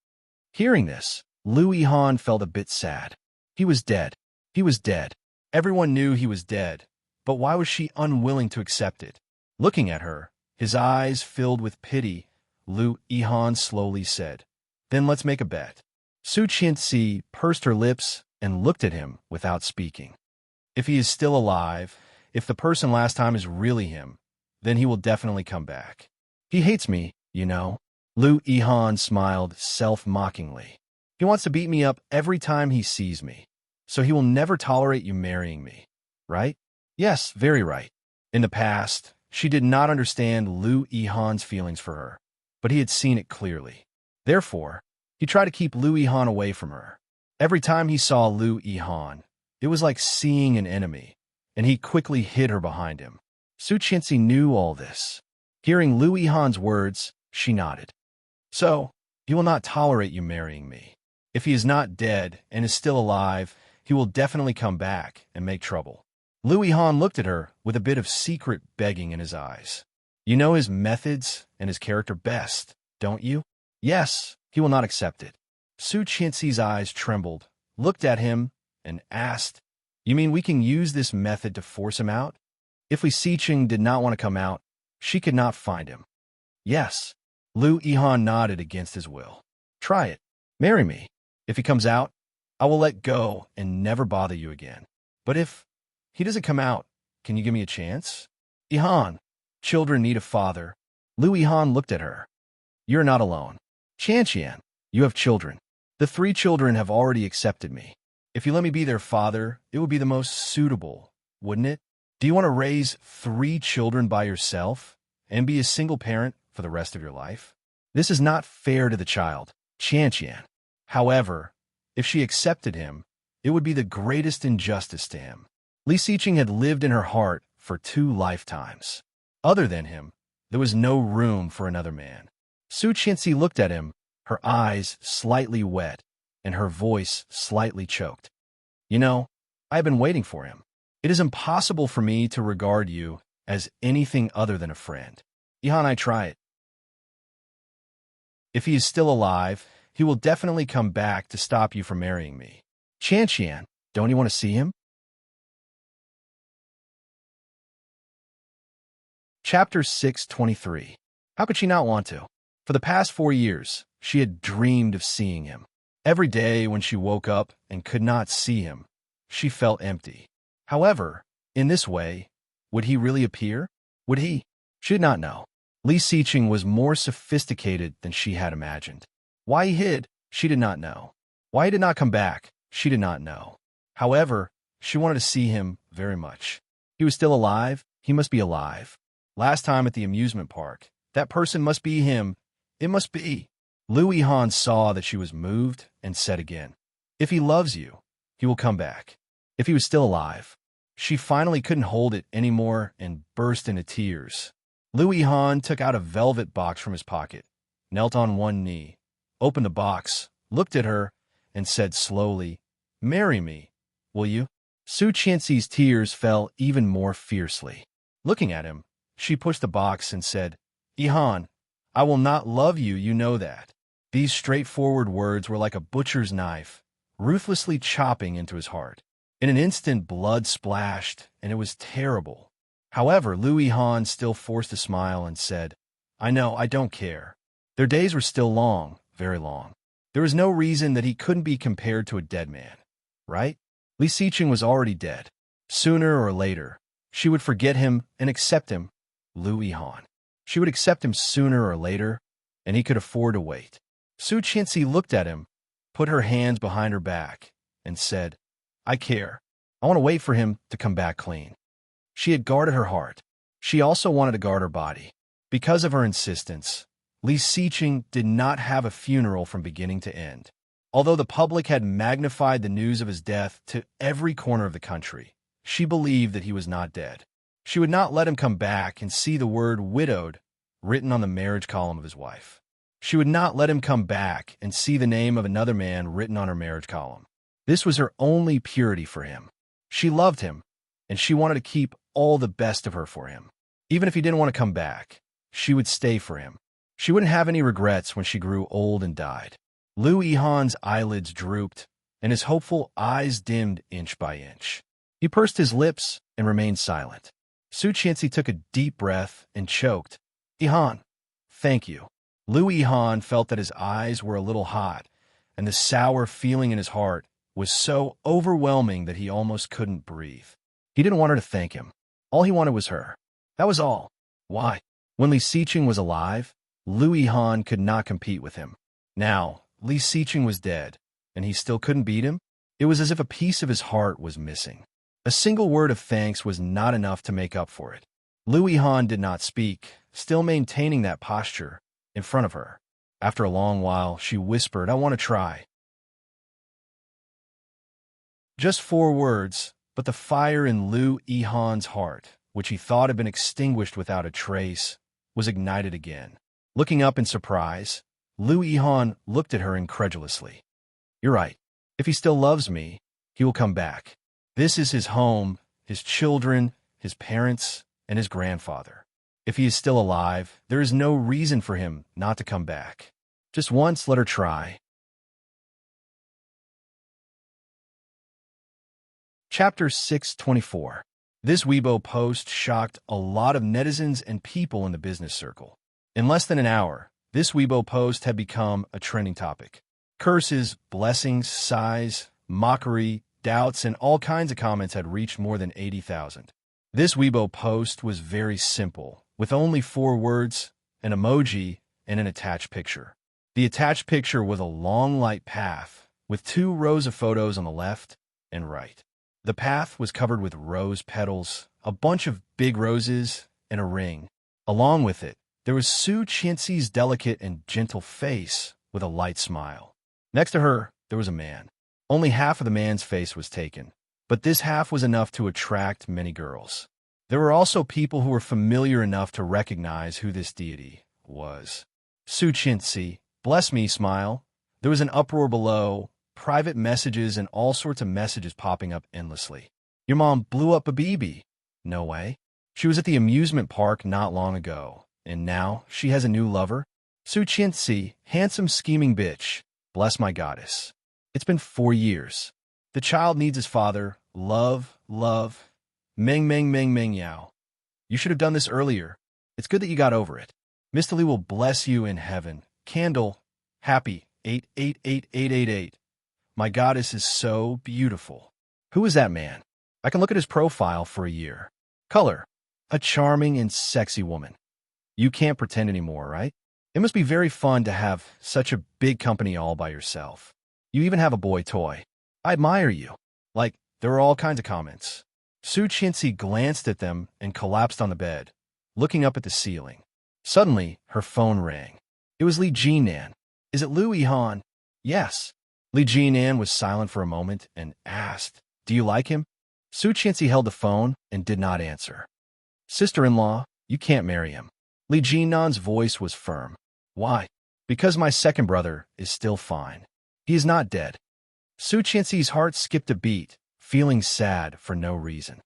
Hearing this, Lu Yihan felt a bit sad. He was dead. He was dead. Everyone knew he was dead, but why was she unwilling to accept it? Looking at her, his eyes filled with pity, Lu Yihan slowly said, "Then let's make a bet." Su Qianxi pursed her lips and looked at him without speaking. If he is still alive, if the person last time is really him, then he will definitely come back. He hates me, you know. Lu Yihan smiled self-mockingly. He wants to beat me up every time he sees me, so he will never tolerate you marrying me, right? Yes, very right. In the past, She did not understand Lu Yihan's feelings for her, but he had seen it clearly. Therefore, he tried to keep Lu Yihan away from her. Every time he saw Lu Yihan, it was like seeing an enemy, and he quickly hid her behind him. Su Qianxi knew all this. Hearing Lu Yihan's words, she nodded. So, he will not tolerate you marrying me. If he is not dead and is still alive, he will definitely come back and make trouble. Lu Yihan looked at her with a bit of secret begging in his eyes. You know his methods and his character best, don't you? Yes, he will not accept it. Su Qianxi's eyes trembled, looked at him, and asked, You mean we can use this method to force him out? If Li Xiqing did not want to come out, she could not find him. Yes. Lu Yihan nodded against his will. Try it. Marry me. If he comes out, I will let go and never bother you again. But if he doesn't come out, can you give me a chance? Yihan, children need a father. Lu Yihan looked at her. You're not alone. Qianqian, you have children. The 3 children have already accepted me. If you let me be their father, it would be the most suitable, wouldn't it? Do you want to raise 3 children by yourself and be a single parent for the rest of your life? This is not fair to the child, Qianqian. However, if she accepted him, it would be the greatest injustice to him. Li Xiqing had lived in her heart for 2 lifetimes. Other than him, there was no room for another man. Su Qianxi looked at him, her eyes slightly wet, and her voice slightly choked. You know, I have been waiting for him. It is impossible for me to regard you as anything other than a friend. Yihan, I try it. If he is still alive, he will definitely come back to stop you from marrying me. Qianqian, don't you want to see him? Chapter 623. How could she not want to? For the past 4 years, she had dreamed of seeing him. Every day when she woke up and could not see him, she felt empty. However, in this way, would he really appear? Would he? She did not know. Li Xiqing was more sophisticated than she had imagined. Why he hid, she did not know. Why he did not come back, she did not know. However, she wanted to see him very much. He was still alive, he must be alive. Last time at the amusement park, that person must be him. It must be. Lu Yihan saw that she was moved and said again, If he loves you, he will come back. If he was still alive. She finally couldn't hold it anymore and burst into tears. Lu Yihan took out a velvet box from his pocket, knelt on one knee, opened the box, looked at her, and said slowly, Marry me, will you? Su Qianxi's tears fell even more fiercely. Looking at him, she pushed the box and said, Yihan, I will not love you, you know that. These straightforward words were like a butcher's knife, ruthlessly chopping into his heart. In an instant, blood splashed, and it was terrible. However, Lu Yihan still forced a smile and said, I know, I don't care. Their days were still long, very long. There was no reason that he couldn't be compared to a dead man, right? Li Xiqing was already dead. Sooner or later, she would forget him and accept him, Lu Yihan. She would accept him sooner or later, and he could afford to wait. Su Qianxi looked at him, put her hands behind her back, and said, I care. I want to wait for him to come back clean. She had guarded her heart. She also wanted to guard her body. Because of her insistence, Li Xiqing did not have a funeral from beginning to end. Although the public had magnified the news of his death to every corner of the country, she believed that he was not dead. She would not let him come back and see the word widowed written on the marriage column of his wife. She would not let him come back and see the name of another man written on her marriage column. This was her only purity for him. She loved him, and she wanted to keep all the best of her for him. Even if he didn't want to come back, she would stay for him. She wouldn't have any regrets when she grew old and died. Lu Yihan's eyelids drooped, and his hopeful eyes dimmed inch by inch. He pursed his lips and remained silent. Su Qianxi took a deep breath and choked. Yihan, thank you. Lu Yihan felt that his eyes were a little hot, and the sour feeling in his heart was so overwhelming that he almost couldn't breathe. He didn't want her to thank him. All he wanted was her. That was all. Why? When Li Xiqing was alive, Lu Yihan could not compete with him. Now, Li Xiqing was dead, and he still couldn't beat him? It was as if a piece of his heart was missing. A single word of thanks was not enough to make up for it. Liu Yihan did not speak, still maintaining that posture in front of her. After a long while, she whispered, "I want to try." Just 4 words, but the fire in Liu Yihan's heart, which he thought had been extinguished without a trace, was ignited again. Looking up in surprise, Liu Yihan looked at her incredulously. "You're right. If he still loves me, he will come back. This is his home, his children, his parents, and his grandfather. If he is still alive, there is no reason for him not to come back. Just once, let her try." Chapter 624. This Weibo post shocked a lot of netizens and people in the business circle. In less than an hour, this Weibo post had become a trending topic. Curses, blessings, sighs, mockery, doubts, and all kinds of comments had reached more than 80,000. This Weibo post was very simple, with only 4 words, an emoji, and an attached picture. The attached picture was a long light path, with 2 rows of photos on the left and right. The path was covered with rose petals, a bunch of big roses, and a ring. Along with it, there was Su Qianxi's delicate and gentle face with a light smile. Next to her, there was a man. Only half of the man's face was taken, but this half was enough to attract many girls. There were also people who were familiar enough to recognize who this deity was. Su Qianxi, bless me, smile. There was an uproar below, private messages and all sorts of messages popping up endlessly. Your mom blew up a BB. No way. She was at the amusement park not long ago, and now she has a new lover. Su Qianxi, handsome scheming bitch. Bless my goddess. It's been 4 years. The child needs his father. Love, love. Meng meng meng meng yao. You should have done this earlier. It's good that you got over it. Mr. Lee will bless you in heaven. Candle. Happy. 888888. My goddess is so beautiful. Who is that man? I can look at his profile for a year. Color. A charming and sexy woman. You can't pretend anymore, right? It must be very fun to have such a big company all by yourself. You even have a boy toy. I admire you. Like, there were all kinds of comments. Su Qianxi glanced at them and collapsed on the bed, looking up at the ceiling. Suddenly, her phone rang. It was Li Jinan. Is it Liu Yihan? Yes. Li Jinan was silent for a moment and asked, "Do you like him?" Su Qianxi held the phone and did not answer. "Sister-in-law, you can't marry him." Li Jinan's voice was firm. "Why?" "Because my second brother is still fine. He is not dead." Su Qianxi's heart skipped a beat, feeling sad for no reason.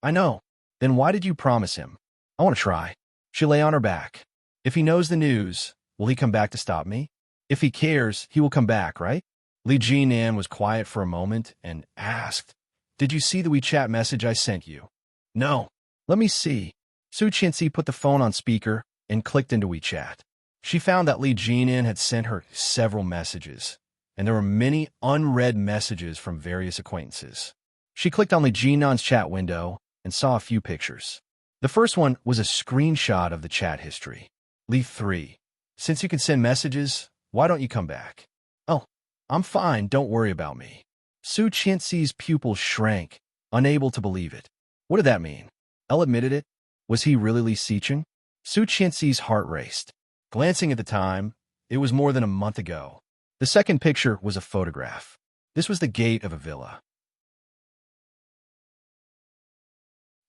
"I know. Then why did you promise him?" "I want to try." She lay on her back. "If he knows the news, will he come back to stop me? If he cares, he will come back, right?" Li Jinan was quiet for a moment and asked, "Did you see the WeChat message I sent you?" "No." "Let me see." Su Qianxi put the phone on speaker and clicked into WeChat. She found that Li Jinan had sent her several messages, and there were many unread messages from various acquaintances. She clicked on Li Jinan's chat window and saw a few pictures. The first one was a screenshot of the chat history. Li 3. Since you can send messages, why don't you come back? "Oh, I'm fine, don't worry about me." Su Qianxi's pupils shrank, unable to believe it. What did that mean? Elle admitted it. Was he really Li Xiqing? Su Qianxi's heart raced. Glancing at the time, it was more than a month ago. The second picture was a photograph. This was the gate of a villa.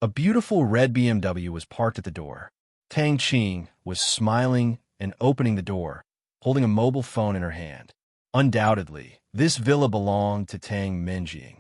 A beautiful red BMW was parked at the door. Tang Qing was smiling and opening the door, holding a mobile phone in her hand. Undoubtedly, this villa belonged to Tang Menjing.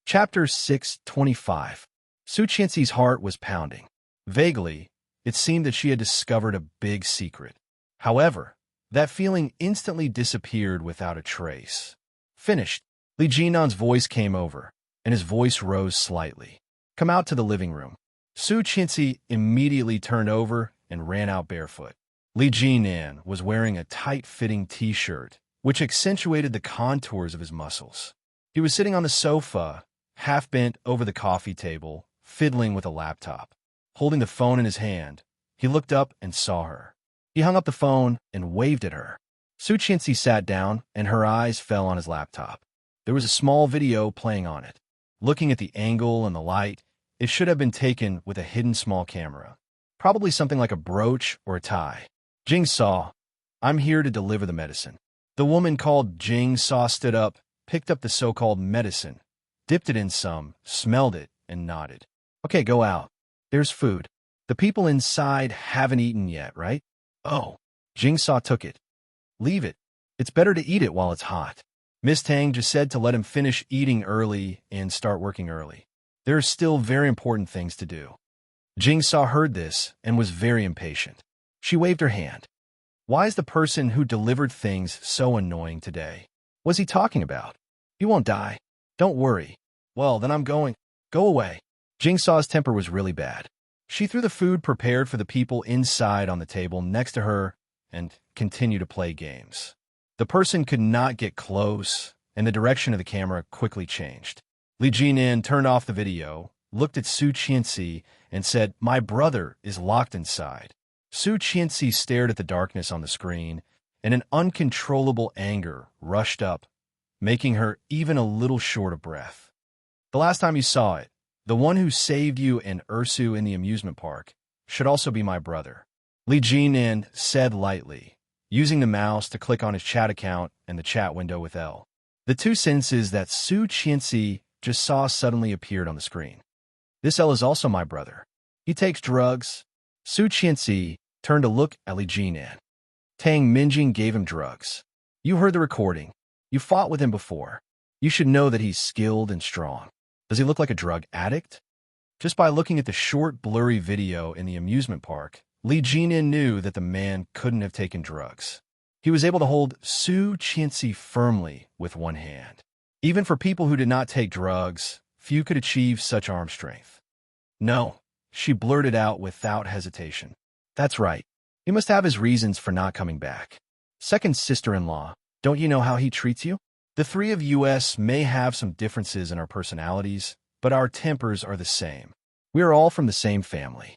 Chapter 625. Su Qianxi's heart was pounding. Vaguely, it seemed that she had discovered a big secret. However, that feeling instantly disappeared without a trace. Finished. Li Jinan's voice came over, and his voice rose slightly. "Come out to the living room." Su Qianxi immediately turned over and ran out barefoot. Li Jinan was wearing a tight-fitting t-shirt, which accentuated the contours of his muscles. He was sitting on the sofa, half bent over the coffee table, fiddling with a laptop. Holding the phone in his hand, he looked up and saw her. He hung up the phone and waved at her. Su Qianxi sat down, and her eyes fell on his laptop. There was a small video playing on it. Looking at the angle and the light, it should have been taken with a hidden small camera. Probably something like a brooch or a tie. Jing saw, "I'm here to deliver the medicine." The woman called Jing Saw stood up, picked up the so-called medicine, dipped it in some, smelled it, and nodded. "Okay, go out. There's food. The people inside haven't eaten yet, right?" "Oh." Jing Saw took it. "Leave it. It's better to eat it while it's hot." Miss Tang just said to let him finish eating early and start working early. There are still very important things to do. Jing Saw heard this and was very impatient. She waved her hand. "Why is the person who delivered things so annoying today? What's he talking about? You won't die. Don't worry. Well, then I'm going. Go away." Jing Saw's temper was really bad. She threw the food prepared for the people inside on the table next to her and continued to play games. The person could not get close, and the direction of the camera quickly changed. Li Jinan turned off the video, looked at Su Qianxi, and said, "My brother is locked inside." Su Qianxi stared at the darkness on the screen, and an uncontrollable anger rushed up, making her even a little short of breath. "The last time you saw it, the one who saved you and Ursu in the amusement park should also be my brother," Li Jinan said lightly, using the mouse to click on his chat account and the chat window with L. The two sentences that Su Qianxi just saw suddenly appeared on the screen. "This L is also my brother. He takes drugs." Su Qianxi turned to look at Li Jinan. "Tang Minjing gave him drugs. You heard the recording. You fought with him before. You should know that he's skilled and strong. Does he look like a drug addict?" Just by looking at the short, blurry video in the amusement park, Li Jinan knew that the man couldn't have taken drugs. He was able to hold Su Qianxi firmly with one hand. Even for people who did not take drugs, few could achieve such arm strength. "No," she blurted out without hesitation. "That's right. He must have his reasons for not coming back. Second sister-in-law, don't you know how he treats you? The three of us may have some differences in our personalities, but our tempers are the same. We are all from the same family."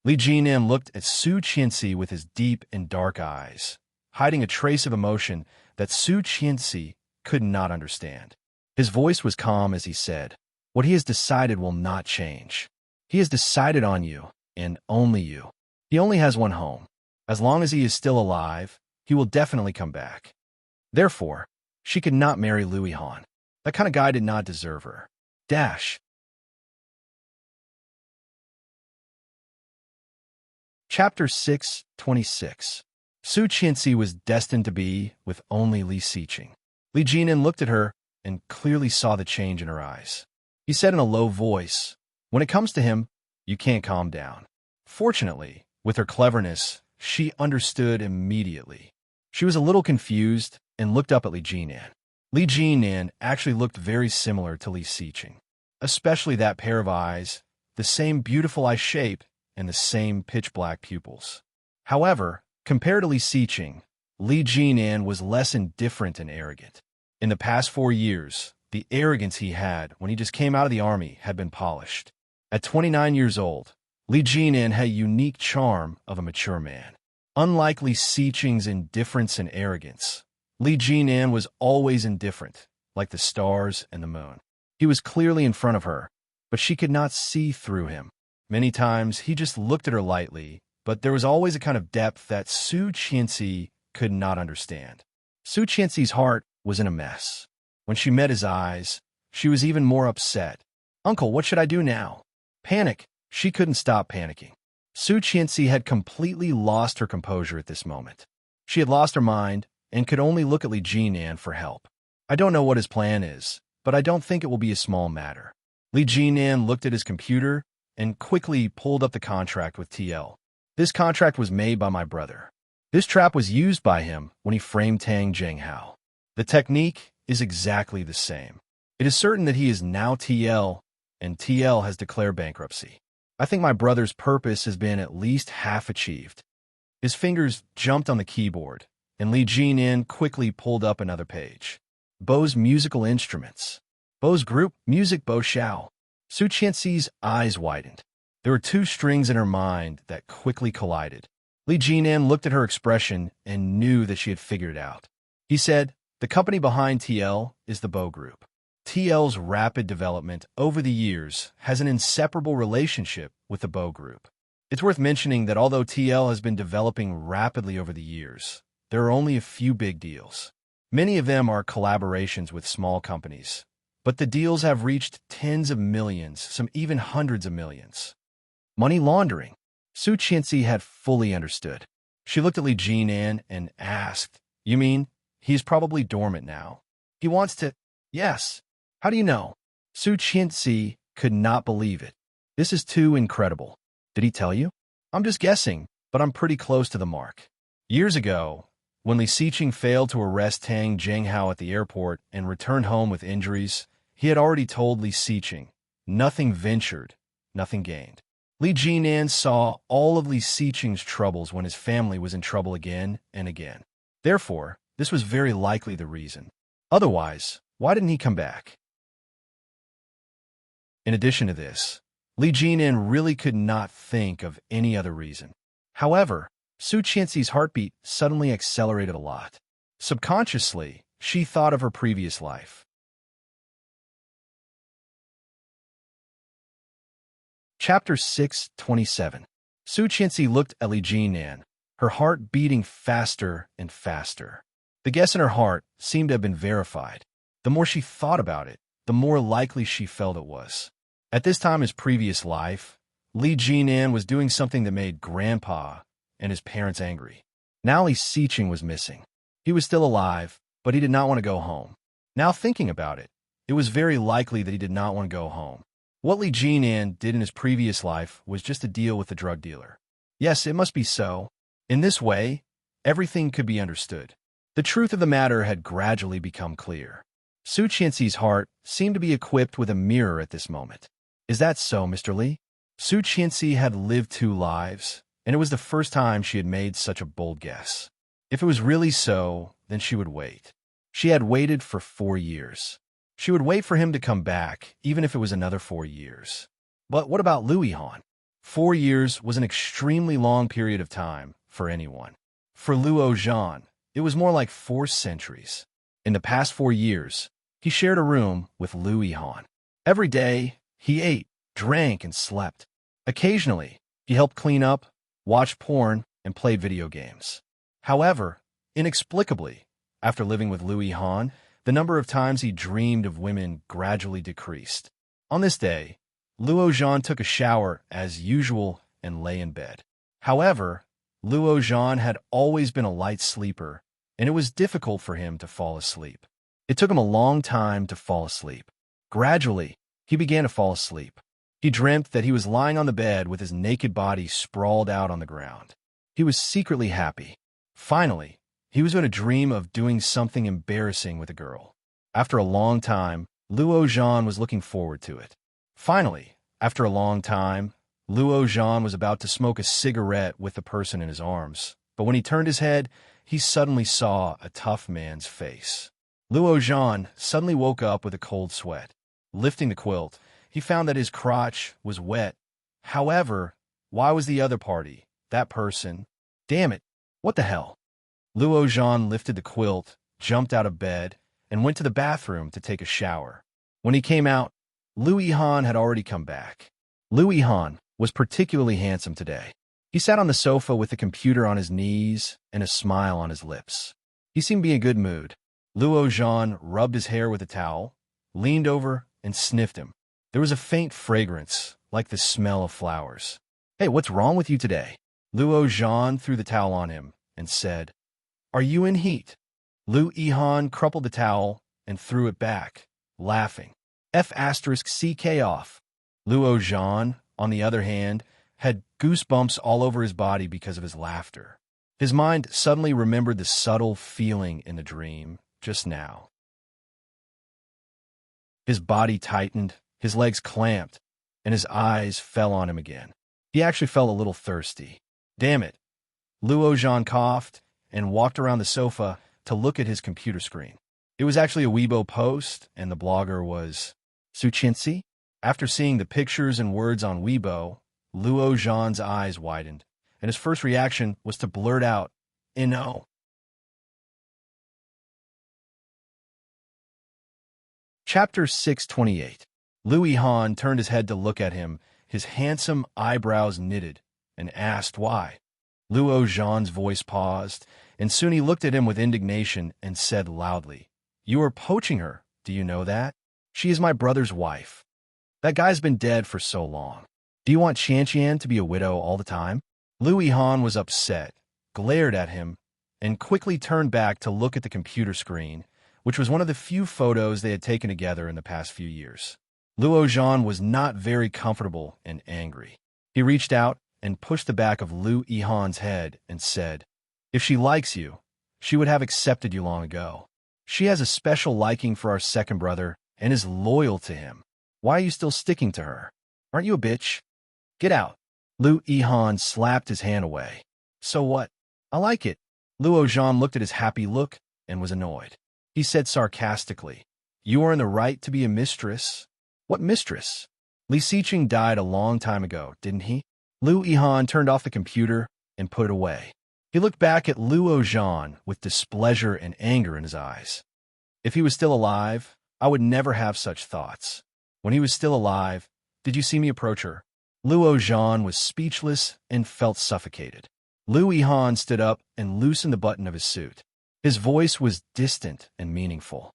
Li Jinan looked at Su Qianxi with his deep and dark eyes, hiding a trace of emotion that Su Qianxi could not understand. His voice was calm as he said, "What he has decided will not change. He has decided on you, and only you. He only has one home. As long as he is still alive, he will definitely come back. Therefore, she could not marry Louis Han. That kind of guy did not deserve her. Dash." Chapter 6:26. Su Qianxi was destined to be with only Li Xiqing. Li Jinan looked at her and clearly saw the change in her eyes. He said in a low voice, "When it comes to him, you can't calm down." Fortunately, with her cleverness, she understood immediately. She was a little confused and looked up at Li Jinan. Li Jinan actually looked very similar to Li Xiqing, especially that pair of eyes, the same beautiful eye shape, and the same pitch-black pupils. However, compared to Li Xiqing, Li Jinan was less indifferent and arrogant. In the past 4 years, the arrogance he had when he just came out of the army had been polished. At 29 years old, Li Jinan had a unique charm of a mature man. Unlike Li Xiqing's indifference and arrogance, Li Jinan was always indifferent, like the stars and the moon. He was clearly in front of her, but she could not see through him. Many times, he just looked at her lightly, but there was always a kind of depth that Su Qianxi could not understand. Su Qianxi's heart was in a mess. When she met his eyes, she was even more upset. "Uncle, what should I do now?" Panic. She couldn't stop panicking. Su Qianxi had completely lost her composure at this moment. She had lost her mind and could only look at Li Jinan for help. "I don't know what his plan is, but I don't think it will be a small matter." Li Jinan looked at his computer and quickly pulled up the contract with TL. "This contract was made by my brother. This trap was used by him when he framed Tang Zhenghao. The technique is exactly the same. It is certain that he is now TL, and TL has declared bankruptcy. I think my brother's purpose has been at least half achieved." His fingers jumped on the keyboard, and Li Jinan quickly pulled up another page. Bo's musical instruments. Bo's group, Music Bo Xiao. Su Qianxi's eyes widened. There were two strings in her mind that quickly collided. Li Jinan looked at her expression and knew that she had figured it out. He said, "The company behind TL is the Bo Group. TL's rapid development over the years has an inseparable relationship with the Bow Group. It's worth mentioning that although TL has been developing rapidly over the years, there are only a few big deals. Many of them are collaborations with small companies, but the deals have reached tens of millions, some even hundreds of millions. Money laundering. Su Qianxi had fully understood. She looked at Li Jinan and asked, "You mean, he's probably dormant now? He wants to—" "Yes. How do you know?" Su Qianxi could not believe it. "This is too incredible. Did he tell you?" "I'm just guessing, but I'm pretty close to the mark." Years ago, when Li Xiqing failed to arrest Tang Zhenghao at the airport and returned home with injuries, he had already told Li Xiqing, "Nothing ventured, nothing gained." Li Jinan saw all of Li Xiqing's troubles when his family was in trouble again and again. Therefore, this was very likely the reason. Otherwise, why didn't he come back? In addition to this, Li Jinan really could not think of any other reason. However, Su Qianxi's heartbeat suddenly accelerated a lot. Subconsciously, she thought of her previous life. Chapter 6:27. Su Qianxi looked at Li Jinan, her heart beating faster and faster. The guess in her heart seemed to have been verified. The more she thought about it, the more likely she felt it was. At this time in his previous life, Li Jinan was doing something that made Grandpa and his parents angry. Now Li Xiqing was missing. He was still alive, but he did not want to go home. Now thinking about it, it was very likely that he did not want to go home. What Li Jinan did in his previous life was just a deal with the drug dealer. Yes, it must be so. In this way, everything could be understood. The truth of the matter had gradually become clear. Su Qianxi's heart seemed to be equipped with a mirror at this moment. Is that so, Mr. Li? Su Qianxi had lived 2 lives, and it was the first time she had made such a bold guess. If it was really so, then she would wait. She had waited for 4 years. She would wait for him to come back, even if it was another 4 years. But what about Louis Han? 4 years was an extremely long period of time for anyone. For Luo Zhan, it was more like 4 centuries. In the past 4 years, he shared a room with Louis Han. Every day, he ate, drank, and slept. Occasionally, he helped clean up, watched porn, and played video games. However, inexplicably, after living with Louis Han, the number of times he dreamed of women gradually decreased. On this day, Luo Zhan took a shower as usual and lay in bed. However, Luo Zhan had always been a light sleeper, and it was difficult for him to fall asleep. It took him a long time to fall asleep. Gradually, he began to fall asleep. He dreamt that he was lying on the bed with his naked body sprawled out on the ground. He was secretly happy. Finally, he was going to dream of doing something embarrassing with a girl. After a long time, Luo Zhan was looking forward to it. Finally, after a long time, Luo Zhan was about to smoke a cigarette with the person in his arms, but when he turned his head, he suddenly saw a tough man's face. Luo Zhan suddenly woke up with a cold sweat. Lifting the quilt, he found that his crotch was wet. However, why was the other party, that person? Damn it, what the hell? Luo Zhan lifted the quilt, jumped out of bed, and went to the bathroom to take a shower. When he came out, Louis Han had already come back. Louis Han was particularly handsome today. He sat on the sofa with the computer on his knees and a smile on his lips. He seemed to be in a good mood. Luo Zhan rubbed his hair with a towel, leaned over, and sniffed him. There was a faint fragrance, like the smell of flowers. "Hey, what's wrong with you today?" Luo Zhan threw the towel on him and said, "Are you in heat?" Lu Yihan crumpled the towel and threw it back, laughing. F***ck off. Luo Zhan, on the other hand, had goosebumps all over his body because of his laughter. His mind suddenly remembered the subtle feeling in the dream just now. His body tightened, his legs clamped, and his eyes fell on him again. He actually felt a little thirsty. Damn it. Luo Zhan coughed and walked around the sofa to look at his computer screen. It was actually a Weibo post, and the blogger was Su Qianxi. After seeing the pictures and words on Weibo, Luo Zhan's eyes widened, and his first reaction was to blurt out, "No." Chapter 628. Louis Han turned his head to look at him, his handsome eyebrows knitted, and asked why. Luo Zhan's voice paused, and soon he looked at him with indignation and said loudly, "You are poaching her, do you know that? She is my brother's wife. That guy's been dead for so long. Do you want Qianqian to be a widow all the time?" Louis Han was upset, glared at him, and quickly turned back to look at the computer screen, which was one of the few photos they had taken together in the past few years. Luo Zhan was not very comfortable and angry. He reached out and pushed the back of Lu Yihan's head and said, "If she likes you, she would have accepted you long ago. She has a special liking for our second brother and is loyal to him. Why are you still sticking to her? Aren't you a bitch? Get out." Lu Yihan slapped his hand away. "So what? I like it." Luo Zhan looked at his happy look and was annoyed. He said sarcastically, "You are in the right to be a mistress." "What mistress? Li Xiqing died a long time ago, didn't he?" Lu Yihan turned off the computer and put it away. He looked back at Luo Zhan with displeasure and anger in his eyes. "If he was still alive, I would never have such thoughts. When he was still alive, did you see me approach her?" Luo Zhan was speechless and felt suffocated. Lu Yihan stood up and loosened the button of his suit. His voice was distant and meaningful.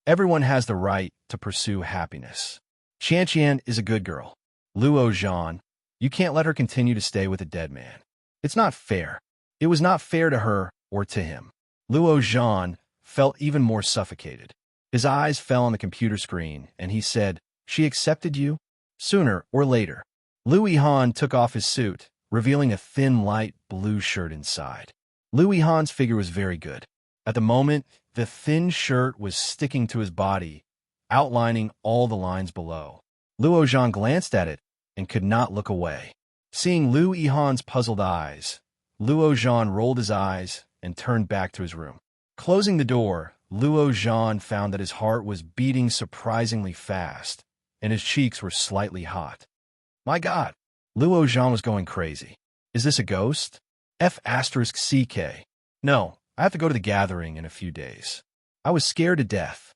"Everyone has the right to pursue happiness. Qianqian is a good girl. Luo Zhan, you can't let her continue to stay with a dead man. It's not fair. It was not fair to her or to him." Luo Zhan felt even more suffocated. His eyes fell on the computer screen, and he said, "She accepted you? Sooner or later." Lu Yihan took off his suit, revealing a thin light blue shirt inside. Lu Yihan's figure was very good. At the moment, the thin shirt was sticking to his body, outlining all the lines below. Luo Zhan glanced at it and could not look away. Seeing Lu Yihan's puzzled eyes, Luo Zhan rolled his eyes and turned back to his room. Closing the door, Luo Zhan found that his heart was beating surprisingly fast, and his cheeks were slightly hot. My God! Luo Zhan was going crazy. Is this a ghost? F***CK. No, I have to go to the gathering in a few days. I was scared to death.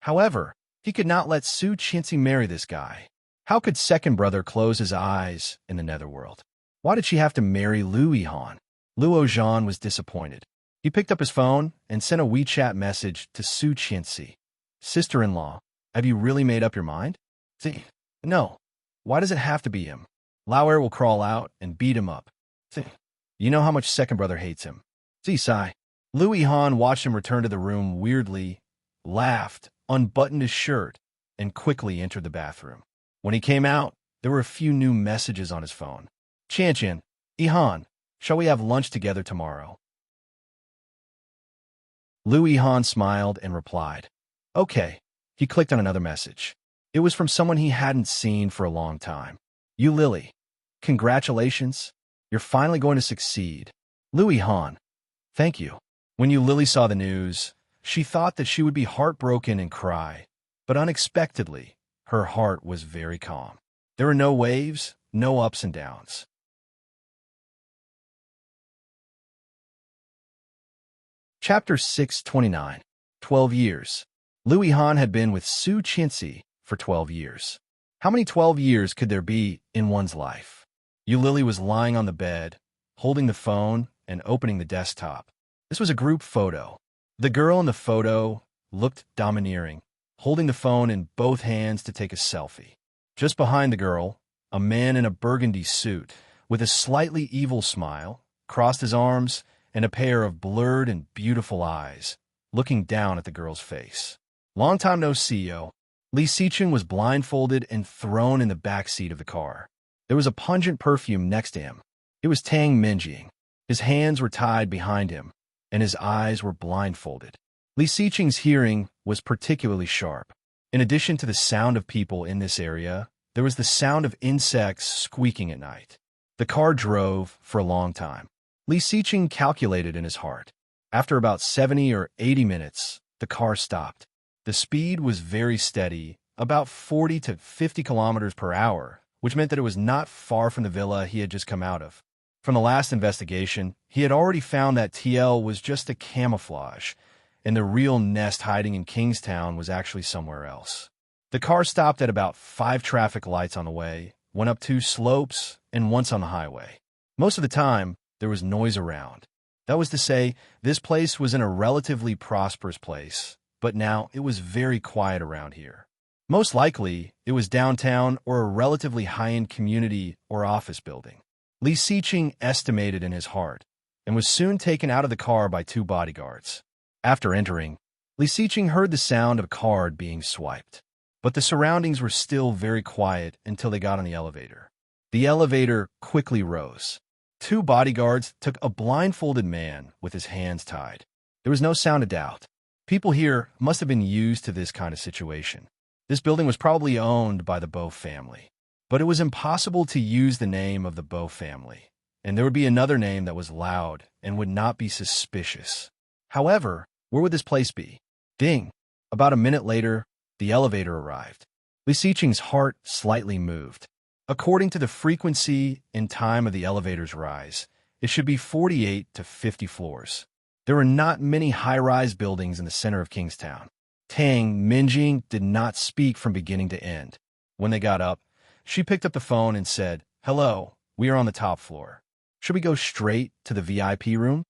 However, he could not let Su Qianxi marry this guy. How could second brother close his eyes in the netherworld? Why did she have to marry Lu Yihan? Luo Zhan was disappointed. He picked up his phone and sent a WeChat message to Su Qianxi. "Sister-in-law, have you really made up your mind?" "No. Why does it have to be him? Lauer will crawl out and beat him up. You know how much second brother hates him." Sai. Lu Yihan watched him return to the room weirdly, laughed, unbuttoned his shirt, and quickly entered the bathroom. When he came out, there were a few new messages on his phone. "Qianqian, Yihan, shall we have lunch together tomorrow?" Lu Yihan smiled and replied, "Okay." He clicked on another message. It was from someone he hadn't seen for a long time. "You Lily, congratulations. You're finally going to succeed." Lu Yihan, "Thank you." When Yu Lily saw the news, she thought that she would be heartbroken and cry, but unexpectedly, her heart was very calm. There were no waves, no ups and downs. Chapter 629. 12 years. Lu Yihan had been with Su Qianxi for 12 years. How many 12 years could there be in one's life? Yu Lily was lying on the bed, holding the phone and opening the desktop. This was a group photo. The girl in the photo looked domineering, holding the phone in both hands to take a selfie. Just behind the girl, a man in a burgundy suit, with a slightly evil smile, crossed his arms and a pair of blurred and beautiful eyes, looking down at the girl's face. "Long time no see, yo." Li Xiqing was blindfolded and thrown in the back seat of the car. There was a pungent perfume next to him. It was Tang Minjing. His hands were tied behind him, and his eyes were blindfolded. Li Xiqing's hearing was particularly sharp. In addition to the sound of people in this area, there was the sound of insects squeaking at night. The car drove for a long time. Li Xiqing calculated in his heart. After about 70 or 80 minutes, the car stopped. The speed was very steady, about 40 to 50 kilometers per hour, which meant that it was not far from the villa he had just come out of. From the last investigation, he had already found that TL was just a camouflage, and the real nest hiding in Kingstown was actually somewhere else. The car stopped at about 5 traffic lights on the way, went up 2 slopes, and once on the highway. Most of the time, there was noise around. That was to say, this place was in a relatively prosperous place, but now it was very quiet around here. Most likely, it was downtown or a relatively high-end community or office building. Li Siqing estimated in his heart, and was soon taken out of the car by 2 bodyguards. After entering, Li Siqing heard the sound of a card being swiped. But the surroundings were still very quiet until they got on the elevator. The elevator quickly rose. 2 bodyguards took a blindfolded man with his hands tied. There was no sound of doubt. People here must have been used to this kind of situation. This building was probably owned by the Bo family. But it was impossible to use the name of the Bo family, and there would be another name that was loud and would not be suspicious. However, where would this place be? Ding! About a minute later, the elevator arrived. Li Siqing's heart slightly moved. According to the frequency and time of the elevator's rise, it should be 48 to 50 floors. There were not many high-rise buildings in the center of Kingstown. Tang Minjing did not speak from beginning to end. When they got up, she picked up the phone and said, "Hello, we are on the top floor. Should we go straight to the VIP room?"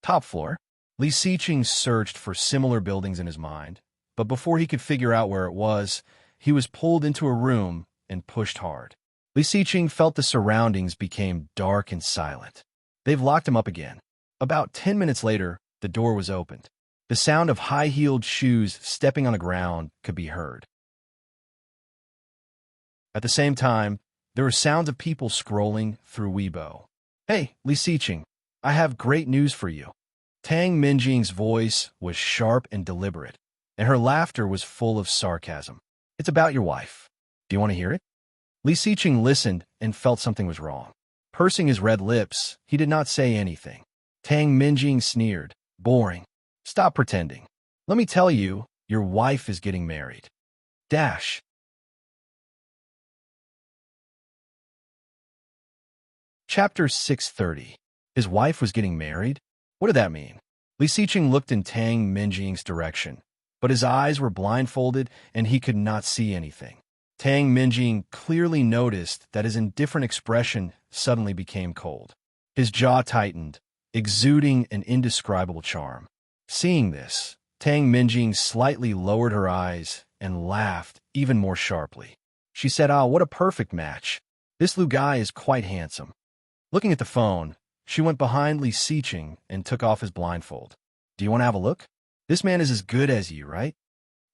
Top floor? Li Siqing searched for similar buildings in his mind, but before he could figure out where it was, he was pulled into a room and pushed hard. Li Siqing felt the surroundings became dark and silent. They've locked him up again. About 10 minutes later, the door was opened. The sound of high-heeled shoes stepping on the ground could be heard. At the same time, there were sounds of people scrolling through Weibo. "Hey, Li Siqing, I have great news for you." Tang Minjing's voice was sharp and deliberate, and her laughter was full of sarcasm. "It's about your wife. Do you want to hear it?" Li Siqing listened and felt something was wrong. Pursing his red lips, he did not say anything. Tang Minjing sneered. "Boring. Stop pretending. Let me tell you, your wife is getting married." Dash. Chapter 630. His wife was getting married? What did that mean? Li Siqing looked in Tang Minjing's direction, but his eyes were blindfolded and he could not see anything. Tang Minjing clearly noticed that his indifferent expression suddenly became cold. His jaw tightened, exuding an indescribable charm. Seeing this, Tang Minjing slightly lowered her eyes and laughed even more sharply. She said, "Ah, what a perfect match. This Lu guy is quite handsome." Looking at the phone, she went behind Li Siqing and took off his blindfold. "Do you want to have a look? This man is as good as you, right?"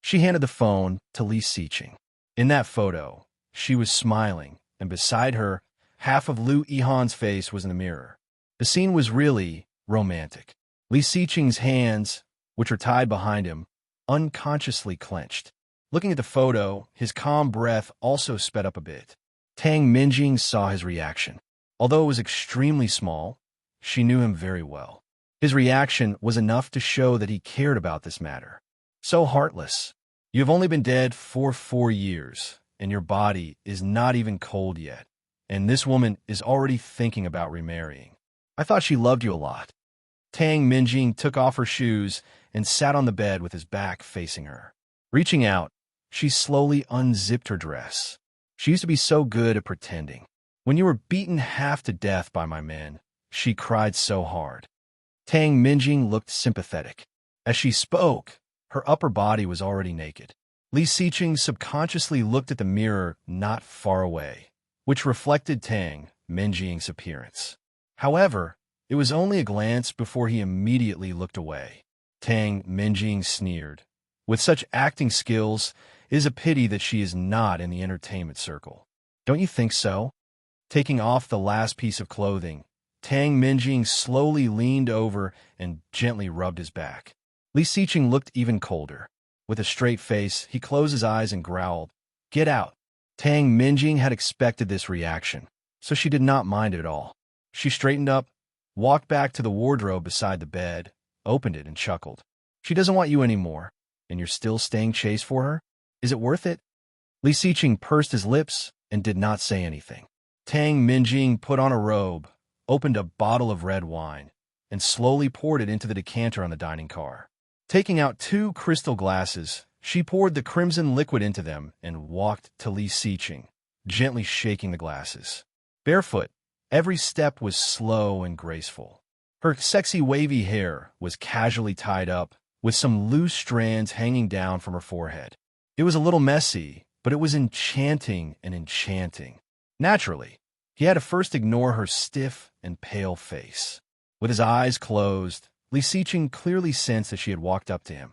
She handed the phone to Li Siqing. In that photo, she was smiling, and beside her, half of Lu Yihan's face was in the mirror. The scene was really romantic. Li Siqing's hands, which were tied behind him, unconsciously clenched. Looking at the photo, his calm breath also sped up a bit. Tang Minjing saw his reaction. Although it was extremely small, she knew him very well. His reaction was enough to show that he cared about this matter. "So heartless. You have only been dead for 4 years, and your body is not even cold yet, and this woman is already thinking about remarrying. I thought she loved you a lot." Tang Minjing took off her shoes and sat on the bed with his back facing her. Reaching out, she slowly unzipped her dress. She used to be so good at pretending. "When you were beaten half to death by my men, she cried so hard." Tang Minjing looked sympathetic. As she spoke, her upper body was already naked. Li Siqing subconsciously looked at the mirror not far away, which reflected Tang Minjing's appearance. However, it was only a glance before he immediately looked away. Tang Minjing sneered. "With such acting skills, it is a pity that she is not in the entertainment circle. Don't you think so?" Taking off the last piece of clothing, Tang Minjing slowly leaned over and gently rubbed his back. Li Siqing looked even colder. With a straight face, he closed his eyes and growled, "Get out." Tang Minjing had expected this reaction, so she did not mind it at all. She straightened up, walked back to the wardrobe beside the bed, opened it, and chuckled. "She doesn't want you anymore, and you're still staying chase for her? Is it worth it?" Li Siqing pursed his lips and did not say anything. Tang Minjing put on a robe, opened a bottle of red wine, and slowly poured it into the decanter on the dining car. Taking out 2 crystal glasses, She poured the crimson liquid into them and walked to Li Siqing, gently shaking the glasses. Barefoot, every step was slow and graceful. Her sexy wavy hair was casually tied up, with some loose strands hanging down from her forehead. It was a little messy, but it was enchanting and enchanting. Naturally, he had to first ignore her stiff and pale face. With his eyes closed, Li Siqing clearly sensed that she had walked up to him.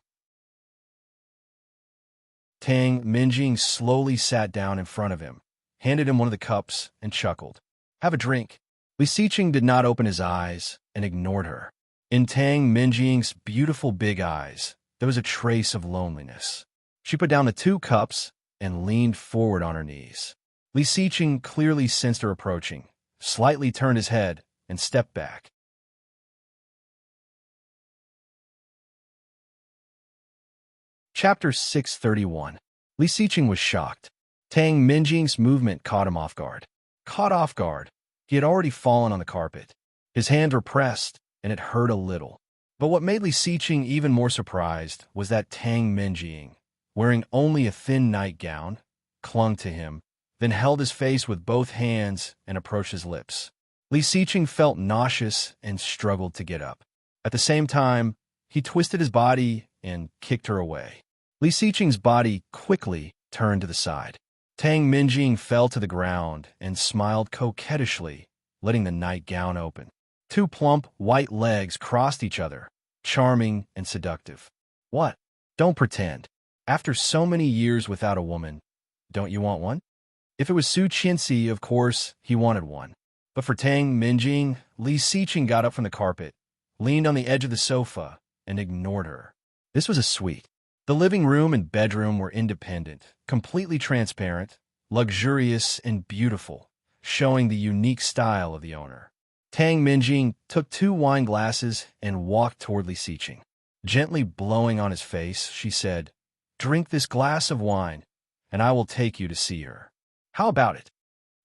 Tang Minjing slowly sat down in front of him, handed him one of the cups, and chuckled. "Have a drink." Li Siqing did not open his eyes and ignored her. In Tang Minjing's beautiful big eyes, there was a trace of loneliness. She put down the 2 cups and leaned forward on her knees. Li Siqing clearly sensed her approaching, slightly turned his head, and stepped back. Chapter 631. Li Siqing was shocked. Tang Minjing's movement caught him off guard. Caught off guard, he had already fallen on the carpet. His hands were pressed, and it hurt a little. But what made Li Siqing even more surprised was that Tang Minjing, wearing only a thin nightgown, clung to him, then held his face with both hands and approached his lips. Li Siqing felt nauseous and struggled to get up. At the same time, he twisted his body and kicked her away. Li Siqing's body quickly turned to the side. Tang Minjing fell to the ground and smiled coquettishly, letting the nightgown open. 2 plump, white legs crossed each other, charming and seductive. "What? Don't pretend. After so many years without a woman, don't you want one?" If it was Su Qianxi, of course, he wanted one. But for Tang Minjing, Li Siqing got up from the carpet, leaned on the edge of the sofa, and ignored her. This was a suite. The living room and bedroom were independent, completely transparent, luxurious, and beautiful, showing the unique style of the owner. Tang Minjing took 2 wine glasses and walked toward Li Siqing. Gently blowing on his face, she said, "Drink this glass of wine, and I will take you to see her. How about it?"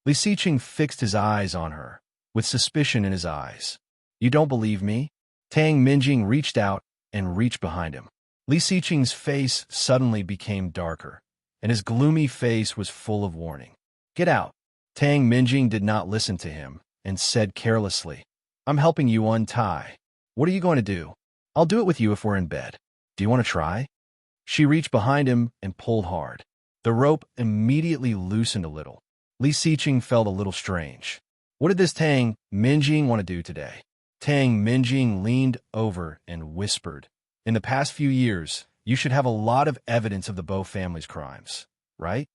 Li Siqing fixed his eyes on her, with suspicion in his eyes. "You don't believe me?" Tang Minjing reached out and reached behind him. Li Siqing's face suddenly became darker, and his gloomy face was full of warning. "Get out." Tang Minjing did not listen to him and said carelessly, "I'm helping you untie. What are you going to do?" "I'll do it with you if we're in bed. Do you want to try?" She reached behind him and pulled hard. The rope immediately loosened a little. Li Siqing felt a little strange. What did this Tang Minjing want to do today? Tang Minjing leaned over and whispered, "In the past few years, you should have a lot of evidence of the Bo family's crimes, right?"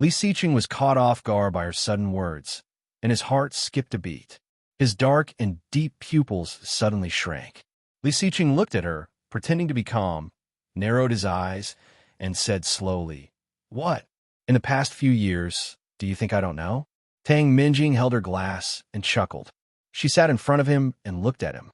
Li Siqing was caught off guard by her sudden words, and his heart skipped a beat. His dark and deep pupils suddenly shrank. Li Siqing looked at her, pretending to be calm, narrowed his eyes, and said slowly, "What? In the past few years, do you think I don't know?" Tang Minjing held her glass and chuckled. She sat in front of him and looked at him.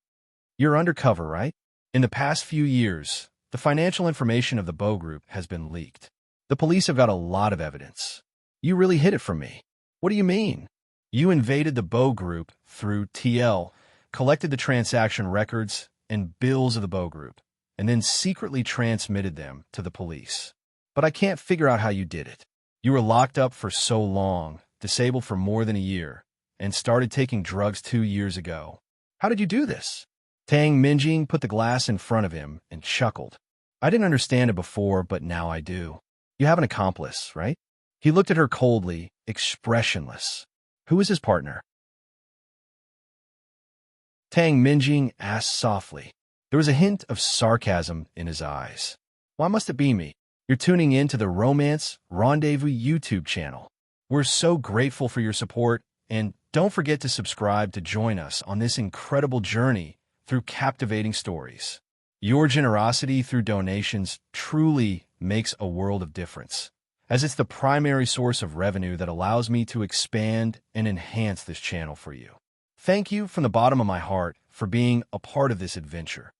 "You're undercover, right? In the past few years, the financial information of the Bo Group has been leaked. The police have got a lot of evidence. You really hid it from me." "What do you mean?" "You invaded the Bo Group through TL, collected the transaction records and bills of the Bo Group, and then secretly transmitted them to the police. But I can't figure out how you did it. You were locked up for so long, disabled for more than a year, and started taking drugs 2 years ago. How did you do this?" Tang Minjing put the glass in front of him and chuckled. "I didn't understand it before, but now I do. You have an accomplice, right?" He looked at her coldly, expressionless. "Who is his partner?" Tang Minjing asked softly. There was a hint of sarcasm in his eyes. "Why must it be me? You're tuning in to the Romance Rendezvous YouTube channel. We're so grateful for your support, and don't forget to subscribe to join us on this incredible journey through captivating stories. Your generosity through donations truly makes a world of difference, as it's the primary source of revenue that allows me to expand and enhance this channel for you. Thank you from the bottom of my heart for being a part of this adventure.